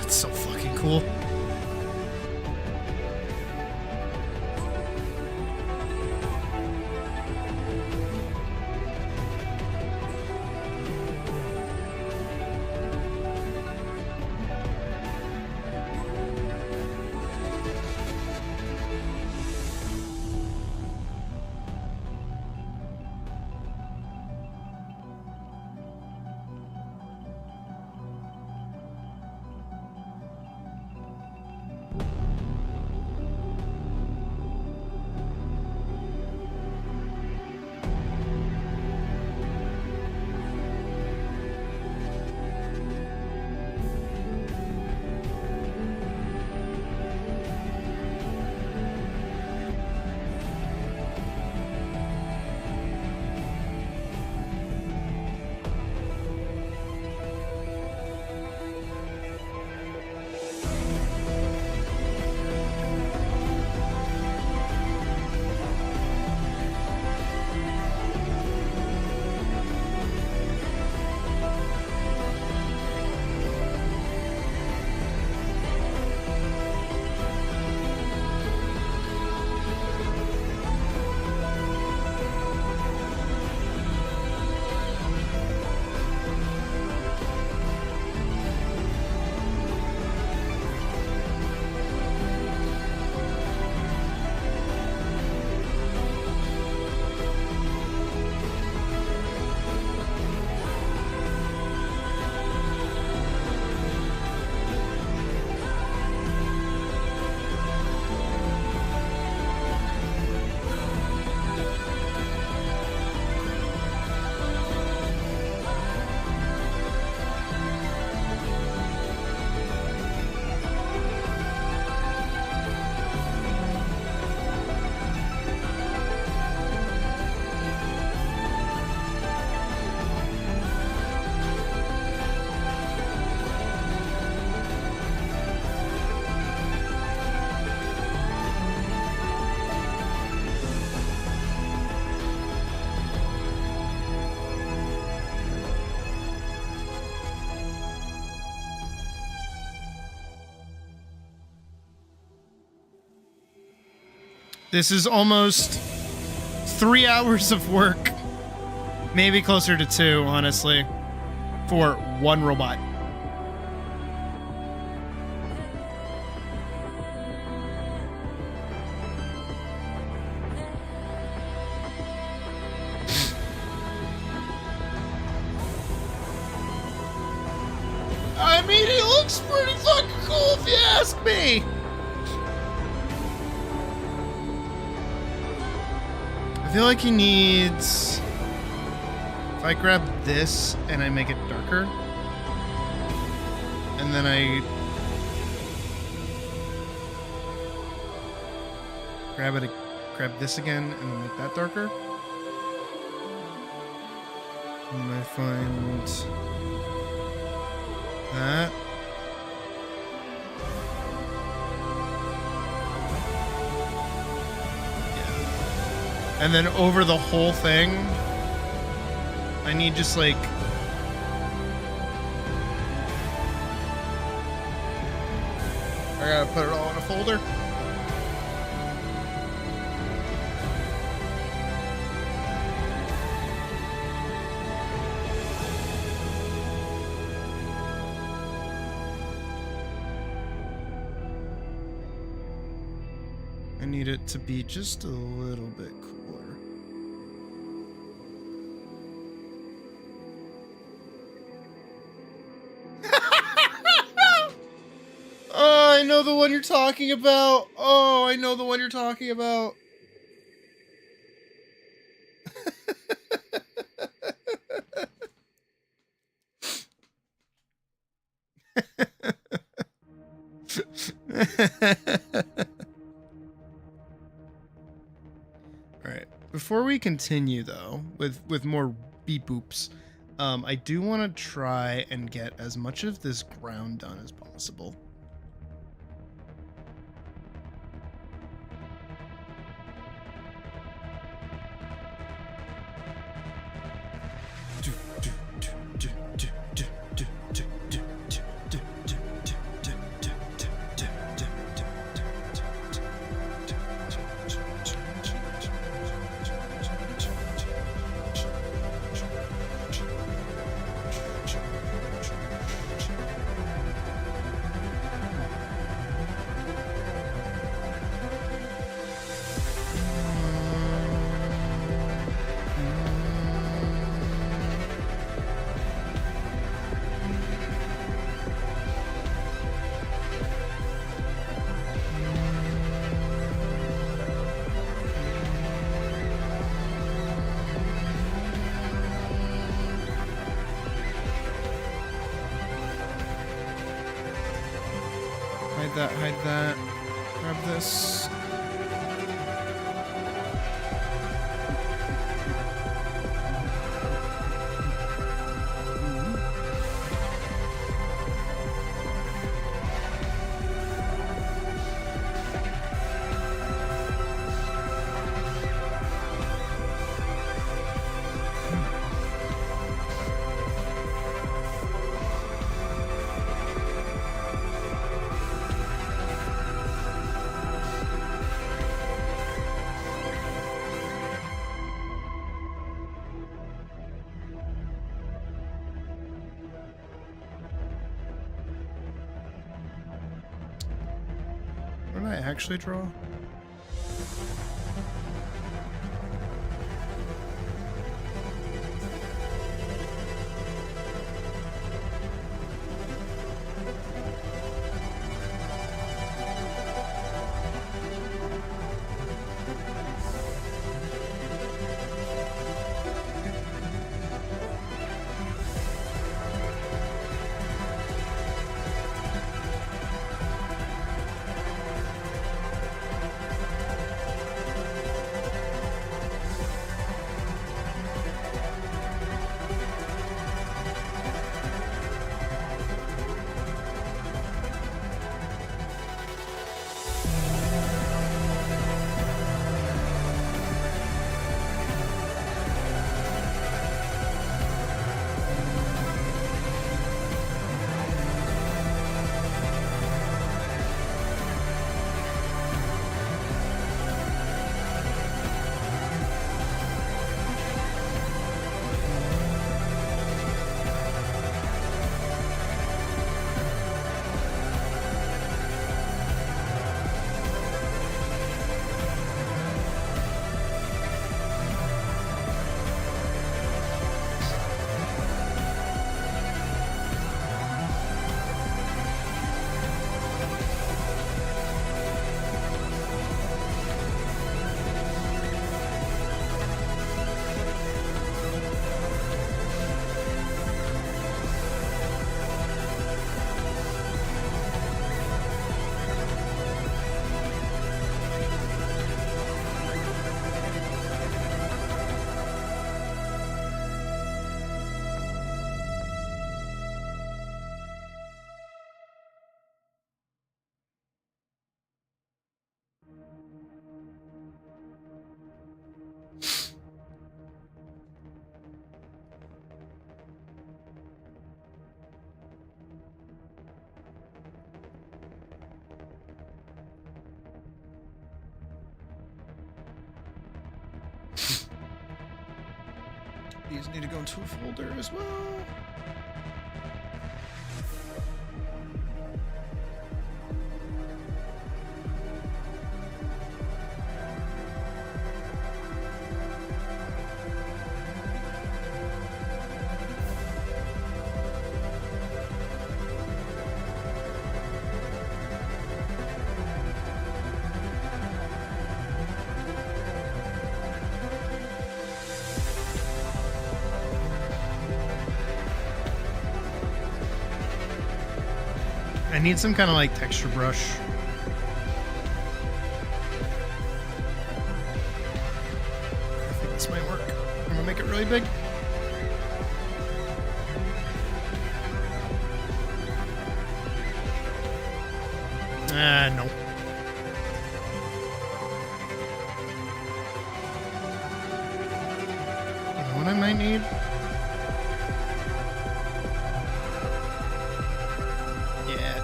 It's so fucking cool. This is almost 3 hours of work. Maybe closer to 2, honestly, for one robot. I mean, he looks pretty fucking cool if you ask me. I feel like he needs... If I grab this and I make it darker, and then I grab this again and then make that darker, and I find that. Yeah. And then over the whole thing, I need just like... I gotta put it all in a folder. I need it to be just a little bit cooler. Oh, I know the one you're talking about. Oh, I know the one you're talking about. Alright, before we continue though, with more beep boops, I do want to try and get as much of this ground done as possible. Hide that. Grab this. What did I actually draw? These need to go into a folder as well. I need some kind of like texture brush. I think this might work. I'm gonna make it really big. No. You know what I might need?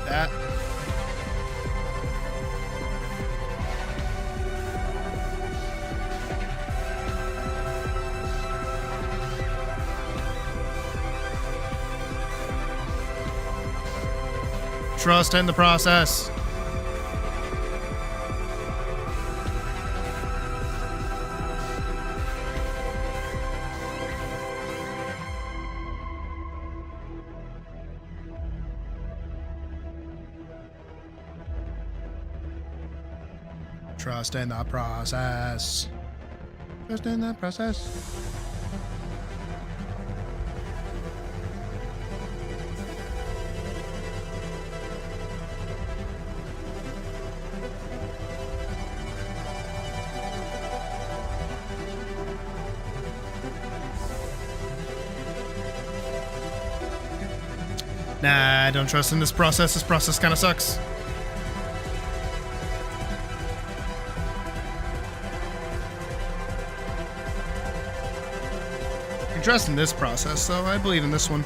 That. Trust in the process. Trust in the process. Trust in the process. Nah, I don't trust in this process. This process kind of sucks. I trust in this process, so I believe in this one.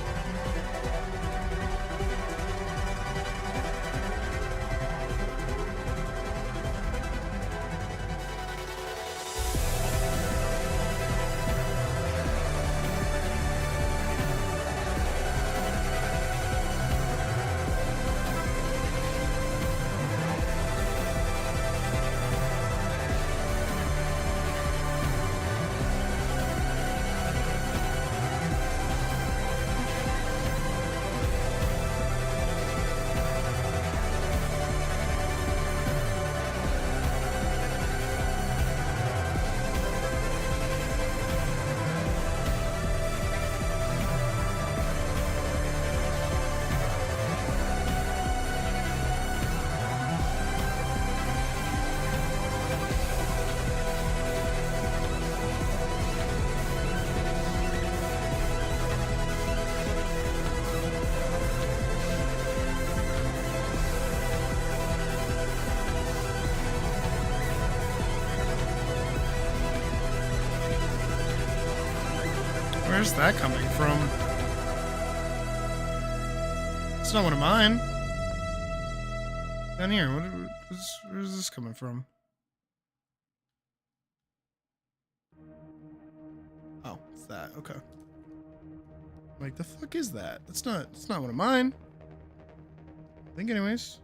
Where's that coming from? It's not one of mine. Down here, where's this coming from? Oh, it's that. Okay. Like, the fuck is that? It's not one of mine. I think anyways.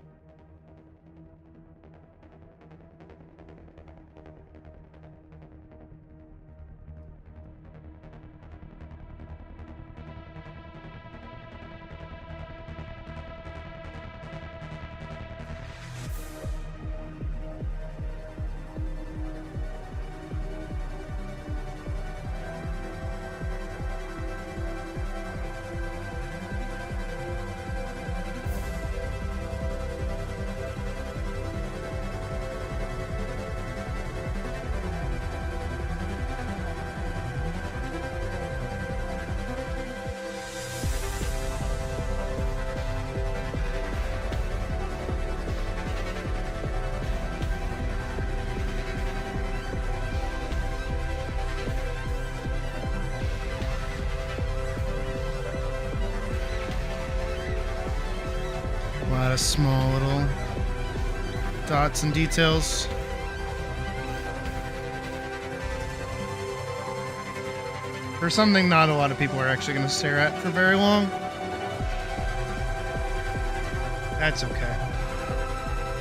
A lot of small little dots and details. For something not a lot of people are actually going to stare at for very long. That's okay.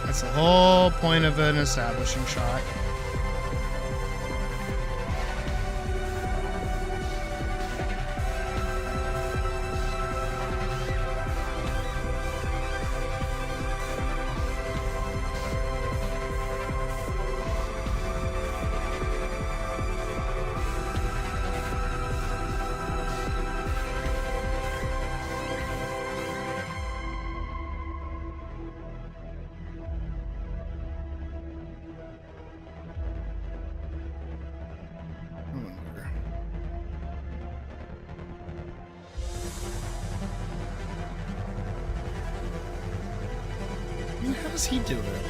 That's the whole point of an establishing shot. How does he do it?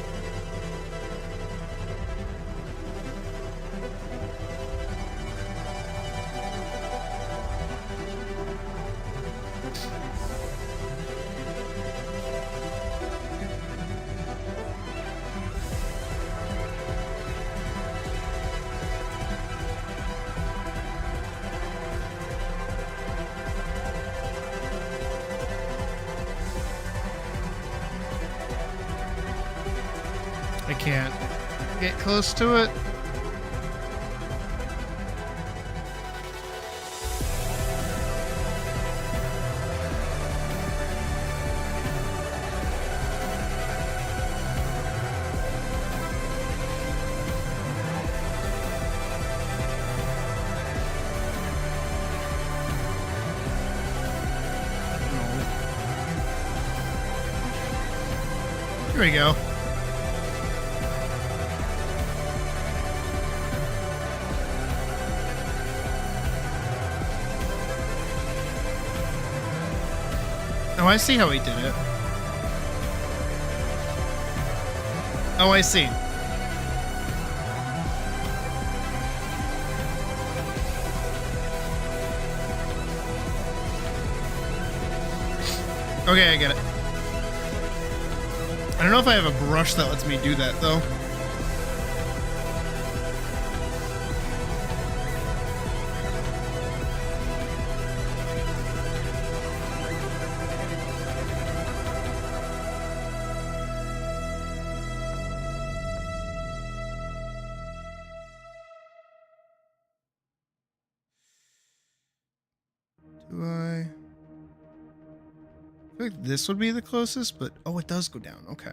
I can't get close to it. Here we go. Oh, I see how he did it. Oh, I see. Okay, I get it. I don't know if I have a brush that lets me do that, though. Do I feel like this would be the closest, but oh, it does go down. Okay.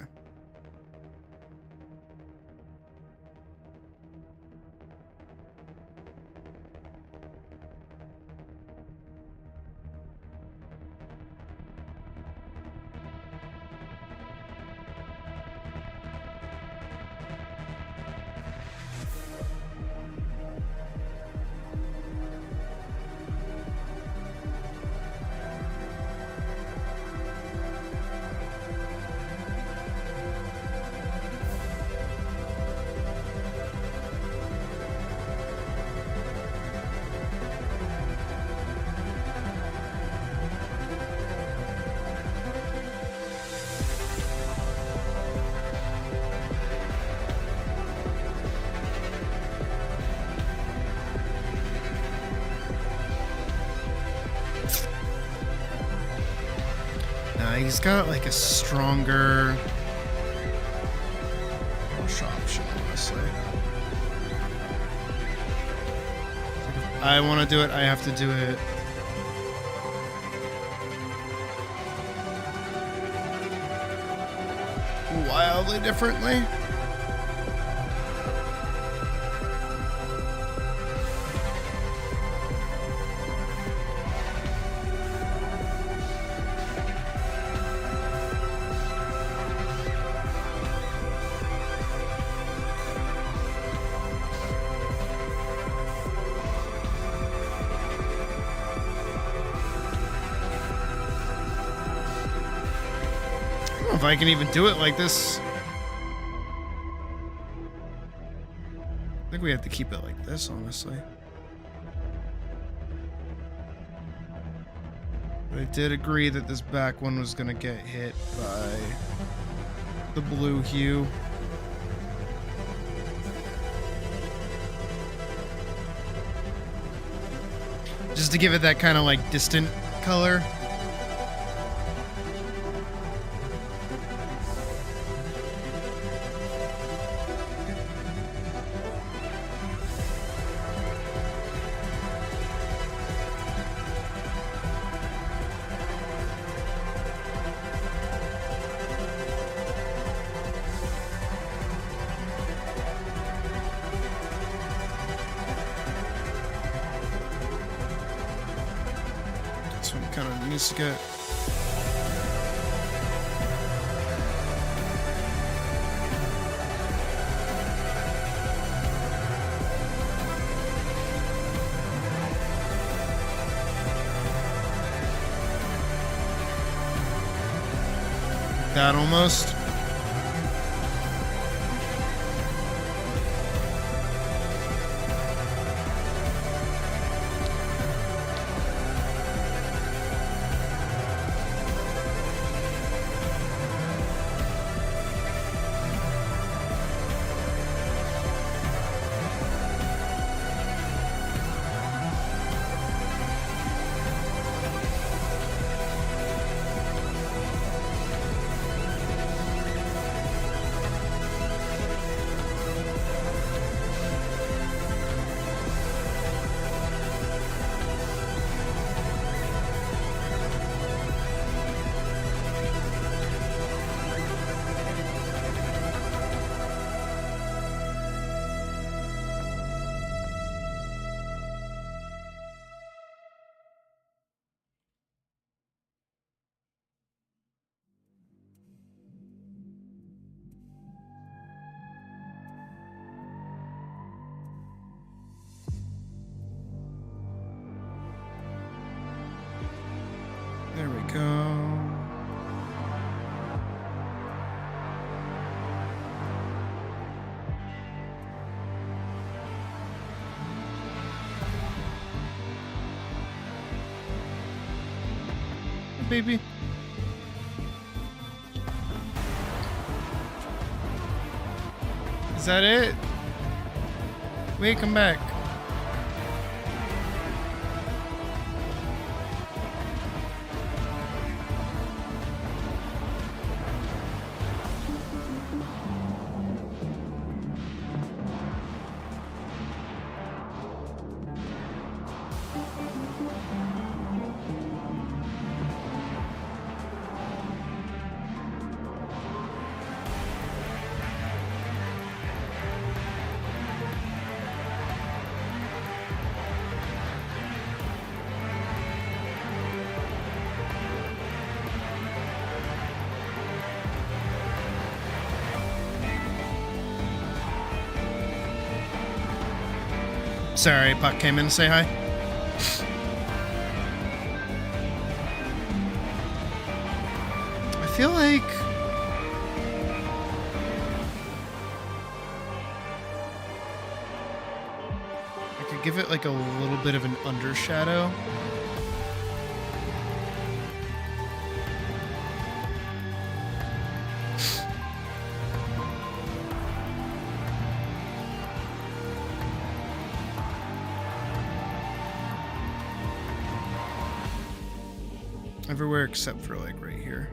He's got like a stronger brush option, honestly. If I want to do it, I have to do it wildly differently. If I can even do it like this. I think we have to keep it like this, honestly. But I did agree that this back one was gonna get hit by the blue hue. just to give it that kind of like distant color. This one kind of needs to get. That almost. There we go. Baby. Is that it? Wait, come back. Sorry, Puck came in to say hi. I feel like I could give it like a little bit of an undershadow. Everywhere except for like right here.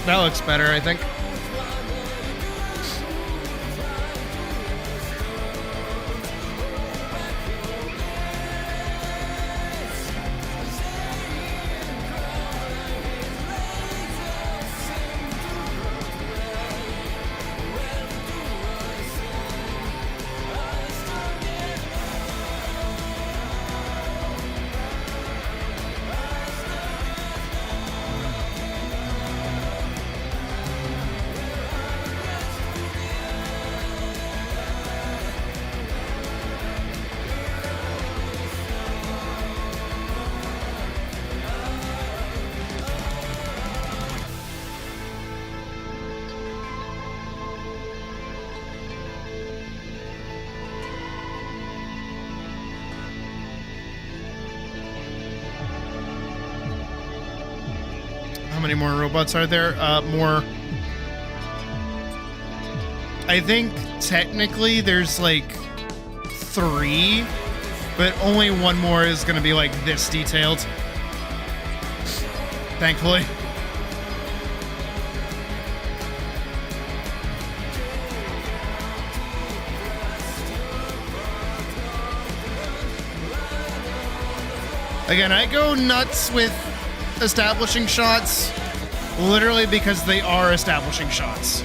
That looks better, I think. How many more robots are there? More. I think technically there's like 3, but only one more is going to be like this detailed. Thankfully. Again, I go nuts with establishing shots literally because they are establishing shots.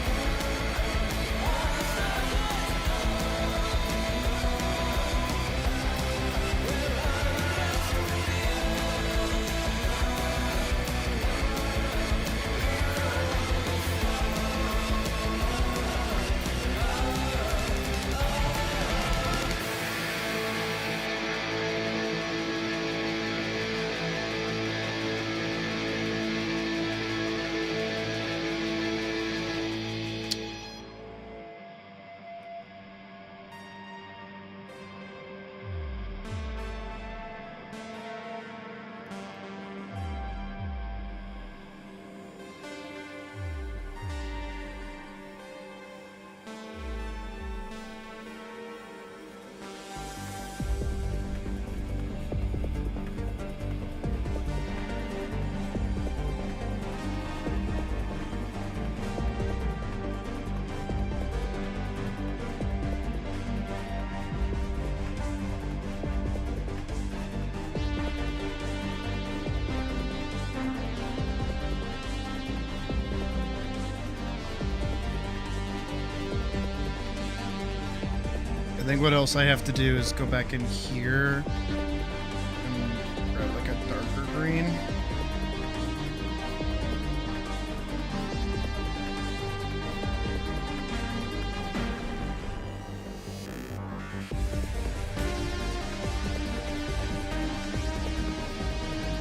I think what else I have to do is go back in here and grab like a darker green.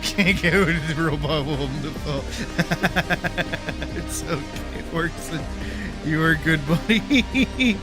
Can't go to the robot woman to fall. It's okay, it works. You are good, buddy.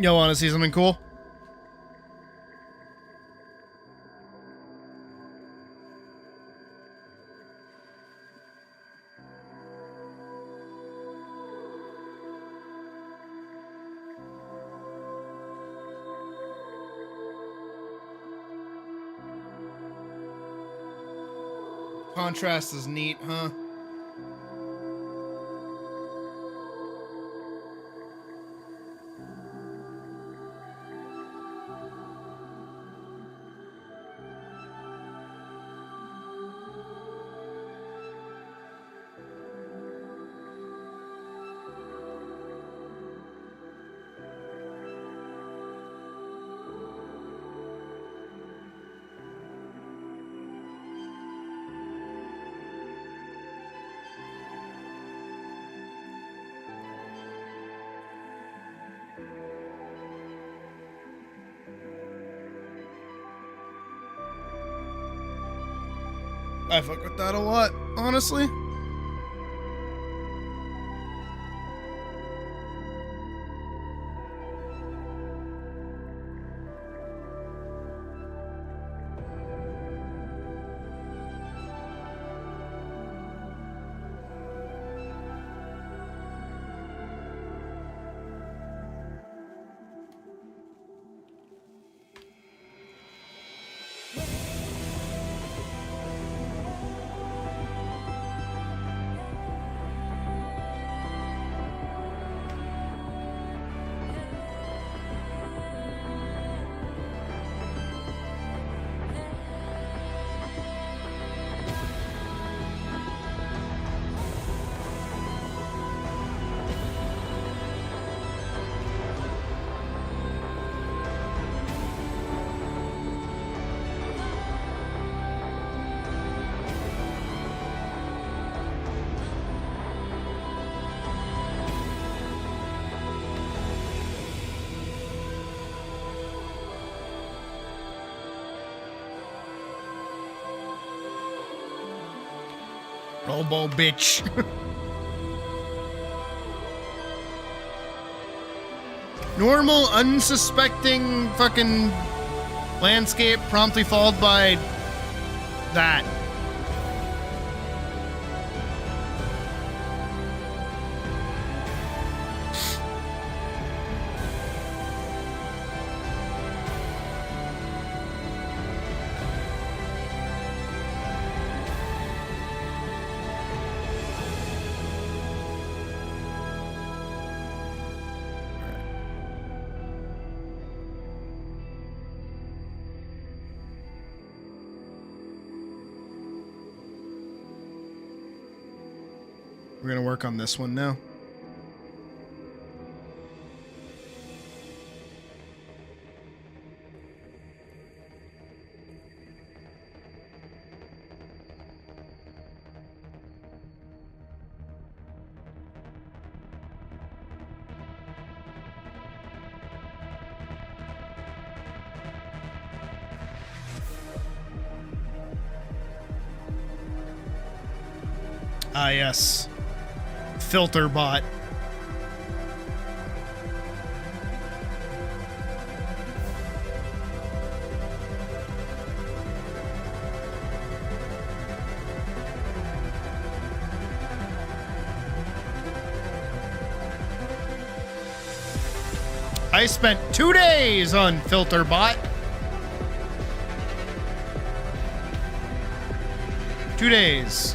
Y'all want to see something cool? Contrast is neat, huh? I fuck with that a lot, honestly. Robo bitch. Normal, unsuspecting fucking landscape promptly followed by that. We're gonna work on this one now. Ah, yes. Filter bot. I spent 2 days on Filterbot. 2 days.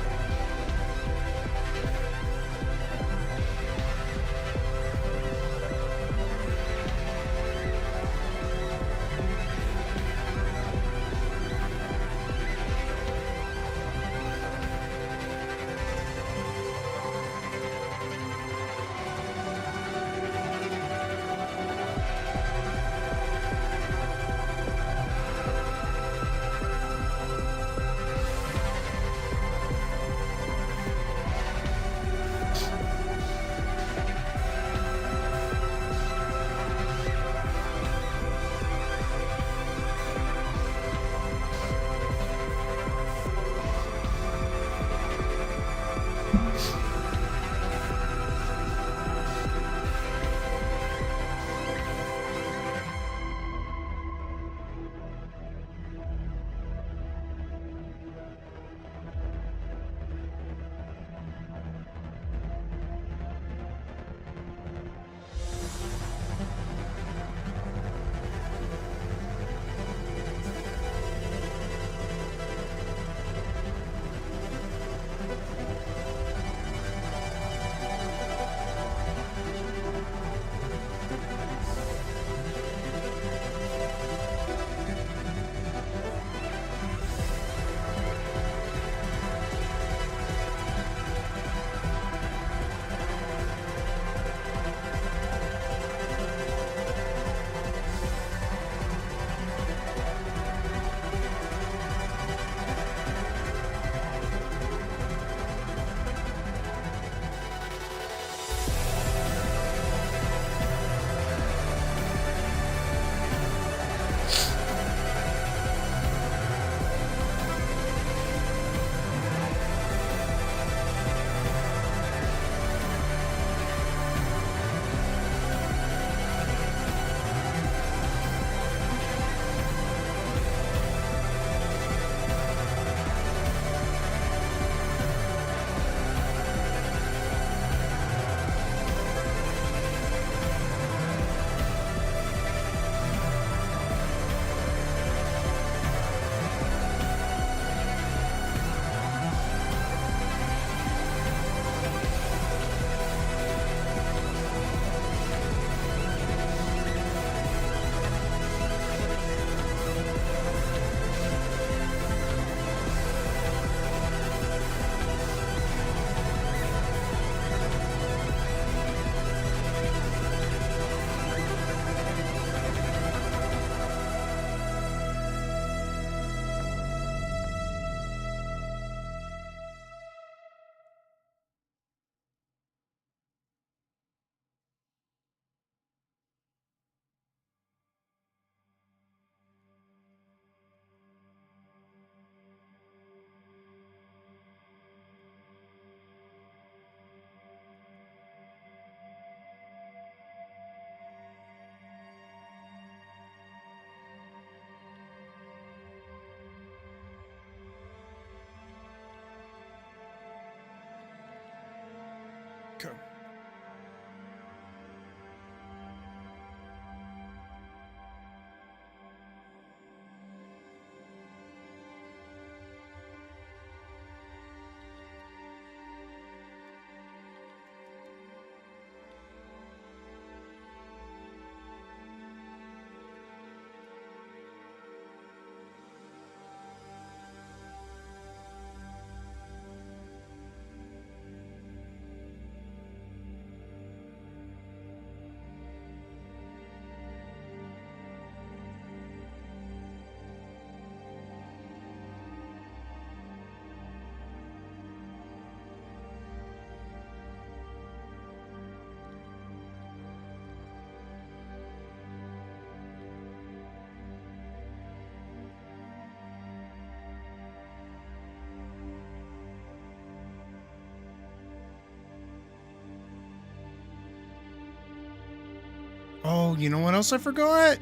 Oh, you know what else I forgot?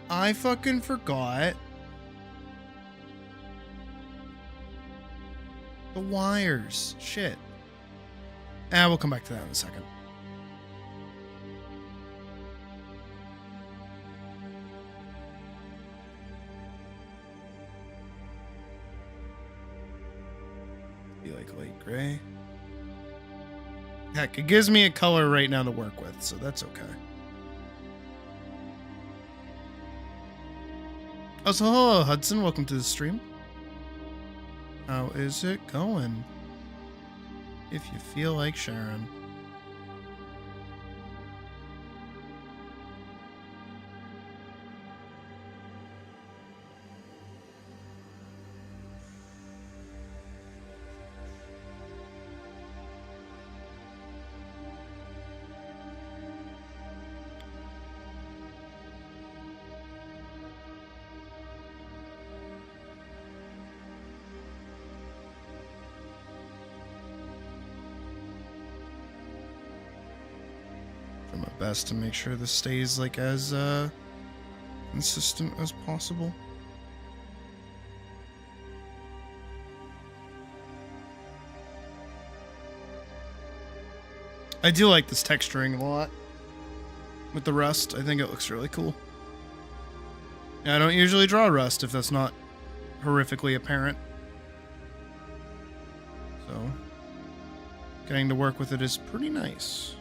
I fucking forgot the wires. Shit. We'll come back to that in a second. Be like light gray. Heck, it gives me a color right now to work with, so that's okay. Oh, so hello, Hudson. Welcome to the stream. How is it going? If you feel like sharing. My best to make sure this stays like as consistent as possible. I do like this texturing a lot with the rust. I think it looks really cool. Yeah, I don't usually draw rust if that's not horrifically apparent. So getting to work with it is pretty nice.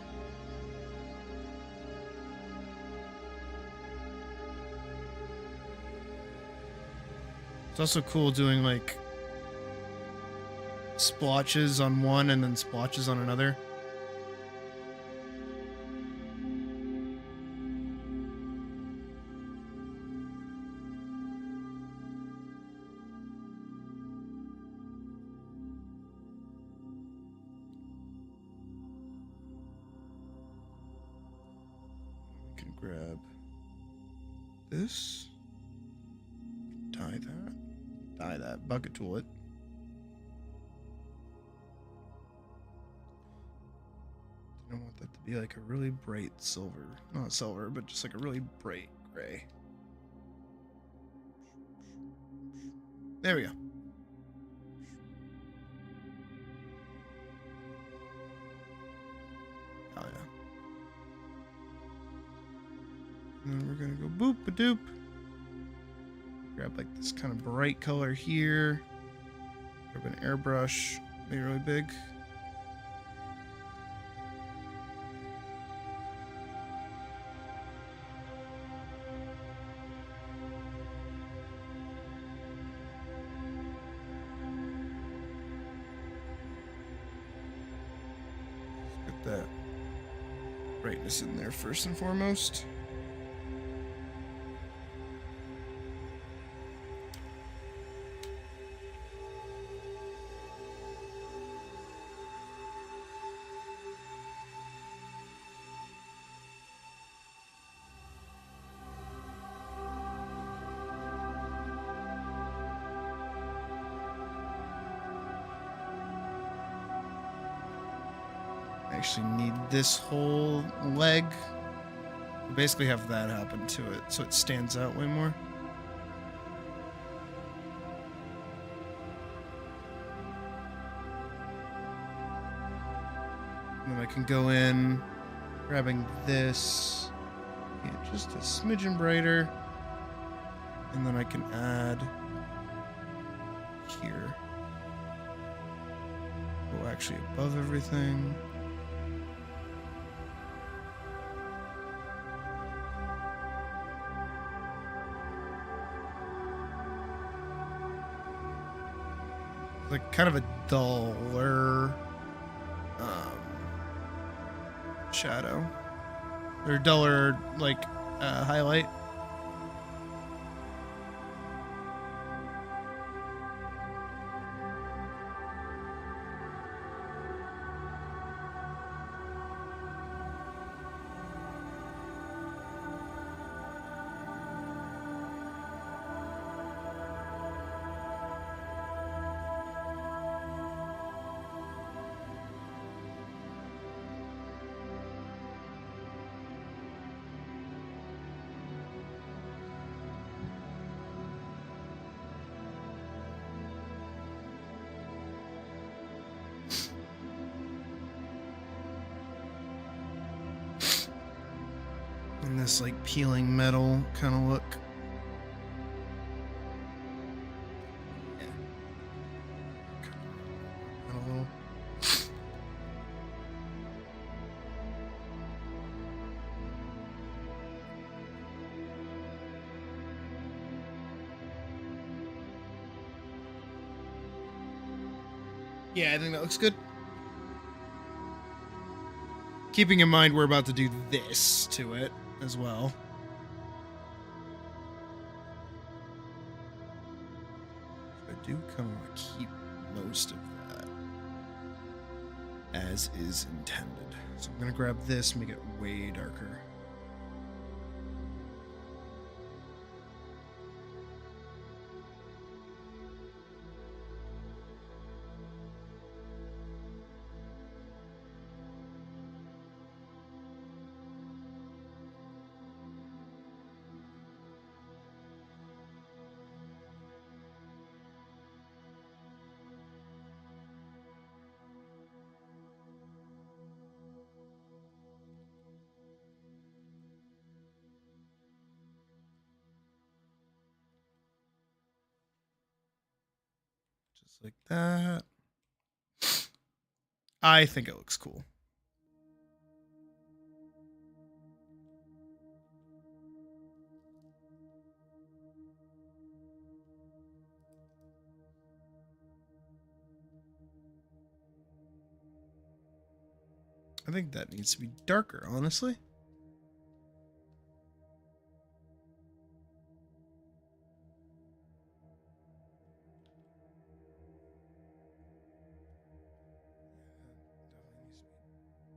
It's also cool doing like splotches on one and then splotches on another. We can grab this, dye that, bucket tool it. I don't want that to be like a really bright silver. Not silver, but just like a really bright gray. There we go. Oh yeah. And then we're gonna go boop-a-doop. Grab like this kind of bright color here. Grab an airbrush, make it really big. Let's get that brightness in there first and foremost. Actually need this whole leg. I basically have that happen to it so it stands out way more. And then I can go in, grabbing this, get just a smidgen brighter, and then I can add here. Go actually above everything. Like kind of a duller shadow or duller like highlight. this like peeling metal kind of look. Yeah. Kind of a little. Yeah, I think that looks good. Keeping in mind we're about to do this to it as well. I do kind of want to keep most of that as is intended. So I'm going to grab this and make it way darker. Just like that. I think it looks cool. I think that needs to be darker, honestly.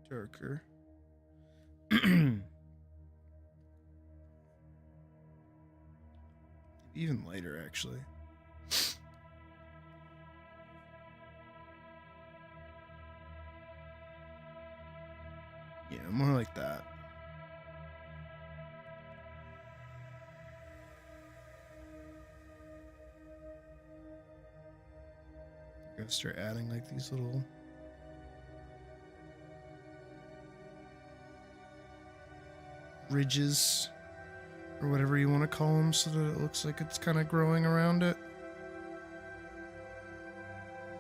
Darker. Even lighter, actually. Yeah, more like that. I'm gonna start adding like these little ridges or whatever you want to call them so that it looks like it's kind of growing around it.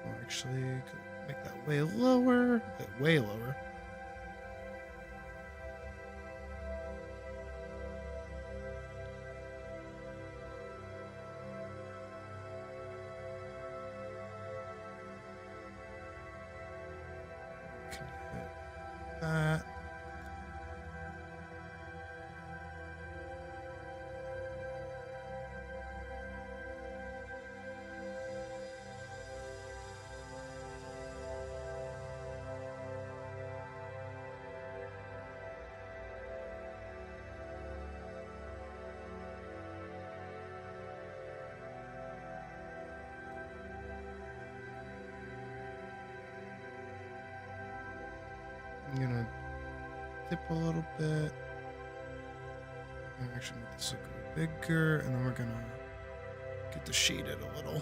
Or actually, make that way lower. Way lower. That. I'm gonna dip a little bit. I'm gonna actually make this look a little bigger, and then we're gonna get the shaded a little.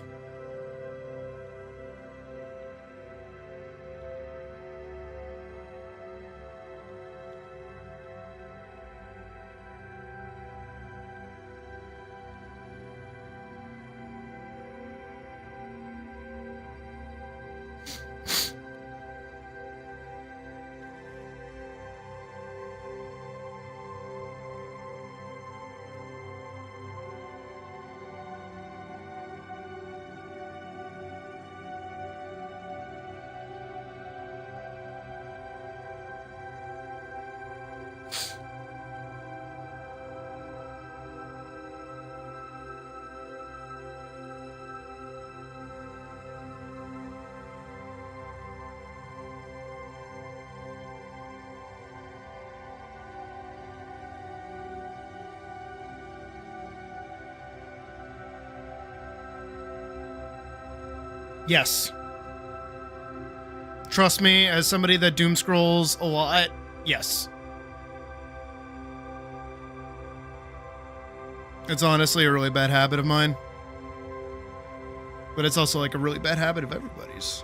Yes. Trust me, as somebody that doom scrolls a lot, yes. It's honestly a really bad habit of mine. But it's also like a really bad habit of everybody's.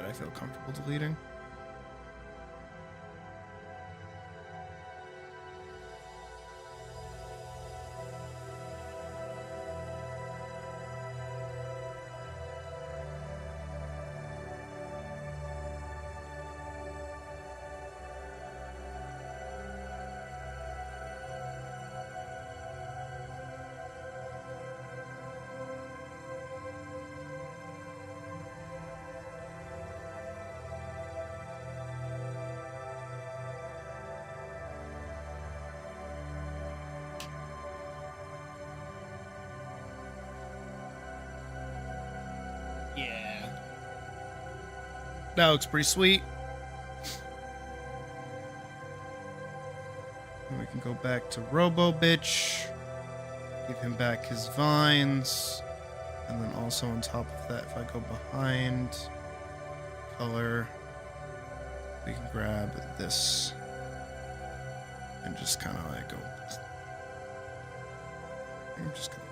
that I feel comfortable deleting. Yeah. That looks pretty sweet. And we can go back to Robo Bitch. Give him back his vines. And then also on top of that, if I go behind color, we can grab this and just kind of like go. I'm just gonna.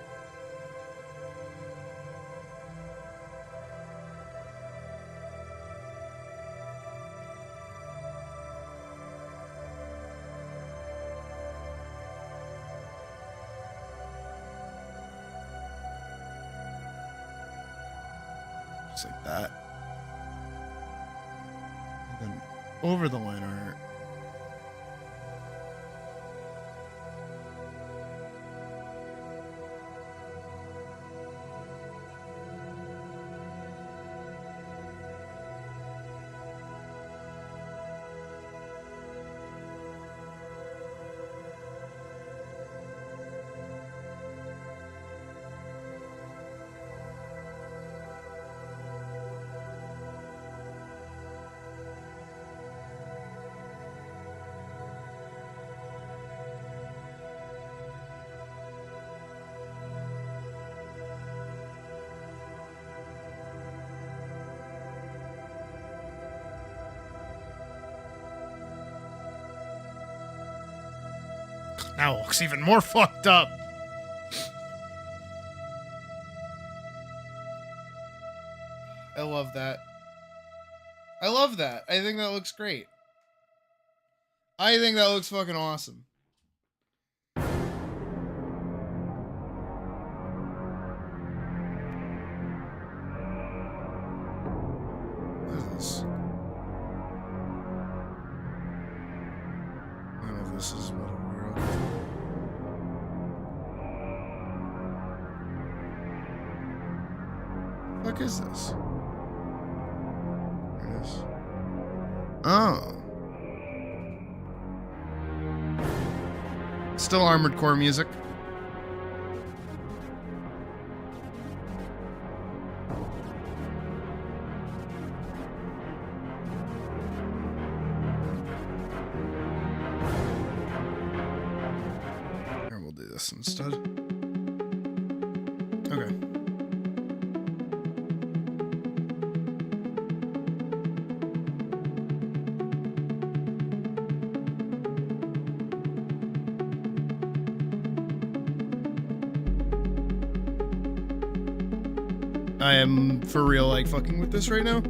Just like that. And then over the line art. Now it looks even more fucked up. I love that. I love that. I think that looks great. I think that looks fucking awesome. What is this? I don't know if this is what we're looking for. What is this? There it is. Oh. Still Armored Core music. Here, we'll do this instead. Okay. I am for real like fucking with this right now.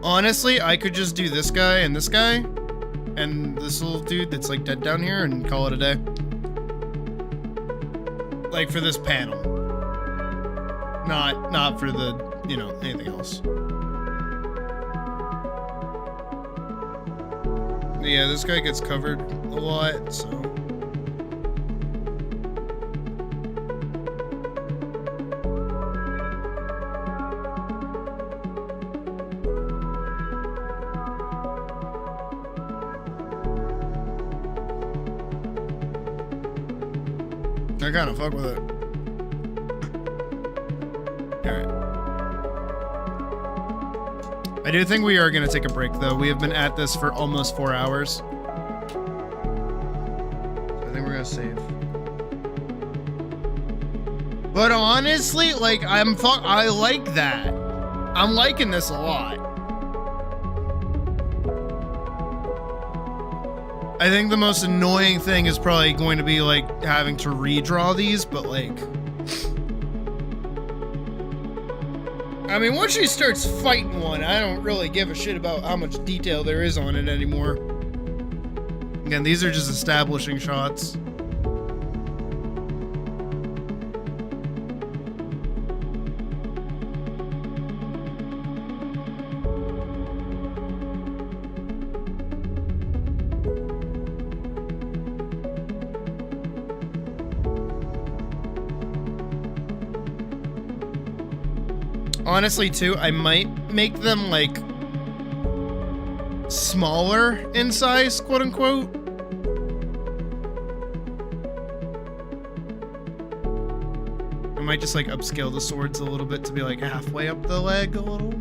Honestly, I could just do this guy and this guy and this little dude that's like dead down here and call it a day. Like for this panel. Not for the, you know, anything else. Yeah, this guy gets covered a lot, so. I kind of fuck with it. Alright. I do think we are going to take a break, though. We have been at this for almost 4 hours. So I think we're going to save. But honestly, like, I like that. I'm liking this a lot. I think the most annoying thing is probably going to be, like, having to redraw these, but, like... I mean, once she starts fighting one, I don't really give a shit about how much detail there is on it anymore. Again, these are just establishing shots. Honestly, too, I might make them, like, smaller in size, quote unquote. I might just, like, upscale the swords a little bit to be, like, halfway up the leg a little.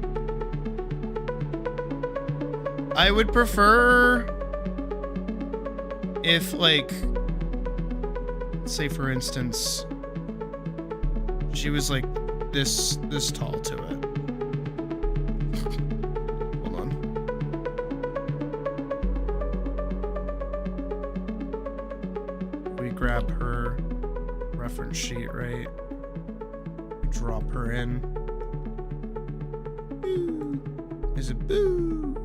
I would prefer if, like, say, for instance, she was, like, this tall to it. Hold on. We grab her reference sheet, right? We drop her in. Boo. Is it boo?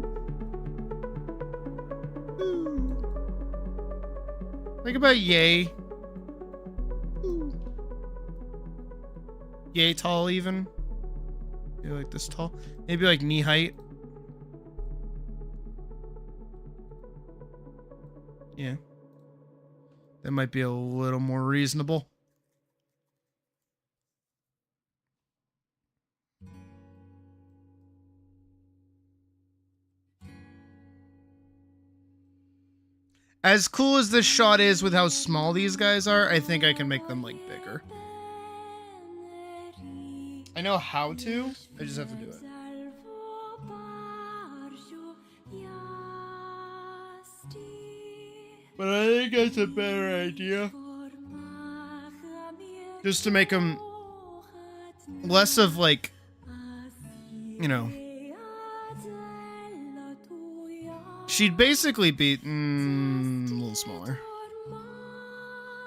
Boo. Think about yay. Yay tall, even. Maybe like this tall. Maybe like knee height. Yeah. That might be a little more reasonable. As cool as this shot is with how small these guys are, I think I can make them like bigger. I know how to, I just have to do it. But I think that's a better idea. Just to make them less of like, you know. She'd basically be a little smaller.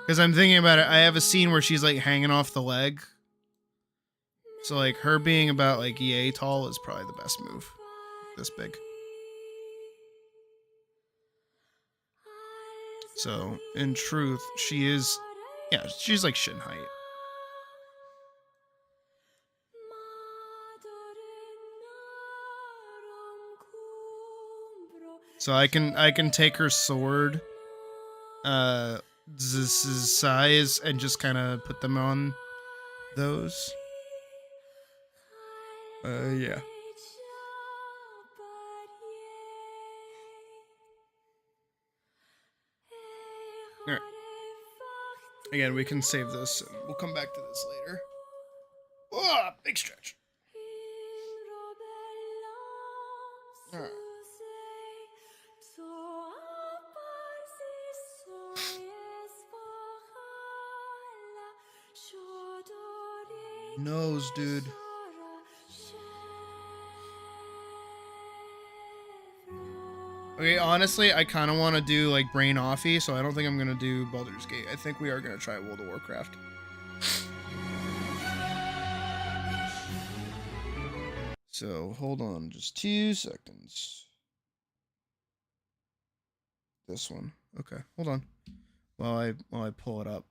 Because I'm thinking about it, I have a scene where she's like hanging off the leg. So, like, her being about, like, yay tall is probably the best move. This big. So, in truth, she is... Yeah, she's, like, shin height. So, I can take her sword, size, and just kind of put them on those. Yeah. Alright. Again, we can save this and we'll come back to this later. Oh, big stretch. Alright. Nose, dude. Okay, honestly, I kind of want to do, like, Brain Offy, so I don't think I'm going to do Baldur's Gate. I think we are going to try World of Warcraft. So, hold on just 2 seconds. This one. Okay, hold on. While I pull it up.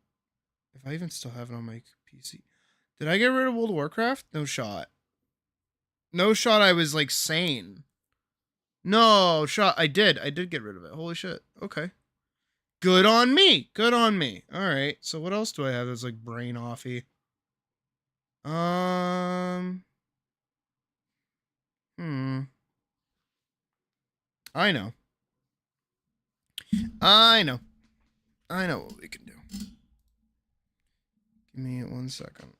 If I even still have it on my PC. Did I get rid of World of Warcraft? No shot. No shot I was, like, sane. No shot. I did get rid of it. Holy shit. Okay. Good on me. Good on me. All right. So what else do I have that's like Brain Offy? I know. I know what we can do. Give me 1 second.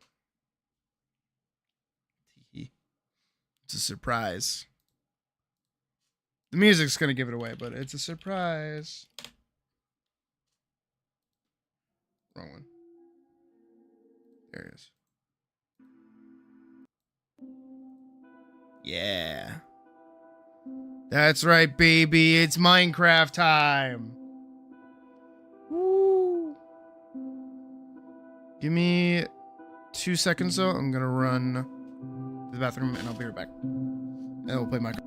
It's a surprise. The music's gonna give it away, but it's a surprise. Wrong one. There it is. Yeah. That's right, baby. It's Minecraft time. Woo. Give me 2 seconds, though. I'm gonna run to the bathroom, and I'll be right back. And we'll play Minecraft.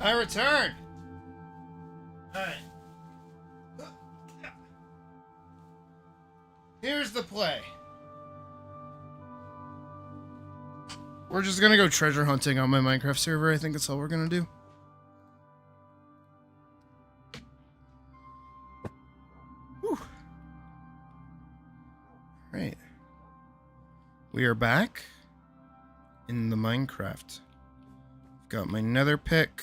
I return. Alright. Here's the play. We're just gonna go treasure hunting on my Minecraft server. I think that's all we're gonna do. Whew. Right. We are back in the Minecraft. Got my nether pick,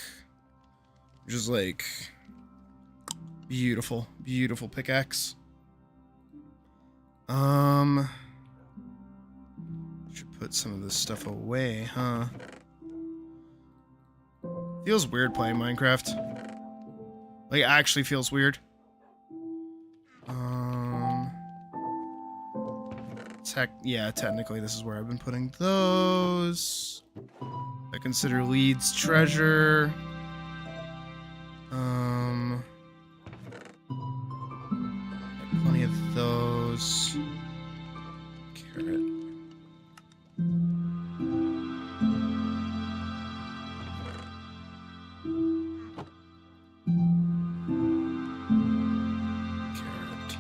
which is like beautiful, beautiful pickaxe. Should put some of this stuff away, huh? Feels weird playing Minecraft. Like, actually feels weird. Yeah, technically this is where I've been putting those. I consider Leeds treasure. Plenty of those. Carrot. Carrot.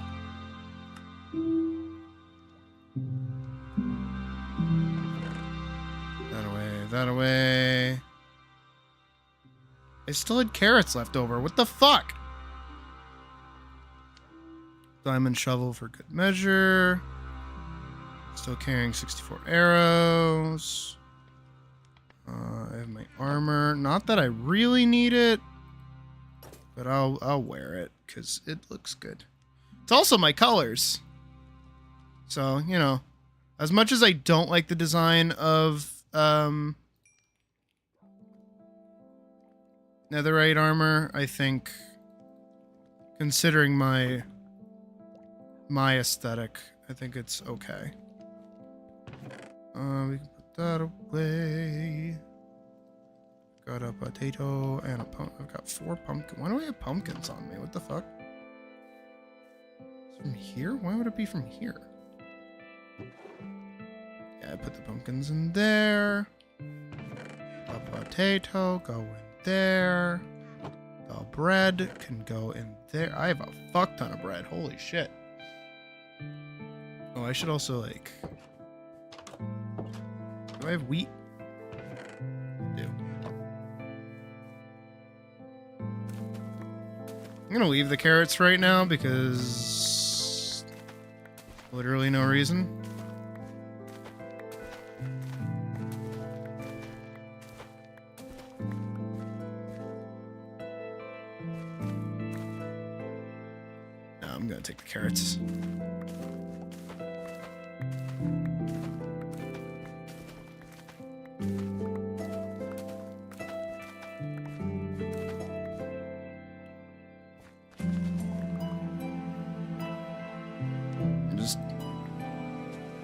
That away. I still had carrots left over. What the fuck? Diamond shovel for good measure. Still carrying 64 arrows. I have my armor. Not that I really need it, but I'll wear it because it looks good. It's also my colors. So, you know, as much as I don't like the design of netherite armor, I think, considering my aesthetic, I think it's okay. We can put that away. Got a potato and a pumpkin. I've got 4 pumpkins. Why do I have pumpkins on me? What the fuck? It's from here? Why would it be from here? Yeah, I put the pumpkins in there. A potato go in there. The bread can go in there. I have a fuck ton of bread. Holy shit. Oh, I should also, like... Do I have wheat? I do. I'm gonna leave the carrots right now because... literally no reason. No, I'm gonna take the carrots.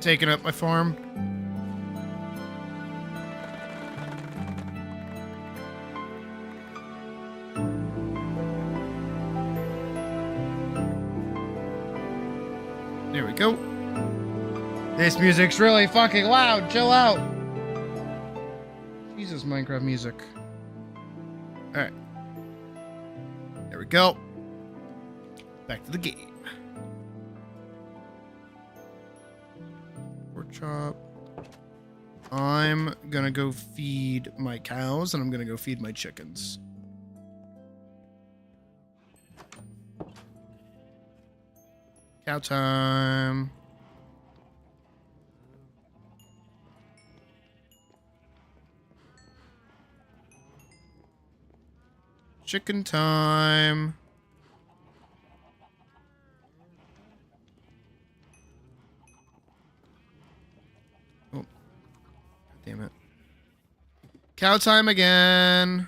taking up my farm. There we go. This music's really fucking loud. Chill out. Jesus, Minecraft music. Alright. There we go. Back to the game. Pork chop. I'm gonna go feed my cows, and I'm gonna go feed my chickens. Cow time. Chicken time. Oh. Damn it. Cow time again.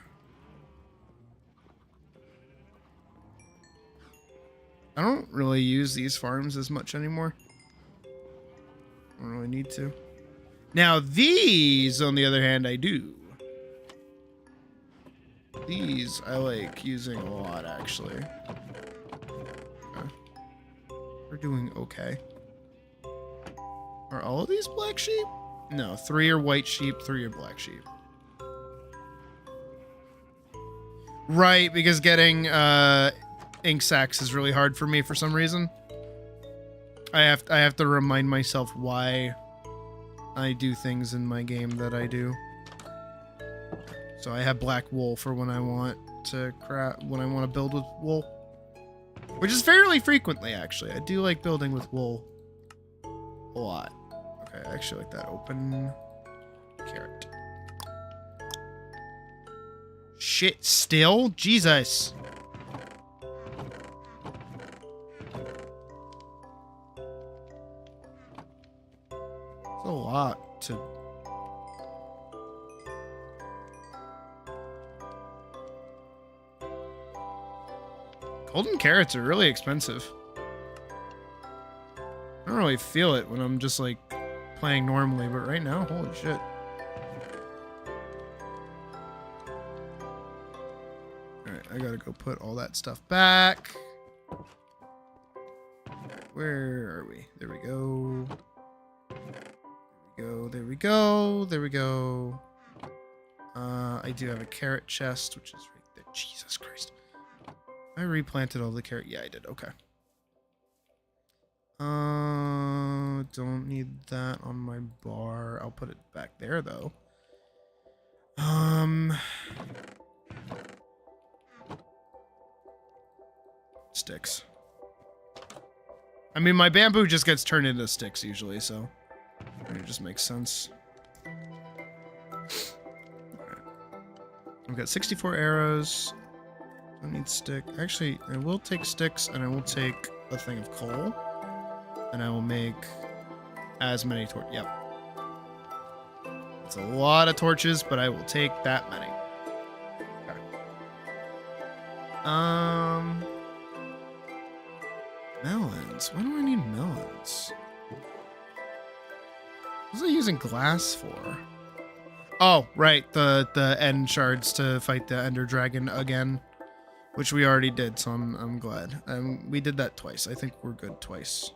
I don't really use these farms as much anymore. I don't really need to. Now these, on the other hand, I do. These I like using a lot, actually. Okay. We're doing okay. Are all of these black sheep? No, 3 are white sheep, 3 are black sheep. Right, because getting ink sacs is really hard for me for some reason. I have to remind myself why I do things in my game that I do. So I have black wool for when I want to build with wool, which is fairly frequently, actually. I do like building with wool a lot. Okay, I actually like that. Open carrot. Shit, still? Jesus. It's a lot to... Golden carrots are really expensive. I don't really feel it when I'm just like playing normally, but right now, holy shit. Alright, I gotta go put all that stuff back. Where are we? There we go. There we go. There we go. I do have a carrot chest, which is right there. Jesus Christ. I replanted all the carrot. Yeah, I did. Okay. Don't need that on my bar. I'll put it back there though. Sticks. I mean, my bamboo just gets turned into sticks usually, so it just makes sense. Alright. I've got 64 arrows. I need stick. Actually, I will take sticks, and I will take a thing of coal, and I will make as many torches. Yep. It's a lot of torches, but I will take that many. Okay. Melons. Why do I need melons? What was I using glass for? Oh, right. The end shards to fight the Ender Dragon again. Which we already did, so I'm glad. We did that twice. I think we're good twice.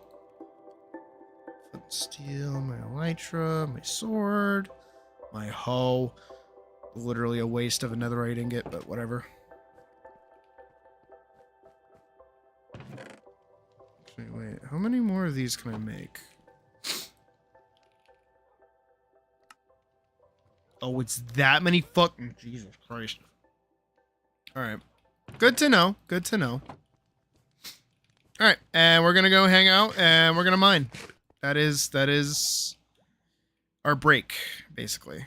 Steel, my elytra, my sword, my hoe. Literally a waste of a netherite ingot, but whatever. Actually, wait. How many more of these can I make? Oh, it's that many fucking... Jesus Christ. Alright. Good to know. Good to know. Alright, and we're gonna go hang out, and we're gonna mine. That is our break, basically.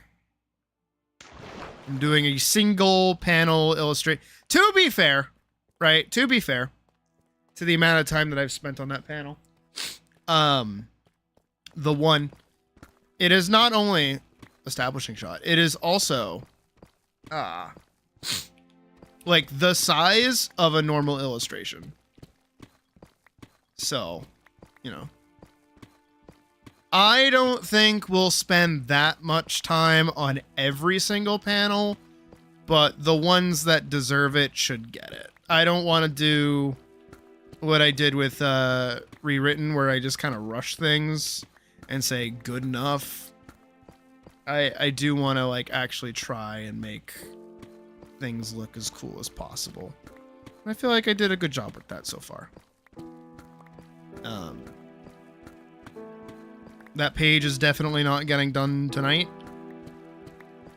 I'm doing a single panel illustrate. To be fair, right? To be fair, to the amount of time that I've spent on that panel, the one, it is not only establishing shot, it is also, like the size of a normal illustration. So, you know. I don't think we'll spend that much time on every single panel, but the ones that deserve it should get it. I don't want to do what I did with Rewritten, where I just kind of rush things and say good enough. I do want to like actually try and make things look as cool as possible. I feel like I did a good job with that so far. That page is definitely not getting done tonight.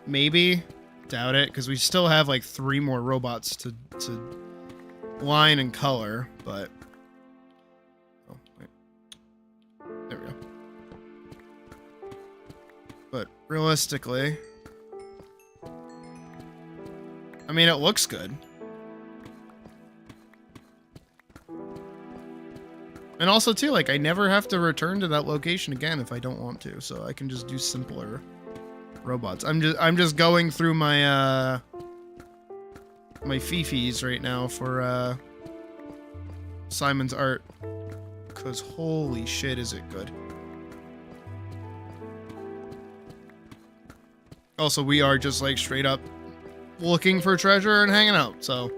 Maybe. Doubt it, because we still have like 3 more robots to line and color, but... Oh, wait. There we go. But realistically... I mean, it looks good. And also, too, like, I never have to return to that location again if I don't want to, so I can just do simpler robots. I'm just going through my, my fifis right now for, Simon's art. Because holy shit, is it good. Also, we are just, like, straight up looking for treasure and hanging out, so...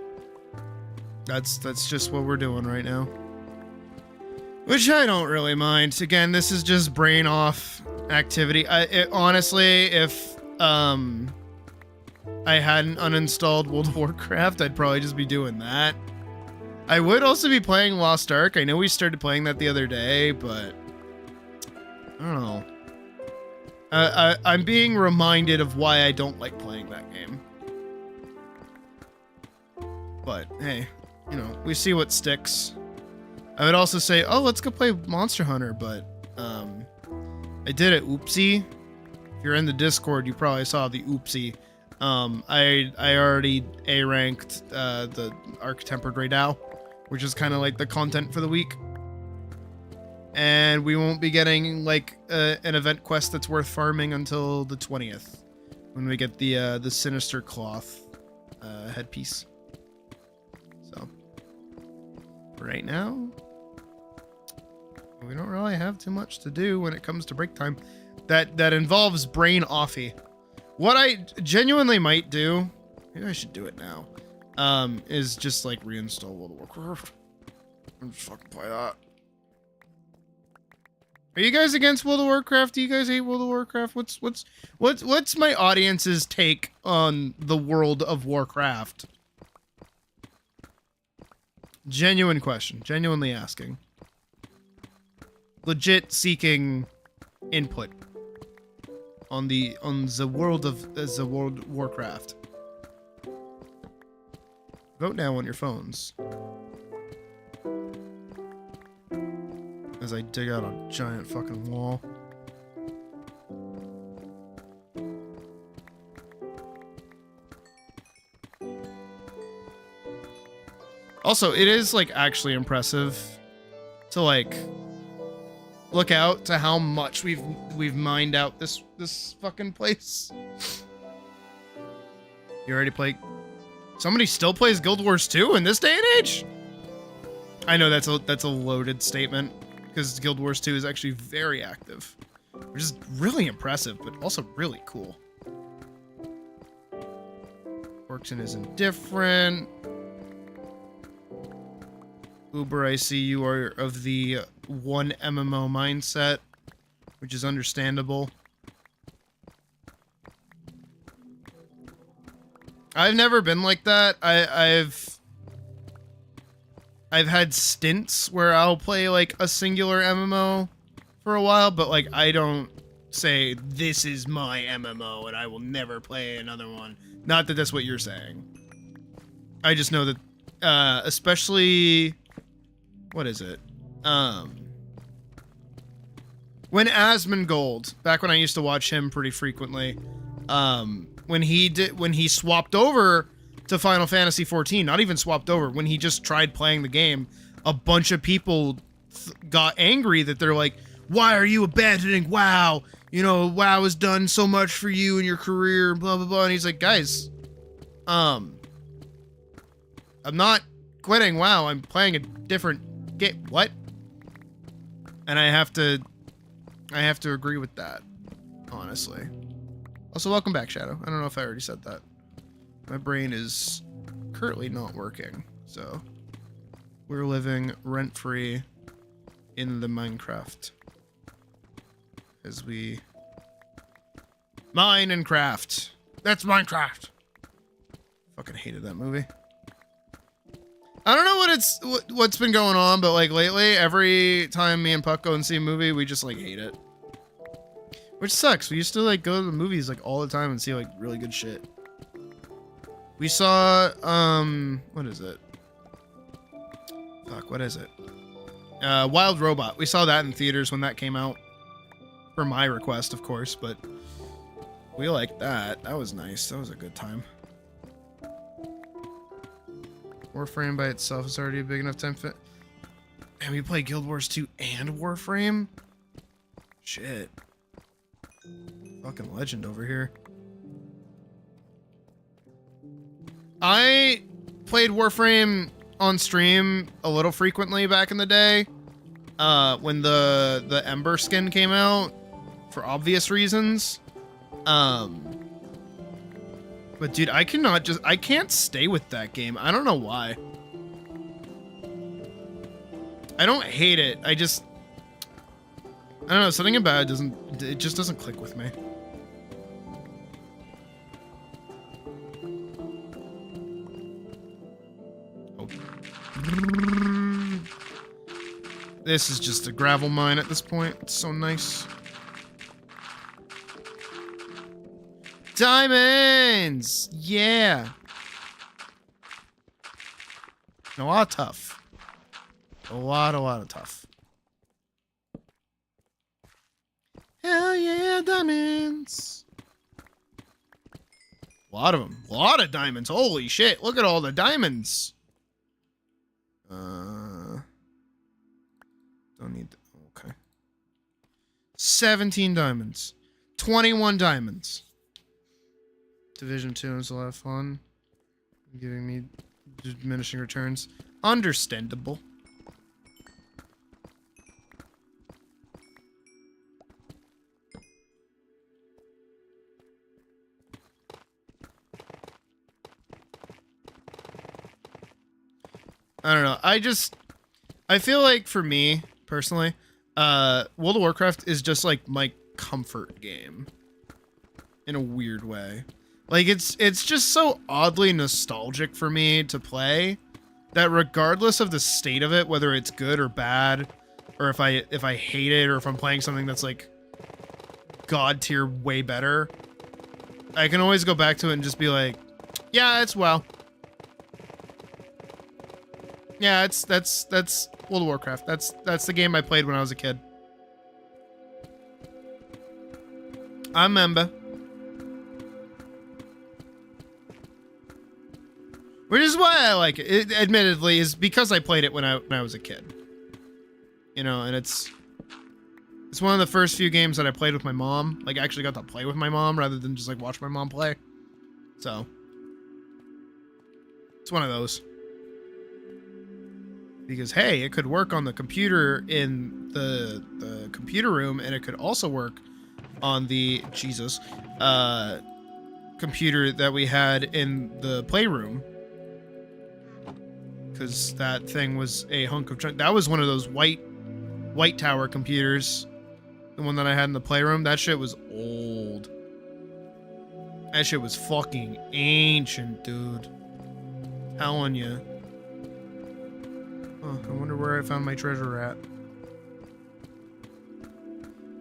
That's just what we're doing right now. Which I don't really mind. Again, this is just brain off activity. Honestly, if I hadn't uninstalled World of Warcraft, I'd probably just be doing that. I would also be playing Lost Ark. I know we started playing that the other day, but I don't know. I'm being reminded of why I don't like playing that game. But hey, you know, we see what sticks. I would also say, oh, let's go play Monster Hunter, but I did it. Oopsie. If you're in the Discord, you probably saw the oopsie. I already A-ranked the Arc-Tempered right now, which is kind of like the content for the week. And we won't be getting like an event quest that's worth farming until the 20th, when we get the Sinister Cloth headpiece. So, right now, we don't really have too much to do when it comes to break time that involves brain offy. What I genuinely might do, maybe I should do it now, is just like reinstall World of Warcraft and just fucking play that. Are you guys against World of Warcraft? Do you guys hate World of Warcraft? What's my audience's take on the World of Warcraft? Genuine question, genuinely asking. Legit seeking input on the world of the World of Warcraft. Vote now on your phones. As I dig out a giant fucking wall. Also, it is like actually impressive to like look out to how much we've mined out this fucking place. You already play? Somebody still plays Guild Wars 2 in this day and age? I know that's a loaded statement, because Guild Wars 2 is actually very active, which is really impressive, but also really cool. Orkson is indifferent. Uber, I see you are of the one MMO mindset, which is understandable. I've never been like that. I've had stints where I'll play like a singular MMO for a while, but like I don't say this is my MMO and I will never play another one. Not that that's what you're saying. I just know that especially what is it? When Asmongold, back when I used to watch him pretty frequently, when he swapped over to Final Fantasy XIV, not even swapped over, when he just tried playing the game, a bunch of people got angry that they're like, why are you abandoning WoW? You know, WoW has done so much for you in your career, blah, blah, blah. And he's like, guys, I'm not quitting WoW. I'm playing a different game. What? And I have to I have to agree with that, honestly. Also, welcome back, Shadow. I don't know if I already said that. My brain is currently not working, so we're living rent-free in the Minecraft as we mine and craft. That's Minecraft. Fucking hated that movie. I don't know what's been going on, but like lately, every time me and Puck go and see a movie, we just like hate it. Which sucks. We used to like go to the movies like all the time and see like really good shit. We saw what is it? Fuck, what is it? Wild Robot. We saw that in theaters when that came out. For my request, of course, but we liked that. That was nice. That was a good time. Warframe by itself is already a big enough time fit. And we play Guild Wars 2 and Warframe? Shit. Fucking legend over here. I played Warframe on stream a little frequently back in the day. When the Ember skin came out. For obvious reasons. But dude, I can't stay with that game. I don't know why. I don't hate it. I don't know, something about it just doesn't click with me. Oh. This is just a gravel mine at this point. It's so nice. Diamonds! Yeah! A lot of tough. A lot of tough. Hell yeah, diamonds! A lot of them. A lot of diamonds. Holy shit, look at all the diamonds! Don't need... Okay. 17 diamonds. 21 diamonds. Division 2 is a lot of fun. Giving me diminishing returns. Understandable. I don't know. I feel like for me, personally, World of Warcraft is just like my comfort game. In a weird way. Like, it's just so oddly nostalgic for me to play that regardless of the state of it, whether it's good or bad, or if I hate it, or if I'm playing something that's like god tier way better, I can always go back to it and just be like, yeah, it's WoW. Yeah, that's World of Warcraft. That's the game I played when I was a kid. I'm Memba. Which is why I like it. It admittedly is because I played it when I was a kid. You know, and it's one of the first few games that I played with my mom. Like, I actually got to play with my mom rather than just like watch my mom play. So it's one of those. Because hey, it could work on the computer in the computer room, and it could also work on the computer that we had in the playroom. Because that thing was a hunk of junk. That was one of those white tower computers. The one that I had in the playroom. That shit was old. That shit was fucking ancient, dude. Telling ya. Oh, I wonder where I found my treasure at.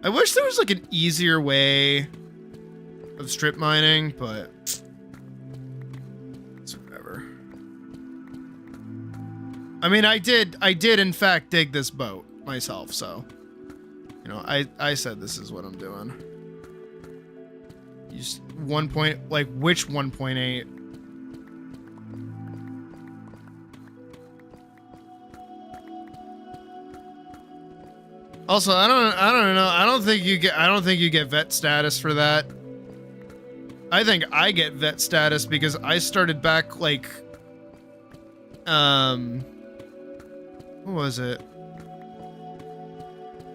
I wish there was like an easier way of strip mining, but it's whatever. I mean, I did in fact dig this boat myself, so you know, I said this is what I'm doing. Use 1 point, like which 1.8? Also, I don't know. I don't think you get vet status for that. I think I get vet status because I started back like what was it?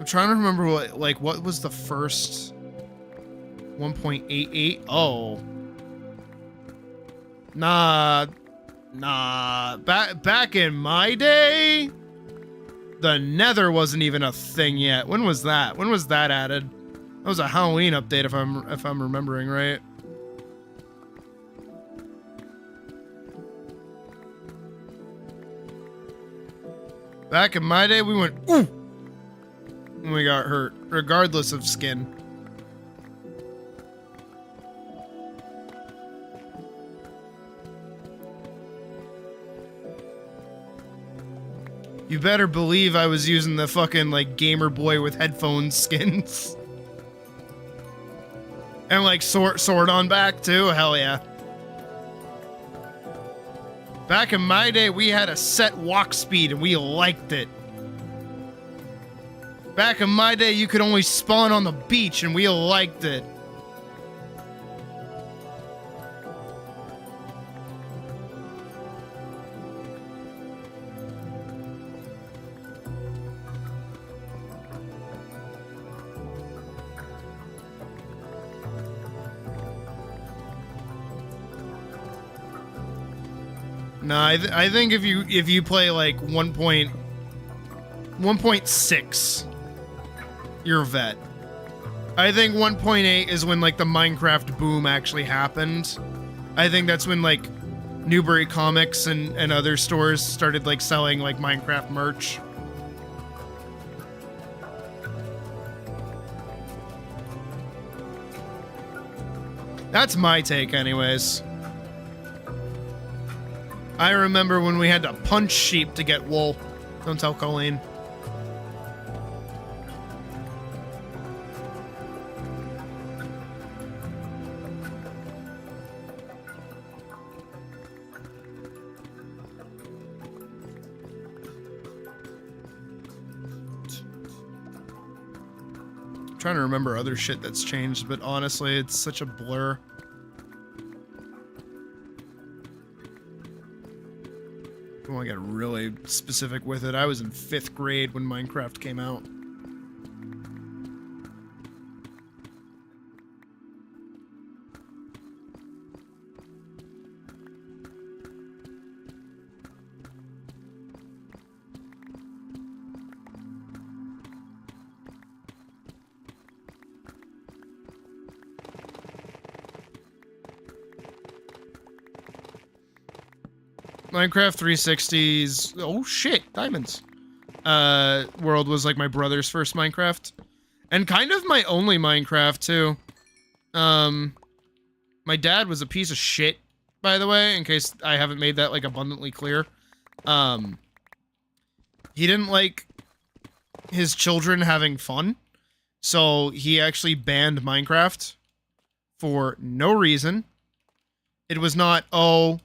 I'm trying to remember what was the first 1.88? Oh. Nah. Back in my day, the Nether wasn't even a thing yet. When was that? When was that added? That was a Halloween update if I'm remembering right. Back in my day, we went ooh when we got hurt, regardless of skin. You better believe I was using the fucking, like, gamer boy with headphones skins. And, like, sword on back, too? Hell yeah. Back in my day, we had a set walk speed, and we liked it. Back in my day, you could only spawn on the beach, and we liked it. No, I think if you play like 1.6, you're a vet. I think 1.8 is when like the Minecraft boom actually happened. I think that's when like Newbury Comics and other stores started like selling like Minecraft merch. That's my take anyways. I remember when we had to punch sheep to get wool. Don't tell Colleen. I'm trying to remember other shit that's changed, but honestly, it's such a blur. I want to get really specific with it. I was in 5th grade when Minecraft came out. Minecraft 360's oh shit, diamonds. World was like my brother's first Minecraft. And kind of my only Minecraft too. My dad was a piece of shit, by the way, in case I haven't made that like abundantly clear. He didn't like his children having fun. So he actually banned Minecraft for no reason. It was not, oh,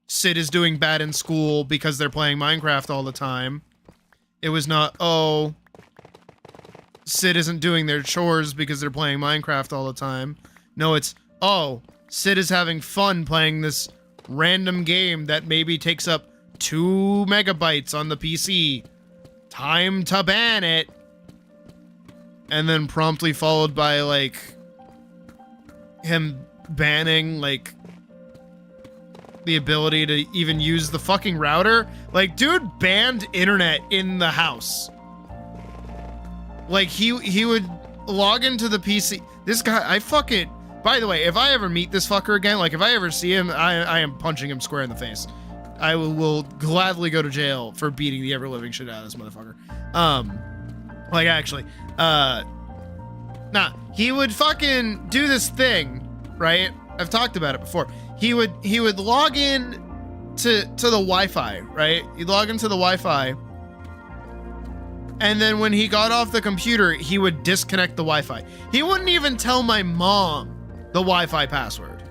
Sid is doing bad in school because they're playing Minecraft all the time. It was not, oh, Sid isn't doing their chores because they're playing Minecraft all the time. No, it's, oh, Sid is having fun playing this random game that maybe takes up 2 megabytes on the PC. Time to ban it. And then promptly followed by, like, him banning, like, the ability to even use the fucking router. Like, dude banned internet in the house. Like, he would log into the PC. This guy, I fucking... By the way, if I ever meet this fucker again, like, if I ever see him, I am punching him square in the face. I will gladly go to jail for beating the ever-living shit out of this motherfucker. Like, actually. Nah, he would fucking do this thing, right? I've talked about it before. He would log in to the Wi-Fi, right? He'd log into the Wi-Fi, and then when he got off the computer, he would disconnect the Wi-Fi. He wouldn't even tell my mom the Wi-Fi password.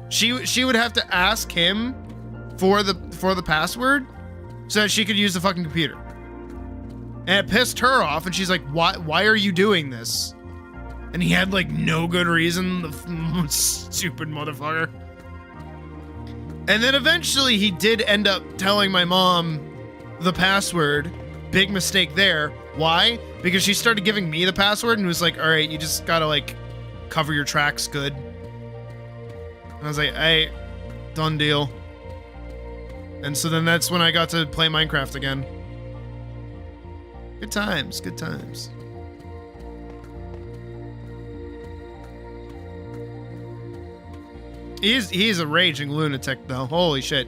She would have to ask him for the password so that she could use the fucking computer. And it pissed her off, and she's like, "Why are you doing this?" And he had like no good reason. The stupid motherfucker. And then eventually he did end up telling my mom the password. Big mistake there. Why? Because she started giving me the password and was like, all right, you just gotta like cover your tracks good. And I was like, hey, done deal. And so then that's when I got to play Minecraft again. Good times, good times. He's a raging lunatic though. Holy shit.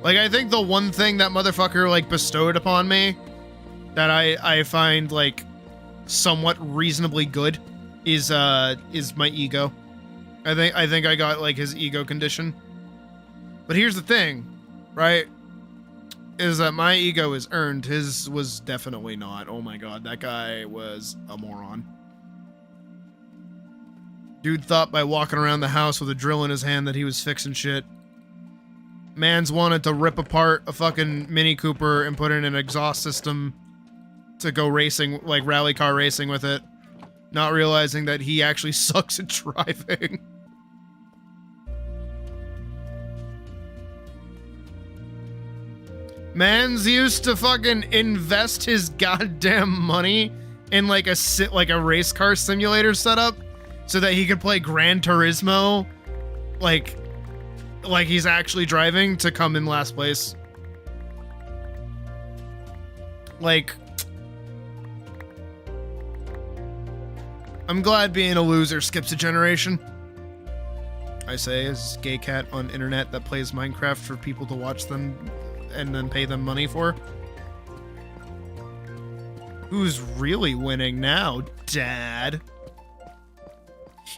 Like, I think the one thing that motherfucker like bestowed upon me that I find like somewhat reasonably good is my ego. I think I got like his ego condition. But here's the thing, right? Is that my ego is earned. His was definitely not. Oh my god, that guy was a moron. Dude thought by walking around the house with a drill in his hand that he was fixing shit. Man's wanted to rip apart a fucking Mini Cooper and put in an exhaust system to go racing, like rally car racing with it. Not realizing that he actually sucks at driving. Man's used to fucking invest his goddamn money in like a race car simulator setup so that he could play Gran Turismo like he's actually driving to come in last place. Like, I'm glad being a loser skips a generation. I say as gay cat on internet that plays Minecraft for people to watch them and then pay them money for. Who's really winning now, Dad?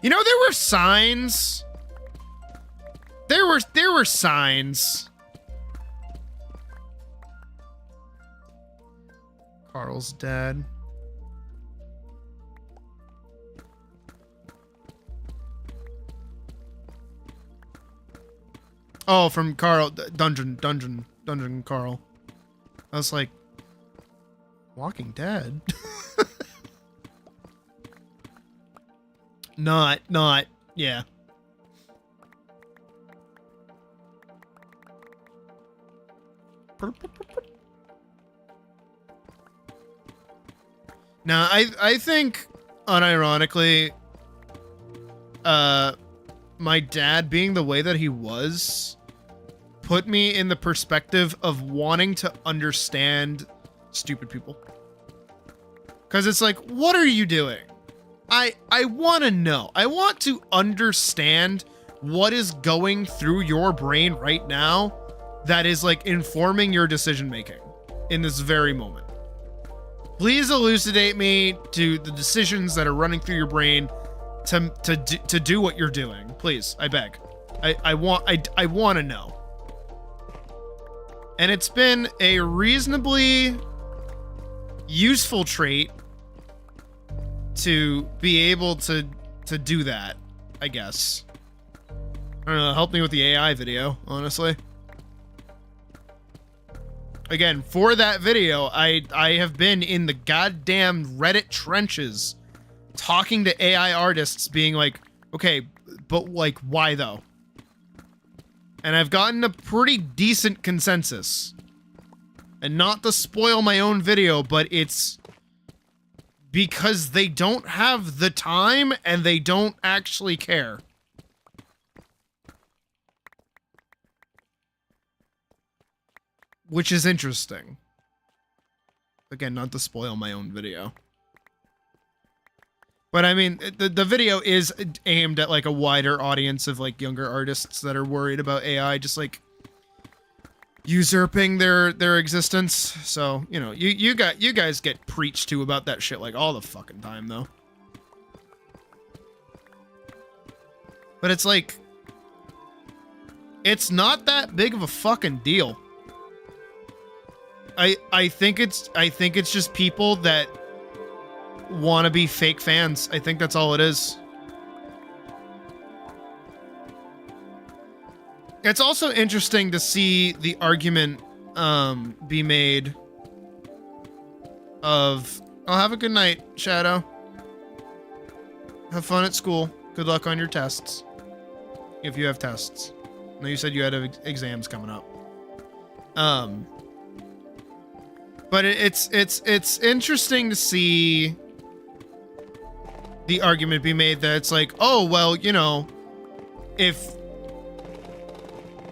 You know, there were signs. There were signs. Carl's dad. Oh, from Carl, Dungeon Carl. I was like, Walking Dead? Not, yeah. Now, I think, unironically, my dad being the way that he was put me in the perspective of wanting to understand stupid people. Because it's like, what are you doing? I want to know. I want to understand what is going through your brain right now that is like informing your decision making in this very moment. Please elucidate me to the decisions that are running through your brain to do what you're doing. Please, I beg. I want to know. And it's been a reasonably useful trait to be able to do that, I guess. I don't know, help me with the AI video, honestly. Again, for that video, I have been in the goddamn Reddit trenches talking to AI artists being like, okay, but like, why though? And I've gotten a pretty decent consensus. And not to spoil my own video, but it's because they don't have the time and they don't actually care. Which is interesting. Again, not to spoil my own video. But I mean, the video is aimed at like a wider audience of like younger artists that are worried about AI just like usurping their existence. So, you know, you guys get preached to about that shit like all the fucking time though. But it's like, it's not that big of a fucking deal. I think it's just people that want to be fake fans. I think that's all it is. It's also interesting to see the argument be made of, oh, have a good night, Shadow. Have fun at school. Good luck on your tests. If you have tests. No, you said you had exams coming up. But it's interesting to see the argument be made that it's like, oh, well, you know, if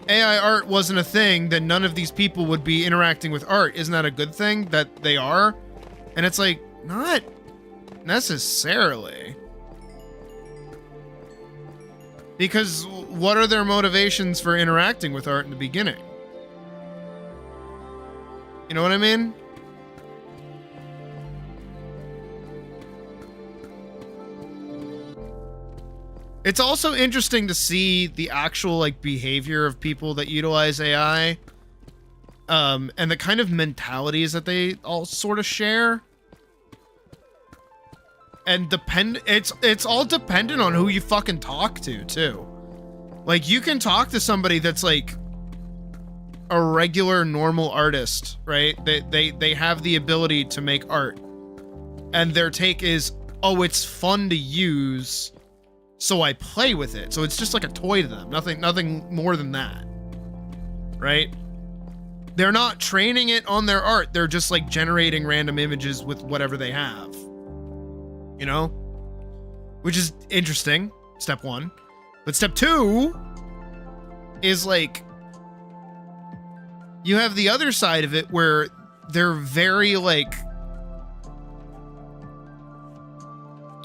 AI art wasn't a thing, then none of these people would be interacting with art. Isn't that a good thing that they are? And it's like, not necessarily. Because what are their motivations for interacting with art in the beginning? You know what I mean? It's also interesting to see the actual like behavior of people that utilize AI, and the kind of mentalities that they all sort of share. And it's all dependent on who you fucking talk to too. Like you can talk to somebody that's like a regular normal artist, right? They have the ability to make art, and their take is, oh, it's fun to use, so I play with it. So it's just like a toy to them. Nothing more than that. Right? They're not training it on their art. They're just like generating random images with whatever they have. You know? Which is interesting. Step one. But step two is like, you have the other side of it where they're very like,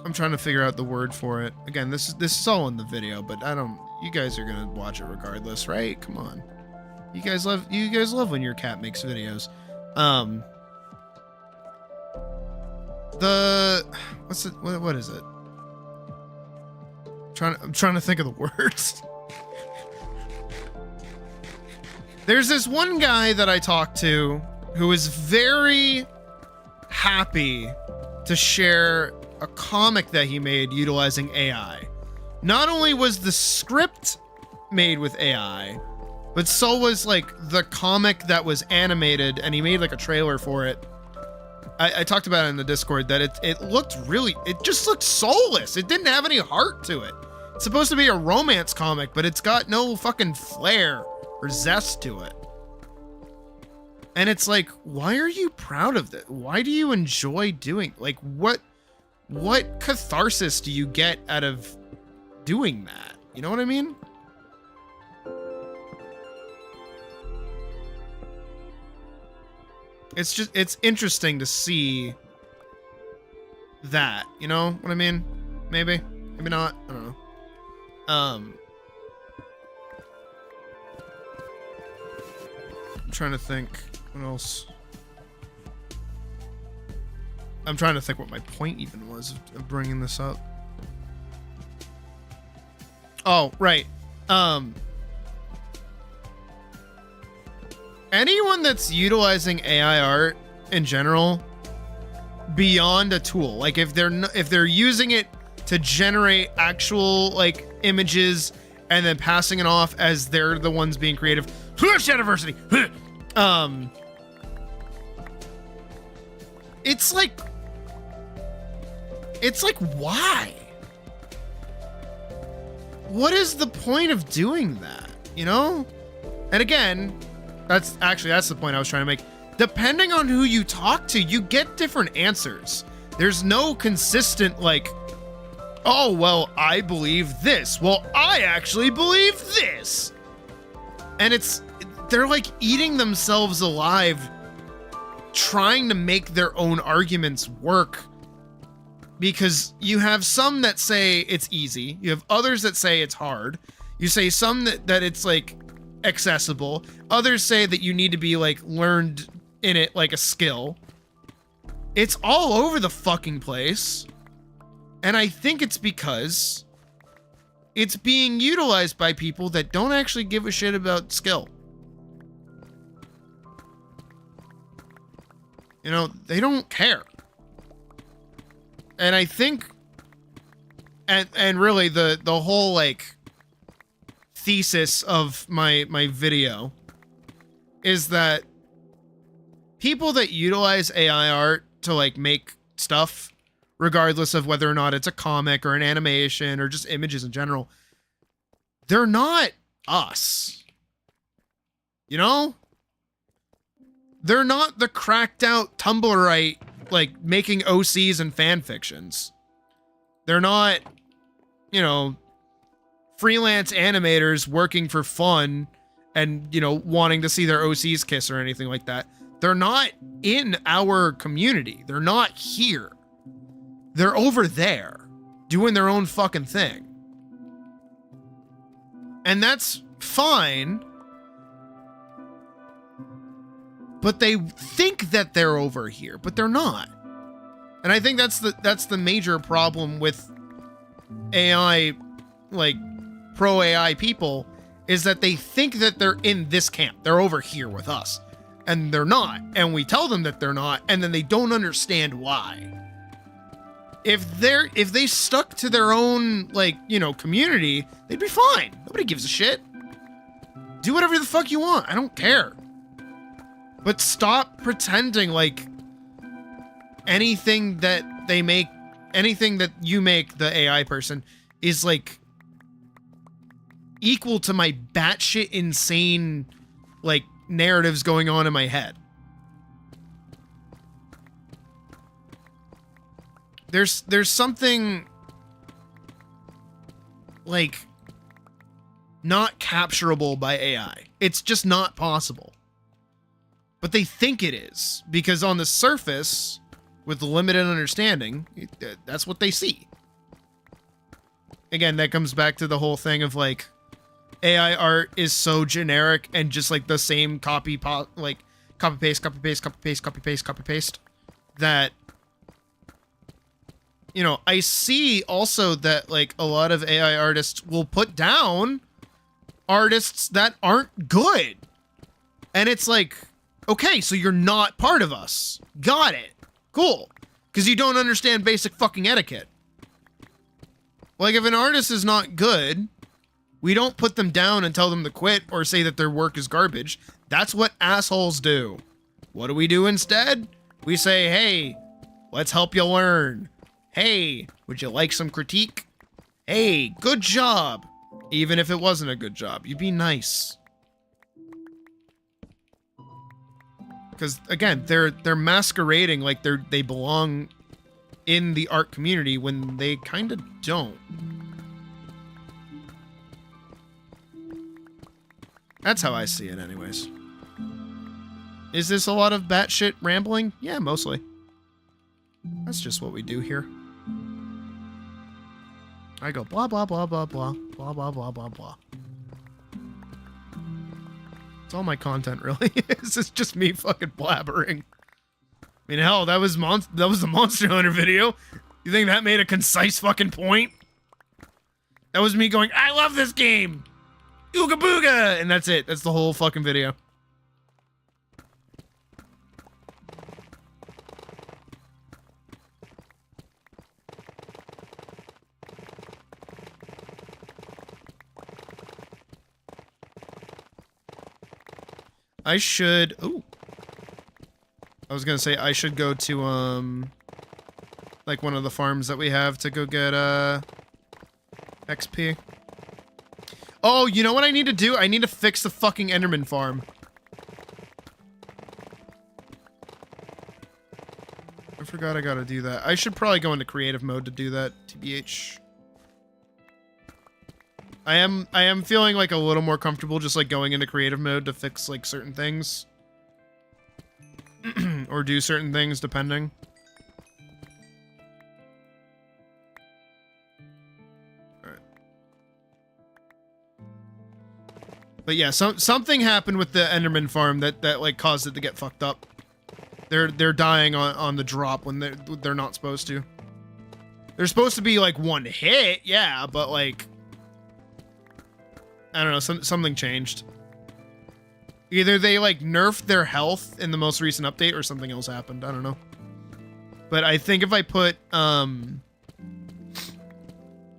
I'm trying to figure out the word for it. Again, this is all in the video, but you guys are gonna watch it regardless, right? Come on. You guys love when your cat makes videos. What is it? I'm trying to think of the words. There's this one guy that I talked to who is very happy to share a comic that he made utilizing AI. Not only was the script made with AI, but so was like the comic that was animated, and he made like a trailer for it. I talked about it in the Discord that it just looked soulless. It didn't have any heart to it. It's supposed to be a romance comic, but it's got no fucking flair or zest to it. And it's like, why are you proud of that? Why do you enjoy doing, like, what catharsis do you get out of doing that? You know what I mean? It's interesting to see that, you know what I mean? Maybe not, I don't know. I'm trying to think what else. I'm trying to think what my point even was of bringing this up. Oh, right. Anyone that's utilizing AI art in general beyond a tool, like if they're using it to generate actual like images and then passing it off as they're the ones being creative. University. It's like why? What is the point of doing that? You know? And again, that's the point I was trying to make. Depending on who you talk to, you get different answers. There's no consistent like, oh, well, I believe this. Well, I actually believe this. And they're like eating themselves alive, trying to make their own arguments work. Because you have some that say it's easy. You have others that say it's hard. You say some that it's like accessible. Others say that you need to be like learned in it like a skill. It's all over the fucking place. And I think it's because it's being utilized by people that don't actually give a shit about skill. You know, they don't care. And I think, and really the whole like thesis of my video is that people that utilize AI art to like make stuff, regardless of whether or not it's a comic or an animation or just images in general, they're not us. You know? they're not the cracked out Tumblrite, like, making OCs and fan fictions. They're not, you know, freelance animators working for fun and, you know, wanting to see their OCs kiss or anything like that. They're not in our community. They're not here. They're over there doing their own fucking thing. And that's fine. But they think that they're over here, but they're not. And I think that's the major problem with AI, like pro AI people, is that they think that they're in this camp. They're over here with us. And they're not. And we tell them that they're not, and then they don't understand why. If they stuck to their own, like, you know, community, they'd be fine. Nobody gives a shit. Do whatever the fuck you want. I don't care. But stop pretending like anything that they make, anything that you make the AI person is like equal to my batshit insane, like, narratives going on in my head. There's something like not capturable by AI. It's just not possible. But they think it is, because on the surface, with limited understanding, that's what they see. Again, that comes back to the whole thing of like, AI art is so generic and just like the same copy paste, that, you know, I see also that like a lot of AI artists will put down artists that aren't good. And it's like, okay, so you're not part of us. Got it. Cool. Because you don't understand basic fucking etiquette. Like, if an artist is not good, we don't put them down and tell them to quit or say that their work is garbage. That's what assholes do. What do we do instead? We say, hey, let's help you learn. Hey, would you like some critique? Hey, good job. Even if it wasn't a good job, you'd be nice. Because again, they're masquerading like they belong in the art community when they kind of don't. That's how I see it, anyways. Is this a lot of batshit rambling? Yeah, mostly. That's just what we do here. I go blah blah blah blah blah blah blah blah blah blah. It's all my content, really. This is just me fucking blabbering. I mean, hell, that was the Monster Hunter video. You think that made a concise fucking point? That was me going, I love this game! Ooga booga! And that's it. That's the whole fucking video. I should... Ooh. I was gonna say I should go to, like one of the farms that we have to go get, XP. Oh, you know what I need to do? I need to fix the fucking Enderman farm. I forgot I gotta do that. I should probably go into creative mode to do that, TBH. I am feeling like a little more comfortable just like going into creative mode to fix like certain things. Or do certain things depending. Alright. But yeah, something happened with the Enderman farm that like caused it to get fucked up. They're dying on the drop when they're not supposed to. They're supposed to be like one hit, yeah, but like I don't know, something changed. Either they like nerfed their health in the most recent update or something else happened. I don't know. But I think if I put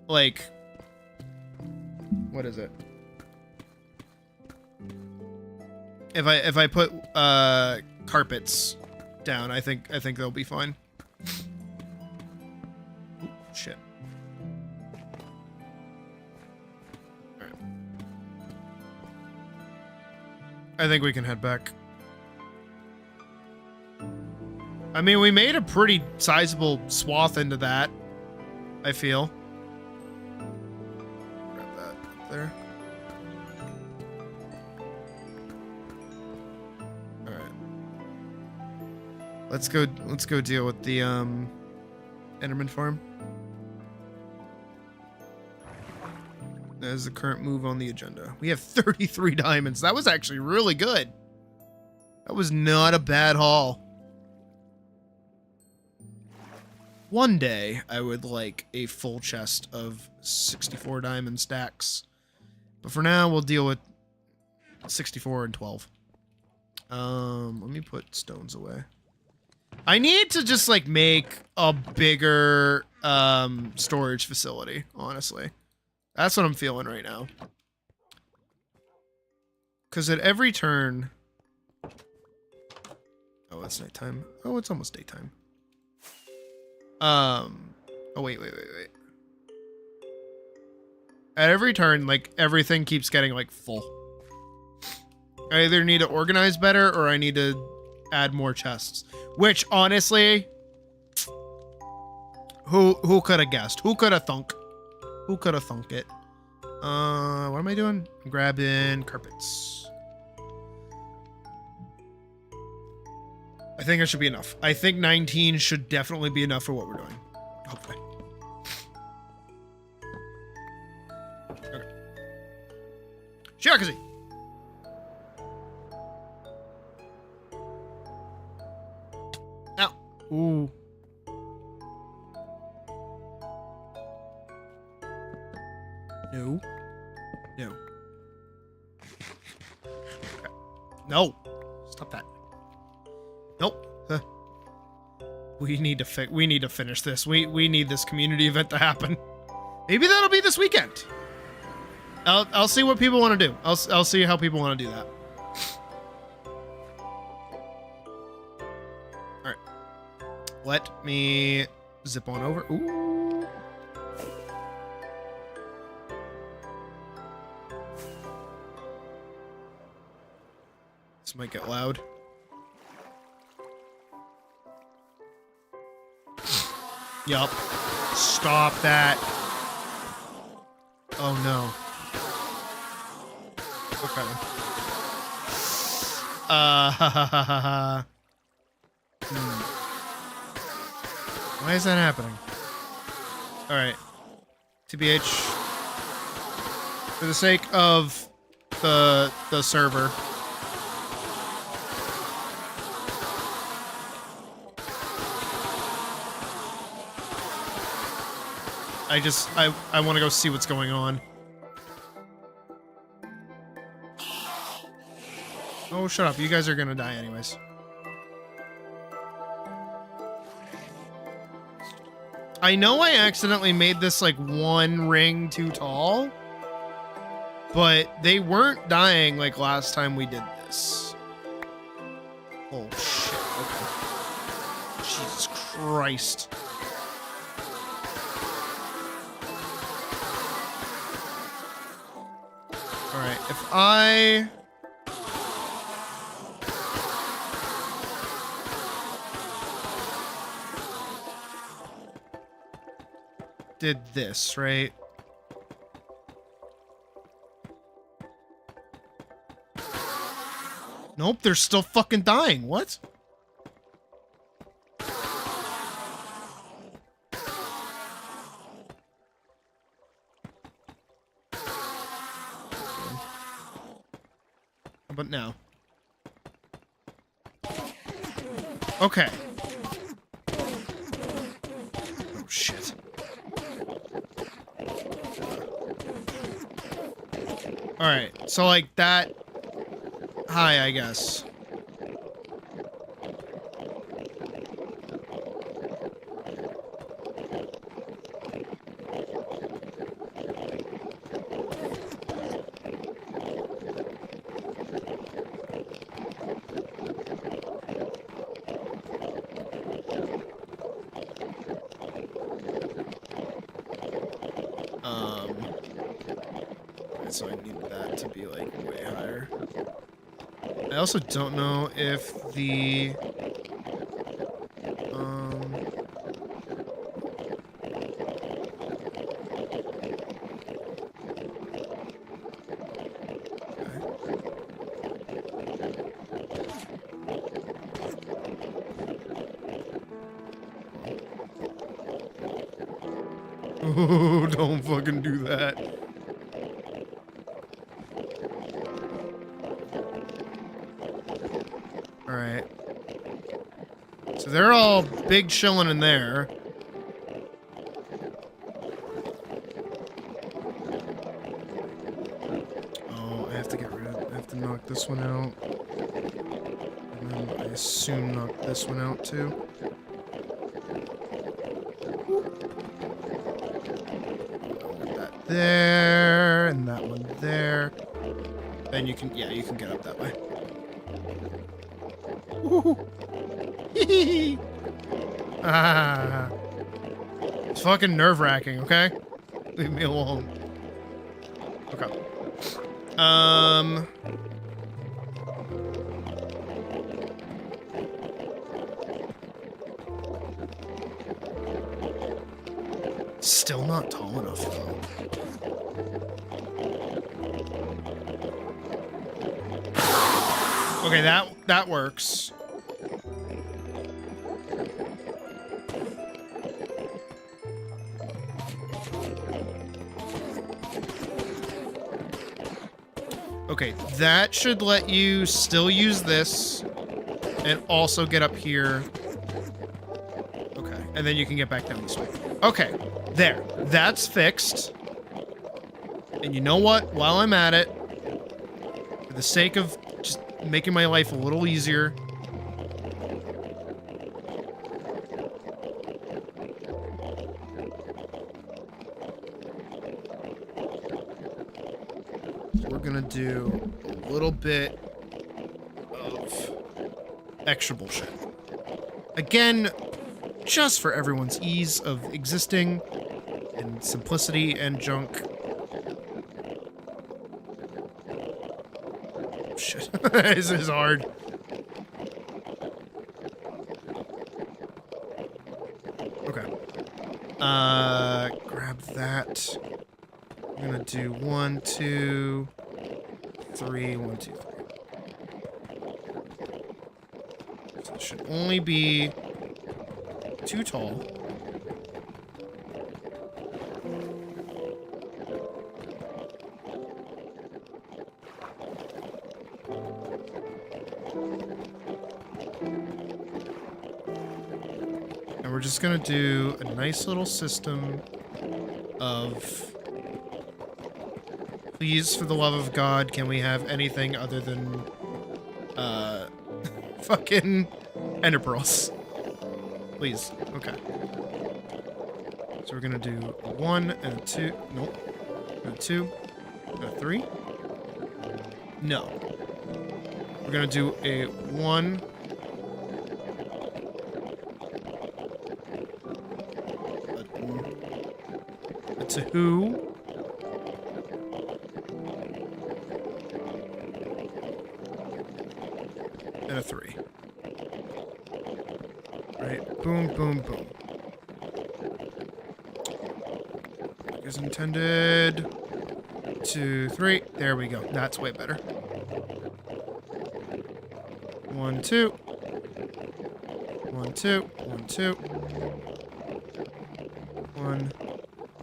like what is it? If I put carpets down, I think they'll be fine. Ooh, shit. I think we can head back. I mean, we made a pretty sizable swath into that, I feel. Grab that up there. Alright. Let's go deal with the Enderman farm. That is the current move on the agenda. We have 33 diamonds. That was actually really good. That was not a bad haul. One day, I would like a full chest of 64 diamond stacks. But for now, we'll deal with 64 and 12. Let me put stones away. I need to just, like, make a bigger, storage facility, honestly. That's what I'm feeling right now. Because at every turn... Oh, it's nighttime. Oh, it's almost daytime. Oh, wait. At every turn, like, everything keeps getting, like, full. I either need to organize better or I need to add more chests. Which, honestly, who could have guessed? Who could have thunk? Who could have thunk it? What am I doing? I'm grabbing carpets. I think it should be enough. I think 19 should definitely be enough for what we're doing. Hopefully. Okay. Shirakazi! Ow. Ooh. No. No. Okay. No. Stop that. Nope. We need to finish this. We need this community event to happen. Maybe that'll be this weekend. I'll see what people want to do. I'll see how people want to do that. All right. Let me zip on over. Ooh. This might get loud. Yup. Stop that. Oh no. Okay. Why is that happening? Alright. TBH. For the sake of the server. I want to go see what's going on. Oh, shut up. You guys are gonna die anyways. I know I accidentally made this, like, one ring too tall. But they weren't dying like last time we did this. Oh, shit. Okay. Jesus Christ. Alright, if I... did this, right? Nope, they're still fucking dying. What? But now. Okay. Oh, shit. Alright, so like that high, I guess. So I need that to be like way higher. I also don't know if the Oh, don't fucking do that. Alright. So they're all big chilling in there. Oh, I have to get rid of it. I have to knock this one out. And then I assume knock this one out too. That there, and that one there. Then you can, yeah, you can get up that way. Ah. It's fucking nerve-wracking, okay? Leave me alone. Okay. Still not tall enough, though. Okay, that works. Okay, that should let you still use this and also get up here. Okay, and then you can get back down this way. Okay, there. That's fixed. And you know what? While I'm at it, for the sake of just making my life a little easier, we're gonna do a little bit of extra bullshit. Again, just for everyone's ease of existing and simplicity and junk. Shit. This is hard. Okay. Grab that. I'm gonna do 1, 2, 3, 1, 2, 3. So it should only be too tall. And we're just gonna do a nice little system of, please, for the love of God, can we have anything other than, fucking ender pearls? Please. Okay. So we're gonna do a 1 and a 2. Nope. And a 2. And a 3. No. We're gonna do a 1. A 2. And a 3. Right, boom, boom, boom. As intended. 2, 3. There we go. That's way better. 1, 2. 1, 2. 1, 2. 1,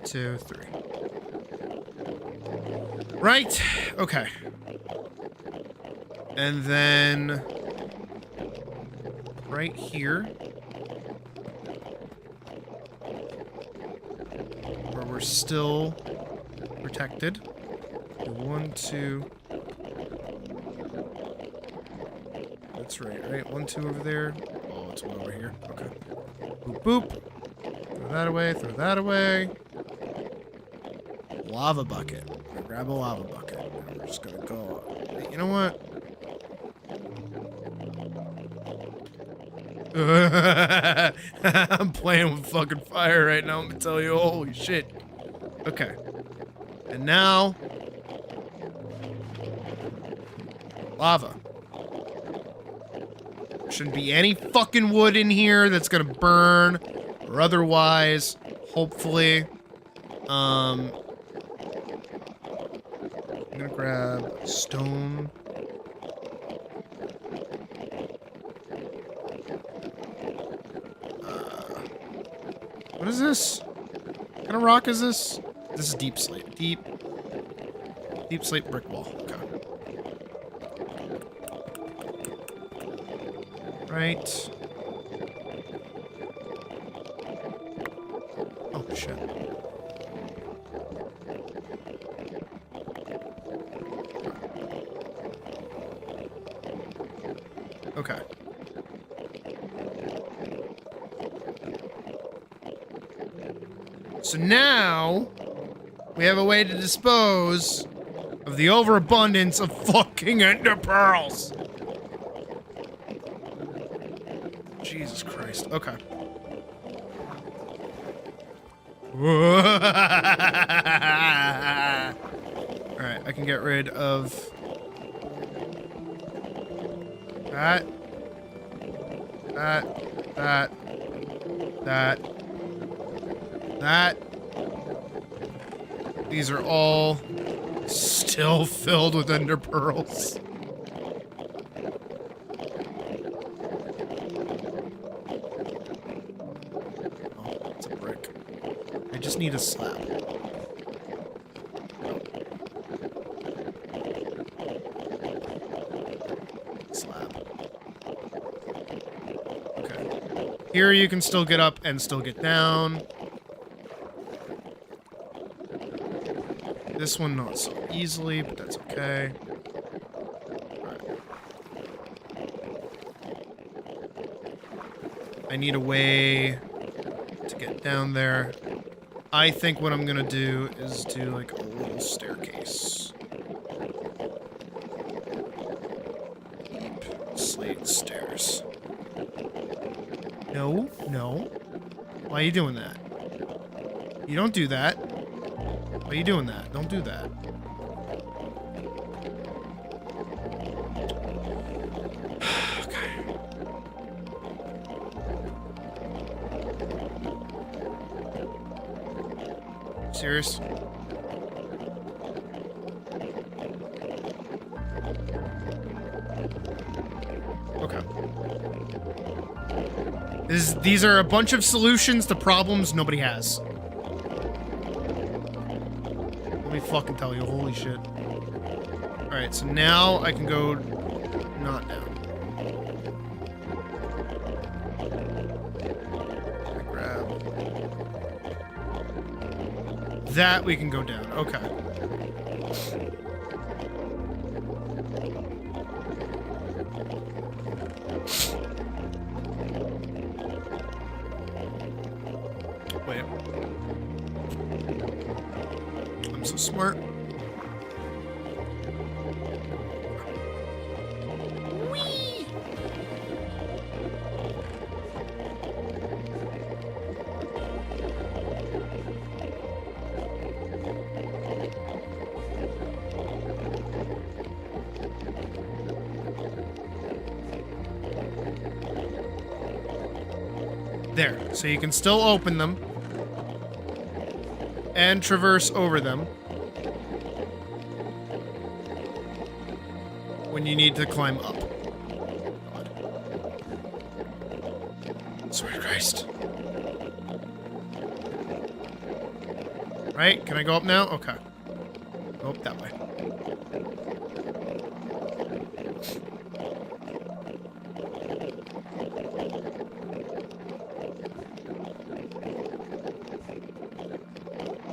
2, 3. Right. Okay. And then right here, where we're still protected. 1, 2. That's right? 1, 2 over there. Oh, it's one over here. Okay. Boop, boop. Throw that away, throw that away. Lava bucket. Grab a lava bucket. And we're just gonna go. You know what? I'm playing with fucking fire right now, I'm gonna tell you. Holy shit. Okay. And now, lava. Shouldn't be any fucking wood in here that's gonna burn or otherwise, hopefully. I'm gonna grab stone. What is this? What kind kind of rock is this? This is deep slate. Deep slate brick wall. Okay. Right. Oh, shit. Okay. So now we have a way to dispose of the overabundance of fucking ender pearls. Jesus Christ. Okay. Alright, I can get rid of that. These are all still filled with ender pearls. Oh, it's a brick. I just need a slab. Okay. Here you can still get up and still get down. This one not so easily, but that's okay. Right. I need a way to get down there. I think what I'm gonna do is do like a little staircase. Deep slate stairs. No, no. Why are you doing that? You don't do that. Why are you doing that? Don't do that. Okay. Serious? Okay. These are a bunch of solutions to problems nobody has. Let me fucking tell you, holy shit. Alright, so now I can go not down. I grab that, we can go down. Okay. Wait. I'm so smart. Whee! There, so you can still open them and traverse over them when you need to climb up. God. Swear to Christ. Right? Can I go up now? Okay. Go up that way.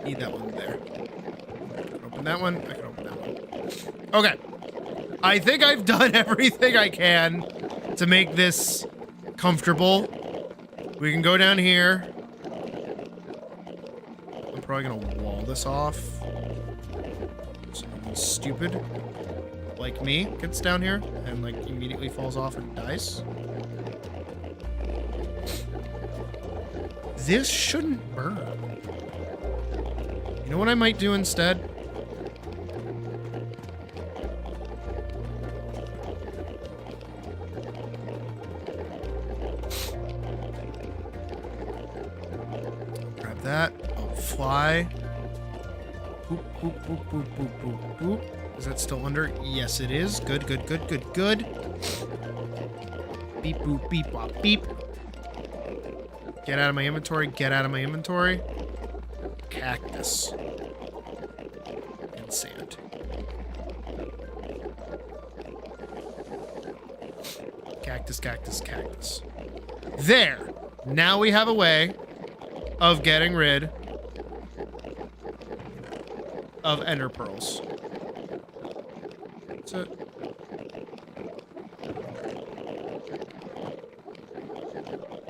Need that one there. I can open that one. I can open that one. Okay. I think I've done everything I can to make this comfortable. We can go down here. I'm probably gonna wall this off. Someone stupid like me gets down here and like immediately falls off and dies. This shouldn't burn. You know what I might do instead? Grab that. I'll fly. Boop, boop, boop, boop, boop, boop, boop. Is that still under? Yes, it is. Good, good, good, good, good. Beep, boop, beep, bop, beep. Get out of my inventory. Get out of my inventory. cactus and sand. Cactus, cactus, cactus. There. Now we have a way of getting rid of ender pearls. That's it.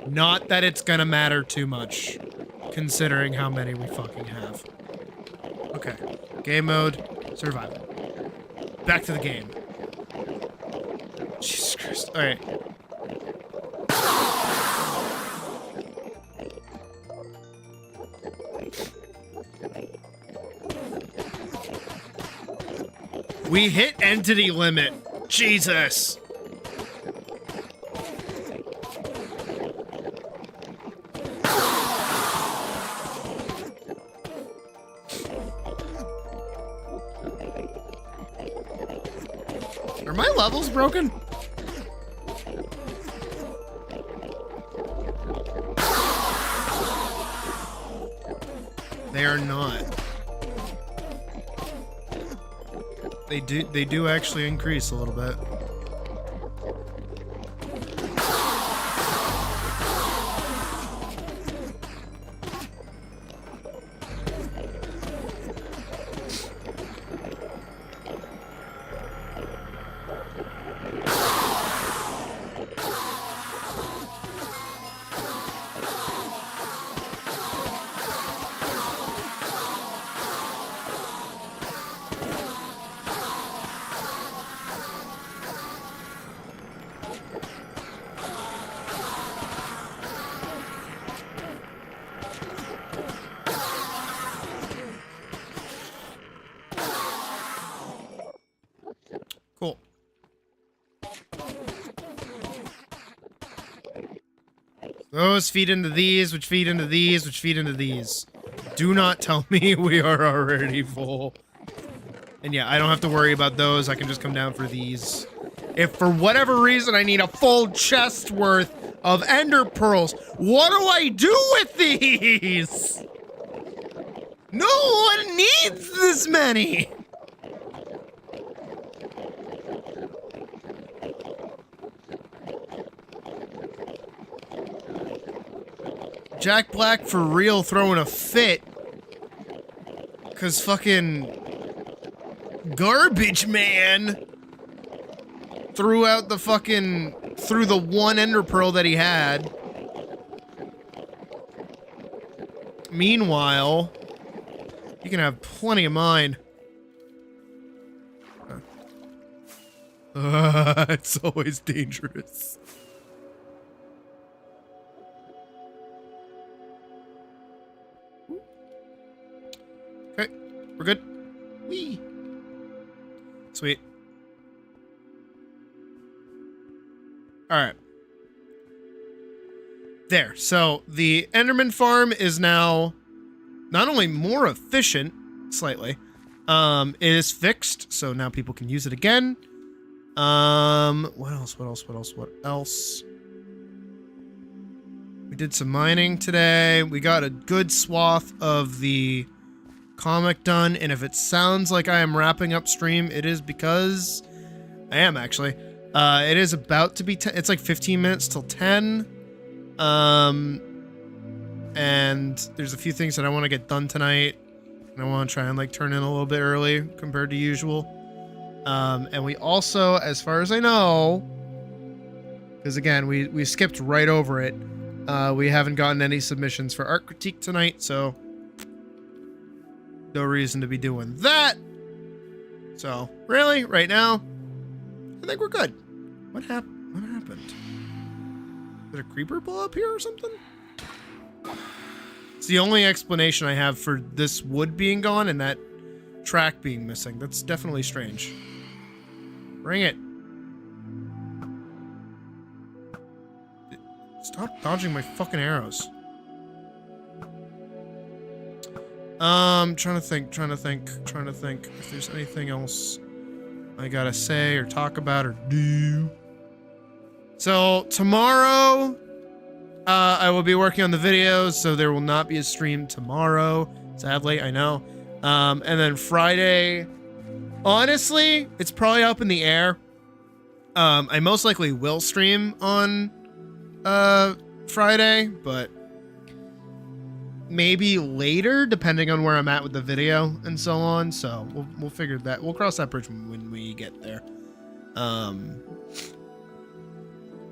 Not that it's gonna matter too much, considering how many we fucking have. Okay. Game mode, survival. Back to the game. Jesus Christ. Alright. We hit entity limit. Jesus. Are my levels broken? They are not. They do actually increase a little bit. Cool. Those feed into these, which feed into these, which feed into these. Do not tell me we are already full. And yeah, I don't have to worry about those. I can just come down for these. If for whatever reason I need a full chest worth of ender pearls, what do I do with these? No one needs this many. Jack Black for real throwing a fit. Cause fucking Garbage Man threw out the fucking, threw the one ender pearl that he had. Meanwhile, you can have plenty of mine. It's always dangerous. Okay, we're good. Whee! Sweet. Alright. There. So, the Enderman farm is now not only more efficient, slightly, it is fixed, so now people can use it again. What else? We did some mining today. We got a good swath of the comic done, and if it sounds like I am wrapping up stream, it is because I am actually. It is about to be 10. It's like 15 minutes till 10. And there's a few things that I want to get done tonight, and I want to try and like turn in a little bit early compared to usual. And we also, as far as I know, because again, we skipped right over it. We haven't gotten any submissions for art critique tonight, so no reason to be doing that. So, really, right now, I think we're good. What happened? Did a creeper blow up here or something? It's the only explanation I have for this wood being gone and that track being missing. That's definitely strange. Bring it. Stop dodging my fucking arrows. Trying to think if there's anything else I gotta say or talk about or do. So tomorrow, I will be working on the videos, so there will not be a stream tomorrow. Sadly, I know. And then Friday, honestly, it's probably up in the air. I most likely will stream on Friday, but maybe later, depending on where I'm at with the video and so on. So we'll figure that. We'll cross that bridge when we get there.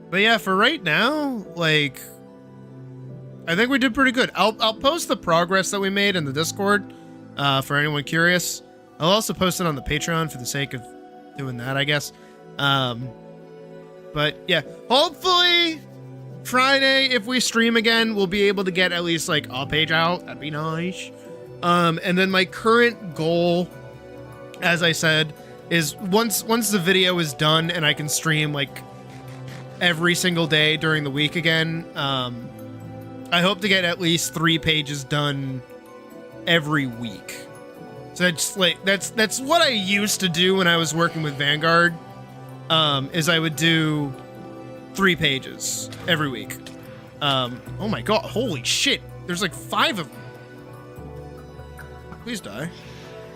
But yeah, for right now, like, I think we did pretty good. I'll post the progress that we made in the Discord for anyone curious. I'll also post it on the Patreon for the sake of doing that, I guess. But yeah, hopefully Friday, if we stream again, we'll be able to get at least like a page out. That'd be nice. And then my current goal, as I said, is once the video is done and I can stream like every single day during the week again, I hope to get at least 3 pages done every week. So that's like that's what I used to do when I was working with Vanguard. Is I would do 3 pages every week. Oh my god, holy shit. There's like 5 of them. Please die.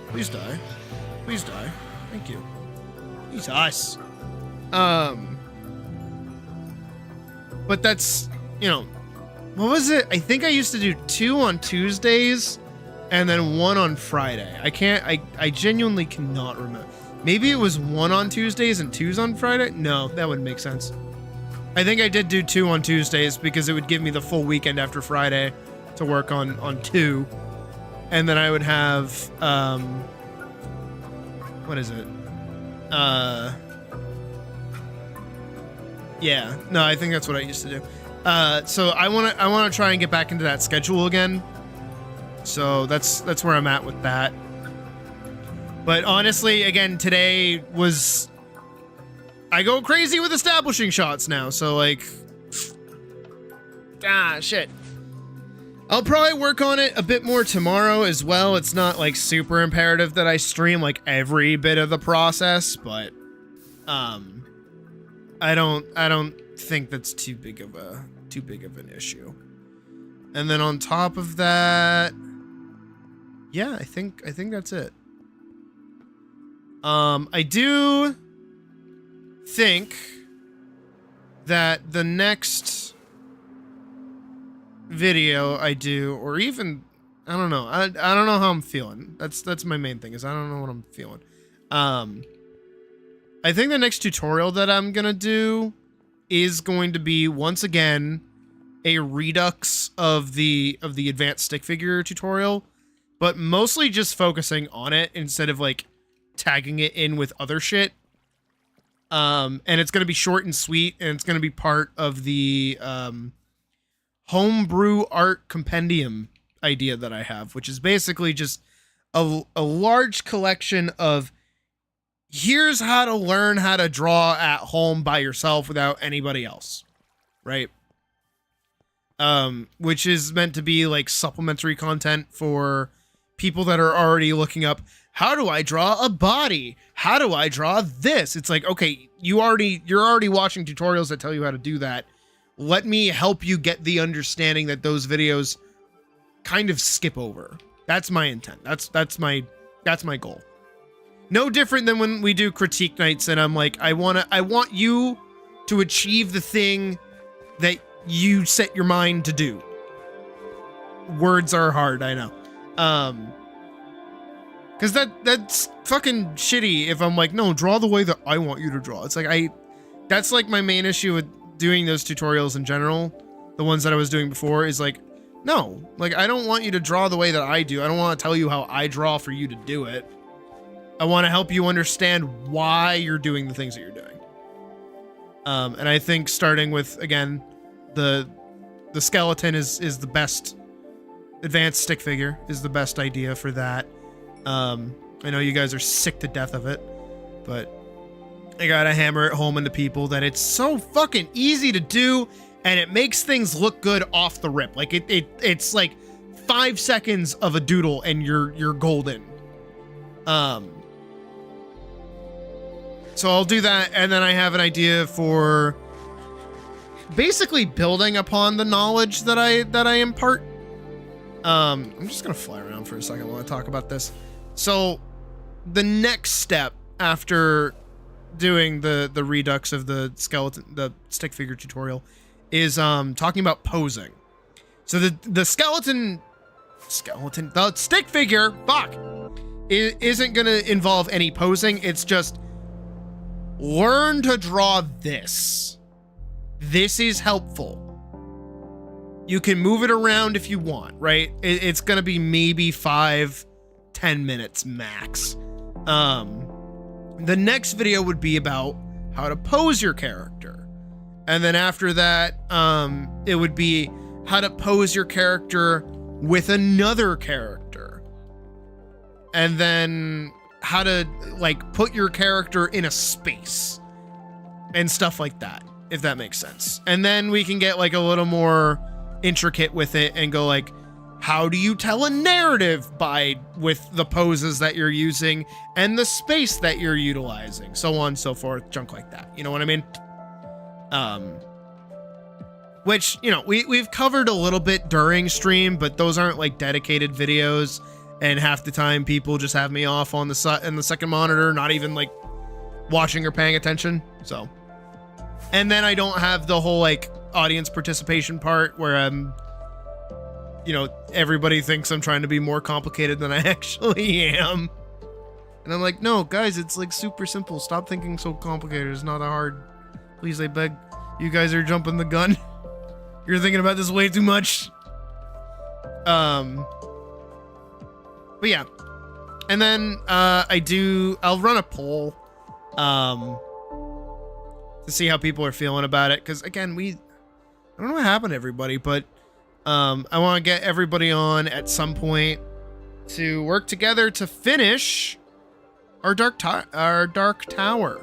Please die. Please die. Thank you. Jesus. But that's, you know, what was it? I think I used to do 2 on Tuesdays and then 1 on Friday. I genuinely cannot remember. Maybe it was 1 on Tuesdays and 2s on Friday? No, that wouldn't make sense. I think I did do 2 on Tuesdays because it would give me the full weekend after Friday to work on 2. And then I would have, what is it? Yeah, no, I think that's what I used to do. So I want to try and get back into that schedule again. So that's where I'm at with that. But honestly, again, today was, I go crazy with establishing shots now. So like, shit. I'll probably work on it a bit more tomorrow as well. It's not like super imperative that I stream like every bit of the process, but I don't think that's too big of an issue. And then on top of that, yeah, I think that's it. I do think that the next video I do, or even, I don't know, I don't know how I'm feeling. That's my main thing, is I don't know what I'm feeling. I think the next tutorial that I'm gonna do is going to be, once again, a redux of the advanced stick figure tutorial, but mostly just focusing on it instead of like tagging it in with other shit. And it's gonna be short and sweet, and it's gonna be part of the homebrew art compendium idea that I have, which is basically just a large collection of, here's how to learn how to draw at home by yourself without anybody else, right? Which is meant to be like supplementary content for people that are already looking up, how do I draw a body? How do I draw this? It's like, okay, you're already watching tutorials that tell you how to do that. Let me help you get the understanding that those videos kind of skip over. That's my intent. That's my goal. No different than when we do critique nights and I'm like, I want you to achieve the thing that you set your mind to do. Words are hard, I know. Cause that's fucking shitty if I'm like, no, draw the way that I want you to draw. It's like, that's like my main issue with doing those tutorials in general. The ones that I was doing before is like, no, like, I don't want you to draw the way that I do. I don't want to tell you how I draw for you to do it. I want to help you understand why you're doing the things that you're doing. And I think starting with, again, the skeleton is the best. Advanced stick figure is the best idea for that. I know you guys are sick to death of it, but I gotta hammer it home into people that it's so fucking easy to do, and it makes things look good off the rip. Like it's like 5 seconds of a doodle and you're golden. So I'll do that, and then I have an idea for basically building upon the knowledge that I impart. I'm just gonna fly around for a second while I talk about this. So the next step after doing the redux of the skeleton, the stick figure tutorial, is talking about posing. So the stick figure, fuck, isn't gonna involve any posing. It's just learn to draw this. This is helpful. You can move it around if you want, right? It's gonna be maybe 5-10 minutes max. The next video would be about how to pose your character. And then after that, it would be how to pose your character with another character. And then how to like put your character in a space and stuff like that, if that makes sense. And then we can get like a little more intricate with it and go like, how do you tell a narrative with the poses that you're using and the space that you're utilizing, so on and so forth, junk like that. You know what I mean? Which, you know, we've covered a little bit during stream, but those aren't like dedicated videos, and half the time people just have me off on in the second monitor, not even like watching or paying attention. So, and then I don't have the whole like audience participation part where you know, everybody thinks I'm trying to be more complicated than I actually am. And I'm like, no, guys, it's like super simple. Stop thinking so complicated. It's not that hard. Please, I beg. You guys are jumping the gun. You're thinking about this way too much. But yeah. And then I'll run a poll to see how people are feeling about it. Because again, I don't know what happened to everybody, but I want to get everybody on at some point to work together to finish our dark tower.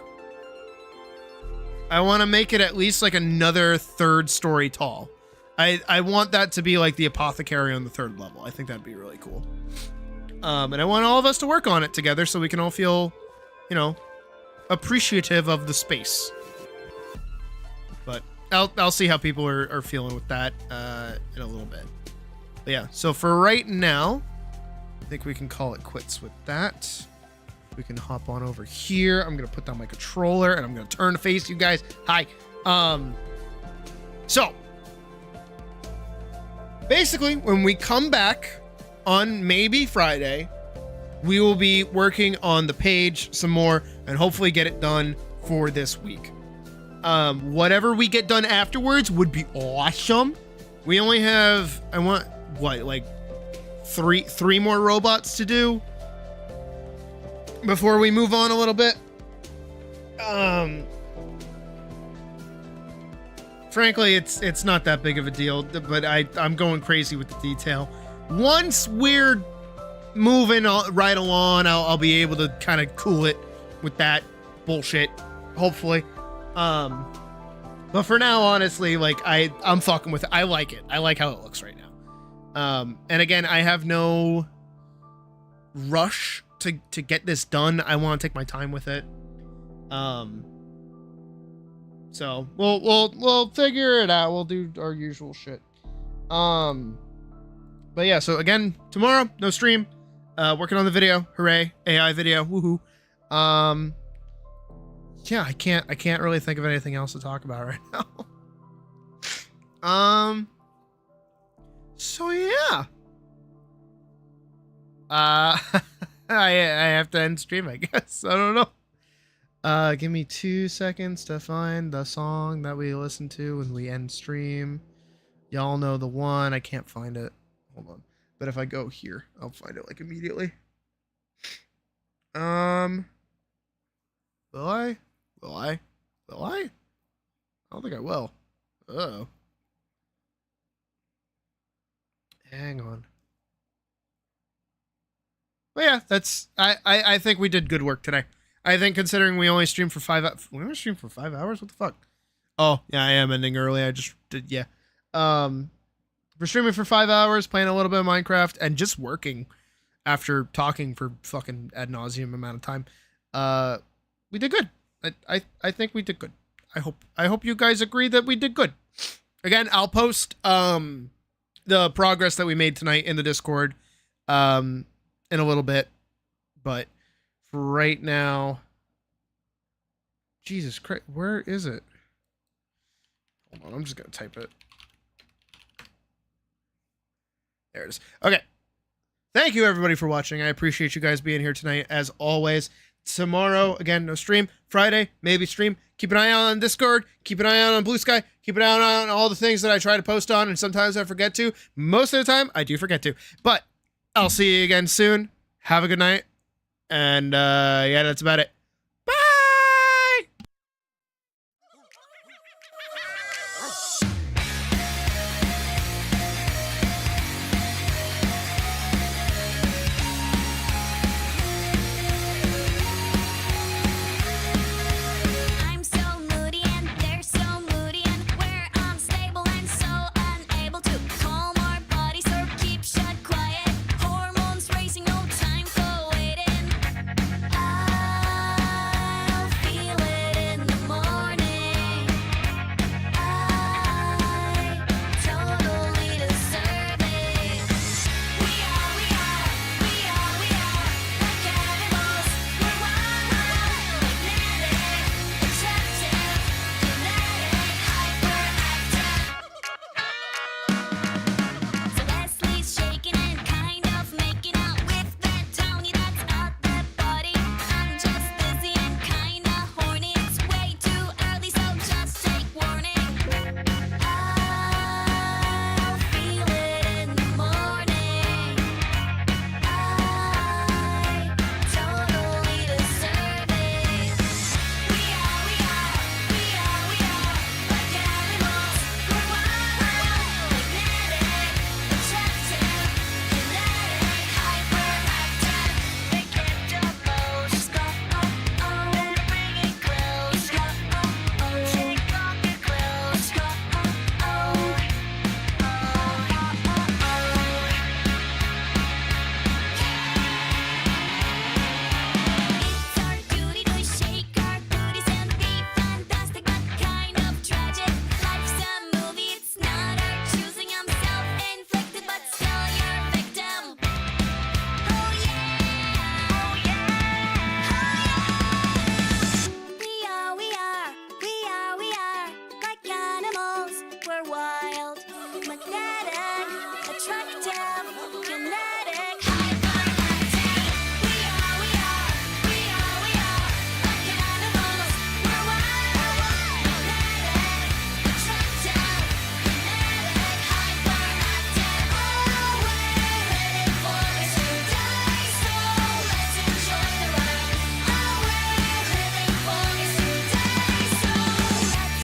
I want to make it at least like another 3rd story tall. I want that to be like the apothecary on the 3rd level. I think that'd be really cool. And I want all of us to work on it together so we can all feel, you know, appreciative of the space. But I'll see how people are feeling with that in a little bit. But yeah, so for right now, I think we can call it quits with that. We can hop on over here. I'm gonna put down my controller and I'm gonna turn to face you guys. Hi. So basically, when we come back on maybe Friday, we will be working on the page some more and hopefully get it done for this week. Whatever we get done afterwards would be awesome. We only have, I want what, like three more robots to do before we move on a little bit. Frankly, it's not that big of a deal, but I'm going crazy with the detail. Once we're moving right along, I'll be able to kind of cool it with that bullshit, hopefully. But for now, honestly, like I'm fucking with it. I like it. I like how it looks right now. And again, I have no rush to get this done. I want to take my time with it. So we'll figure it out. We'll do our usual shit. But yeah, so again, tomorrow, no stream. Working on the video. Hooray. AI video. Woohoo. Yeah, I can't really think of anything else to talk about right now. So yeah. I have to end stream, I guess. I don't know. Give me 2 seconds to find the song that we listen to when we end stream. Y'all know the one. I can't find it. Hold on. But if I go here, I'll find it like immediately. Will I? Will I? Will I? I don't think I will. Uh-oh. Hang on. But yeah, I think we did good work today. I think considering we only streamed for 5 hours. We only streamed for 5 hours? What the fuck? Oh, yeah, I am ending early. I just did, yeah. We're streaming for 5 hours, playing a little bit of Minecraft, and just working after talking for fucking ad nauseum amount of time. We did good. I think we did good. I hope you guys agree that we did good. Again, I'll post the progress that we made tonight in the Discord in a little bit. But for right now, Jesus Christ, where is it? Hold on, I'm just going to type it. There it is. Okay. Thank you, everybody, for watching. I appreciate you guys being here tonight, as always. Tomorrow, again, no stream. Friday, maybe stream. Keep an eye out on Discord. Keep an eye out on Blue Sky. Keep an eye out on all the things that I try to post on, and sometimes I forget to. Most of the time, I do forget to. But I'll see you again soon. Have a good night. And, yeah, that's about it.